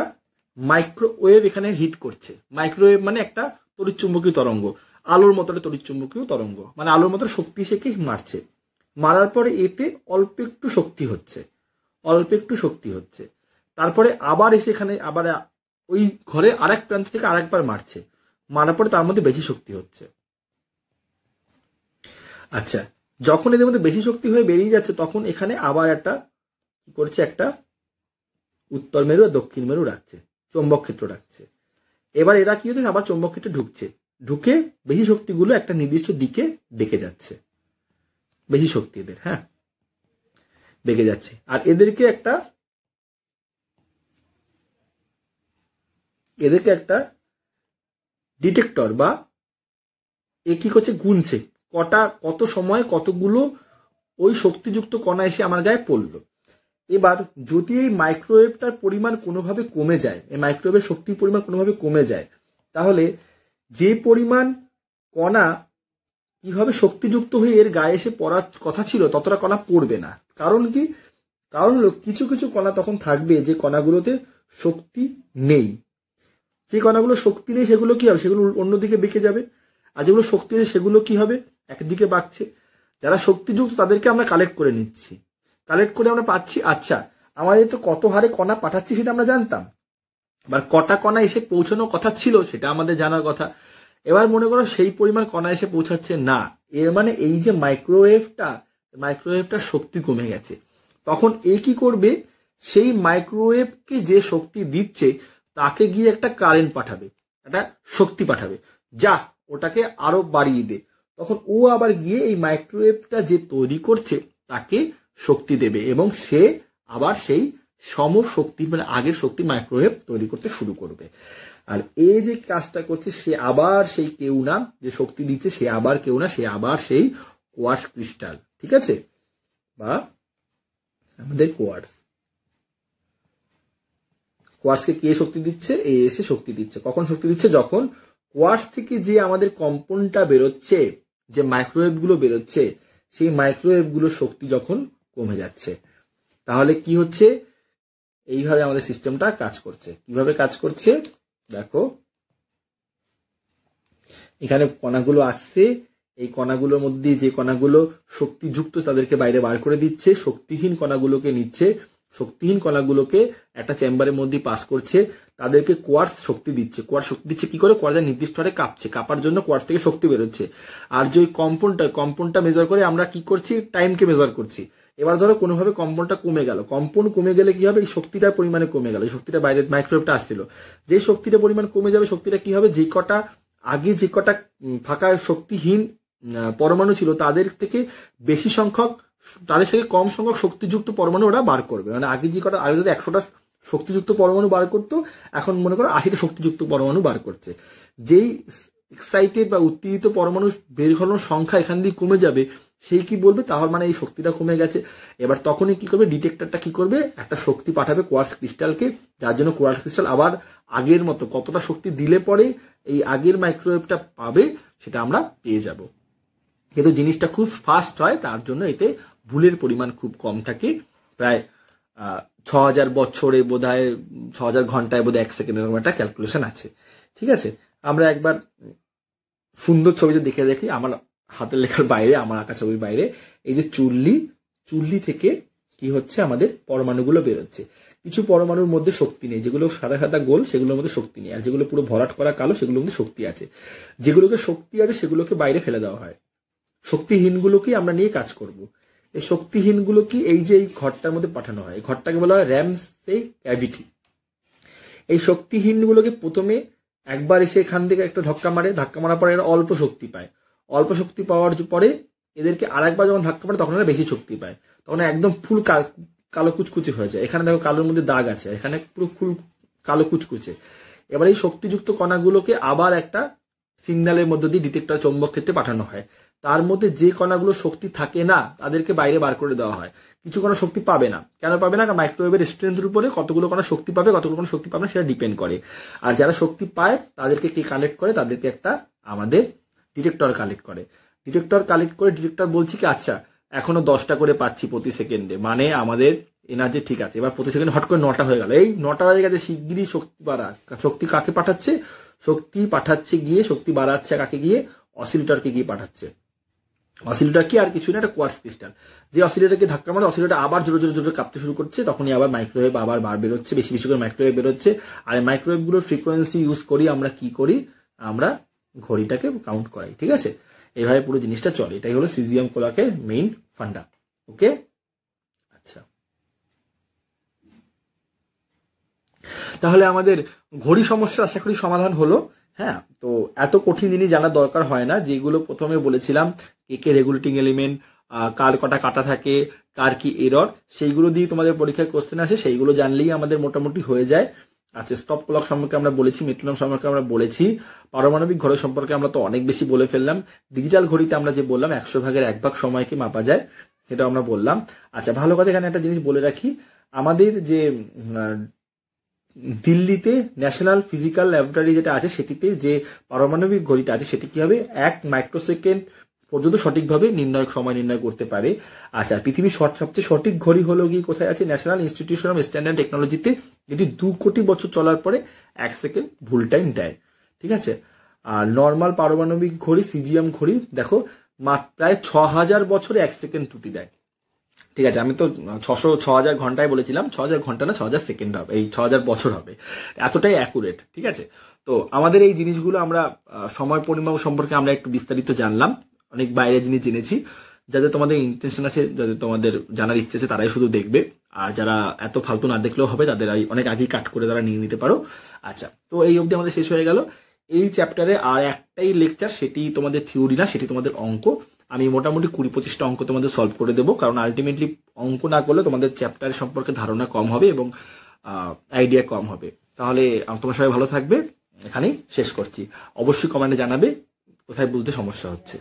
মাইক্রোওয়েভ এখানে হিট করছে। মাইক্রোওয়েভ মানে একটা তড়িৎচুম্বকীয় তরঙ্গ, আলোর মতো তড়িৎচুম্বকীয় তরঙ্গ, মানে আলোর মতো শক্তি সেকে মারছে। মারার পরে এতে অল্প একটু শক্তি হচ্ছে, তারপরে আবার এসে এখানে আবার ওই ঘরে আরেক প্রান্ত থেকে আরেকবার মারছে, মারার পরে তার মধ্যে বেশি শক্তি হচ্ছে। আচ্ছা, যখন এদের মধ্যে বেশি শক্তি হয়ে বেরিয়ে যাচ্ছে, তখন এখানে আবার একটা কি করছে, একটা উত্তর মেরু আর দক্ষিণ মেরু রাখছে, চৌম্বক ক্ষেত্র রাখছে। এবার এরা কি হচ্ছে, আবার চৌম্বক ক্ষেত্রে ঢুকে বেশি শক্তিগুলো একটা নির্দিষ্ট দিকে বেঁকে যাচ্ছে, বেশি শক্তি এদের, হ্যাঁ, বেঁকে যাচ্ছে। আর এদেরকে একটা ডিটেক্টর বা এ কি করছে, গুনছে কত সময় কতগুলো ওই শক্তিযুক্ত কণা এসে আমার গায়ে পড়লো। এবার যদি এই মাইক্রোওয়েভটার পরিমাণ কোনোভাবে কমে যায়, এই মাইক্রোওয়েভের শক্তির পরিমাণ কোনোভাবে কমে যায়, তাহলে যে পরিমাণ কণা কি হবে, শক্তিযুক্ত হয়ে এর গায়ে এসে পড়ার কথা ছিল ততটা কণা পড়বে না। কারণ কি, কারণ হলো কিছু কিছু কণা তখন থাকবে যে কণাগুলোতে শক্তি নেই। যে কণাগুলো শক্তি নেই সেগুলো কি হবে, সেগুলো অন্যদিকে বেঁকে যাবে। আর যেগুলো শক্তি আছে সেগুলো কি হবে, একদিকে বাঁকছে। যারা শক্তিযুক্ত তাদেরকে আমরা কালেক্ট করে নিচ্ছি, কালেক্ট করে আমরা পাচ্ছি, আচ্ছা আমাদের তো কত হারে কণা পাঠাচ্ছি সেটা আমরা জানতাম, এবার কটা কণা এসে পৌঁছানোর কথা ছিল সেটা আমাদের জানার কথা। এবার মনে করো সেই পরিমাণ কণা এসে পৌঁছাচ্ছে না, এর মানে এই যে মাইক্রোওয়েভটার শক্তি কমে গেছে। তখন এ কি করবে, সেই মাইক্রোওয়েভকে যে শক্তি দিচ্ছে তাকে গিয়ে একটা কারেন্ট পাঠাবে, একটা শক্তি পাঠাবে, যা ওটাকে আরো বাড়িয়ে দে। তখন ও আবার গিয়ে এই মাইক্রোওয়েভটা যে তৈরি করছে তাকে শক্তি দেবে, এবং সে আবার সেই সমশক্তি, মানে আগের শক্তি মাইক্রোওয়েভ তৈরি করতে শুরু করবে। আর এই যে কাজটা করছে সে আবার সেই কেউ না, যে শক্তি দিচ্ছে সে আবার কেউ না, সে আবার সেই কোয়ার্টজ ক্রিস্টাল, ঠিক আছে, বা আমাদের কোয়ার্টজকে কে শক্তি দিচ্ছে, এ এসে শক্তি দিচ্ছে। কখন শক্তি দিচ্ছে, যখন কোয়ার্টজ থেকে যে আমাদের কম্পনটা বেরোচ্ছে, যে মাইক্রোওয়েভ গুলো বেরোচ্ছে, সেই মাইক্রোওয়েভ গুলোর শক্তি যখন কমে যাচ্ছে, তাহলে কি হচ্ছে, এইভাবে আমাদের সিস্টেমটা কাজ করছে। কিভাবে কাজ করছে দেখো, এখানে কণাগুলো আসছে, এই কণাগুলোর মধ্যে যে কণাগুলো শক্তিযুক্ত তাদেরকে বাইরে বার করে দিচ্ছে, শক্তিহীন কণাগুলোকে নিচ্ছে, শক্তিহীন কণাগুলোকে একটা চেম্বারের মধ্যে পাস করছে, তাদেরকে কোয়ার্টজ শক্তি দিচ্ছে। কোয়ার্টজ শক্তি দিচ্ছে কি করে? কোয়ার্টজ নির্দিষ্ট হারে কাঁপছে, কাঁপার জন্য কোয়ার্টজ থেকে শক্তি বেরোচ্ছে। আর যে কম্পনটা মেজার করে আমরা কি করছি? টাইমকে মেজার করছি। এবার ধরো কোনোভাবে কম্পনটা কমে গেল, কম্পন কমে গেলে কি হবে? এই শক্তিটার পরিমাণে কমে গেল, এই শক্তিটা বাইরে মাইক্রোওয়েভটা আসছিল, যে শক্তিটার পরিমাণ কমে যাবে, শক্তিটা কি হবে? আগে যে কটা ফাঁকা শক্তিহীন পরমাণু ছিল তাদের থেকে বেশি সংখ্যক, তাদের থেকে কম সংখ্যক শক্তিযুক্ত পরমাণু ওরা বার করবে। মানে আগে যদি 100টা শক্তিযুক্ত পরমাণু বার করতো, এখন মনে করো 80টা শক্তিযুক্ত পরমাণু বার করছে। যেই এক্সাইটেড বা উত্তেজিত পরমাণু বের হওয়ার সংখ্যা এখান দিয়ে কমে যাবে, সেই কি বলবে? তাহলে মানে এই শক্তিটা কমে গেছে। এবার তখনই কি করবে? ডিটেক্টরটা কি করবে? একটা শক্তি পাঠাবে কোয়ার্টজ ক্রিস্টালকে, যার জন্য কোয়ার্টজ ক্রিস্টাল আবার আগের মতো কতটা শক্তি দিলে পরে এই আগের মাইক্রোওয়েভটা পাবে, সেটা আমরা পেয়ে যাব। কিন্তু জিনিসটা খুব ফাস্ট হয়, তার জন্য এতে ভুলের পরিমাণ খুব কম থাকে। প্রায় 6000 বছরে বোধহয় 6000 ঘন্টায় বোধহয় 1 সেকেন্ডের এরকম একটা ক্যালকুলেশন আছে। ঠিক আছে, আমরা একবার সুন্দর ছবিতে দেখে দেখি, আমার হাতের লেখার বাইরে, আমার আঁকা ছবির বাইরে, এই যে চুল্লি থেকে কি হচ্ছে? আমাদের পরমাণুগুলো বেরোচ্ছে। কিছু পরমাণুর মধ্যে শক্তি নেই, যেগুলো সাদা সাদা গোল সেগুলোর মধ্যে শক্তি নেই, আর যেগুলো পুরো ভরাট করা কালো সেগুলোর মধ্যে শক্তি আছে। যেগুলোকে শক্তি আছে সেগুলোকে বাইরে ফেলে দেওয়া হয়, শক্তিহীনগুলোকেই আমরা নিয়ে কাজ করব। এই শক্তিহীনগুলোকে এই যে এই ঘরটার মধ্যে পাঠানো হয়, এই ঘরটাকে বলা হয় র্যামসে ক্যাভিটি। এই শক্তিহীনগুলোকে প্রথমে একবার এসে এখান থেকে একটা ধাক্কা মারার পরে এরা অল্প শক্তি পায়, অল্প শক্তি পাওয়ার পরে এদেরকে আরেকবার যখন ধাক্কা মারে তখন এরা বেশি শক্তি পায়, তখন একদম ফুল কালো কুচকুচে হয়ে যায়। এখানে দেখো কালোর মধ্যে দাগ আছে, এখানে পুরো ফুল কালো কুচকুচে। এবার এই শক্তিযুক্ত কণাগুলোকে আবার একটা সিগন্যালের মধ্যে দিয়ে ডিটেক্টর চৌম্বক ক্ষেত্রে পাঠানো হয়। তার মধ্যে যে কণাগুলো শক্তি থাকে না তাদেরকে বাইরে বার করে দেওয়া হয়। কিছু কণা শক্তি পাবে না, কেন পাবে না? কারণ মাইক্রোওয়েভের স্ট্রেংথের উপরে কতগুলো কণা শক্তি পাবে, কতগুলো কণা শক্তি পাবে না সেটা ডিপেন্ড করে। আর যারা শক্তি পায় তাদেরকে কে কালেক্ট করে? তাদেরকে একটা আমাদের ডিটেক্টর কালেক্ট করে। ডিটেক্টর বলছি কি, আচ্ছা এখনো 10টা করে পাচ্ছি প্রতি সেকেন্ডে, মানে আমাদের এনার্জি ঠিক আছে। এবার প্রতি সেকেন্ডে হট করে 9টা হয়ে গেল, এই 9টা হয়ে গেছে, শিগগিরই শক্তি বাড়া। শক্তি কাকে পাঠাচ্ছে? শক্তি পাঠাচ্ছে গিয়ে, শক্তি বাড়াচ্ছে কাকে গিয়ে? অসিলেটরকে গিয়ে পাঠাচ্ছে। অসিলেটর কি আর কিছু না, একটা কোয়ার্টজ ক্রিস্টাল। যে অসিলেটরকে ধাক্কা মারে অসিলেটর আবার জোরে জোরে জোরে কাঁপতে শুরু করছে, তখনই আবার মাইক্রোওয়েভ আবার বার বেরোচ্ছে, বেশি বেশি করে মাইক্রোওয়েভ বেরোচ্ছে। আর এই মাইক্রোওয়েভগুলোর ফ্রিকোয়েন্সি ইউজ করি আমরা কি করি? আমরা ঘড়িটাকে কাউন্ট করাই। ঠিক আছে, এইভাবে পুরো জিনিসটা চলে। এটাই হলো সিজিএম ক্লকের মেইন ফান্ডা। ওকে, আচ্ছা, তাহলে আমাদের ঘড়ি সমস্যা আশা করি সমাধান হলো। হ্যাঁ, তো এত কঠিন জিনিস জানার দরকার হয় না, যেগুলো প্রথমে বলেছিলাম, কে রেগুলেটিং এলিমেন্ট, কার কটা কাটা থাকে, কার কি এরর, সেইগুলো দিয়ে তোমাদের পরীক্ষায় কোশ্চেন আসে, সেইগুলো জানলেই আমাদের মোটামুটি হয়ে যায়। আচ্ছা, স্টপ ক্লক সম্পর্কে আমরা বলেছি, মেট্রোনম সম্পর্কে আমরা বলেছি, পারমাণবিক ঘড়ি সম্পর্কে আমরা তো অনেক বেশি বলে ফেললাম। ডিজিটাল ঘড়িতে আমরা যে বললাম 100 ভাগের 1 ভাগ সময়কে মাপা যায়, সেটা আমরা বললাম। আচ্ছা, ভালো কথা, এখানে একটা জিনিস বলে রাখি, আমাদের যে দিল্লিতে ন্যাশনাল ফিজিক্যাল ল্যাবরেটরি যেটা আছে, সেটিতে যে পারমাণবিক ঘড়িটা আছে সেটি কি হবে? 1 মাইক্রোসেকেন্ড পর্যন্ত সঠিকভাবে সময় নির্ণয় করতে পারে। আচ্ছা, পৃথিবীর সবচেয়ে সঠিক ঘড়ি হলো কি কোথায় আছে? ন্যাশনাল ইনস্টিটিউশন অফ স্ট্যান্ডার্ড টেকনোলজিতে, যেটি 2 কোটি বছর চলার পরে 1 সেকেন্ড ভুল টাইম দেয়। ঠিক আছে, আর নর্মাল পারমাণবিক ঘড়ি সিজিএম ঘড়ি দেখো প্রায় 6000 বছরে 1 সেকেন্ড ত্রুটি দেয়। ঠিক আছে, আমি তো 6000 ঘন্টায় বলেছিলাম, 6000 ঘন্টা না 6000 সেকেন্ড হবে, এই 6000 বছর হবে, এতটাই অ্যাকুরেট। ঠিক আছে, তো আমাদের এই জিনিসগুলো আমরা সময় পরিমাপ সম্পর্কে আমরা একটু বিস্তারিত জানলাম, অনেক বাইরে জিনিস জেনেছি। যাদের তোমাদের ইন্টেনশন আছে, যাদের তোমাদের জানার ইচ্ছে আছে, তারাই শুধু দেখবে, আর যারা এত ফালতু না দেখলেও হবে, তাদের অনেক আগেই কাট করে তারা নিয়ে নিতে পারো। আচ্ছা, তো এই অবধি আমাদের শেষ হয়ে গেল এই চ্যাপ্টারে। আর একটাই লেকচার, সেটি তোমাদের থিওরি না, সেটি তোমাদের অঙ্ক। আমি মোটামুটি 20-25টা অঙ্ক তোমাদের সলভ করে দেবো, কারণ আলটিমেটলি অঙ্ক না করলে তোমাদের চ্যাপ্টার সম্পর্কে ধারণা কম হবে এবং আইডিয়া কম হবে। তাহলে তোমরা সবাই ভালো থাকবে, এখানেই শেষ করছি। অবশ্যই কমেন্টে জানাবে কোথায় বুঝতে সমস্যা হচ্ছে।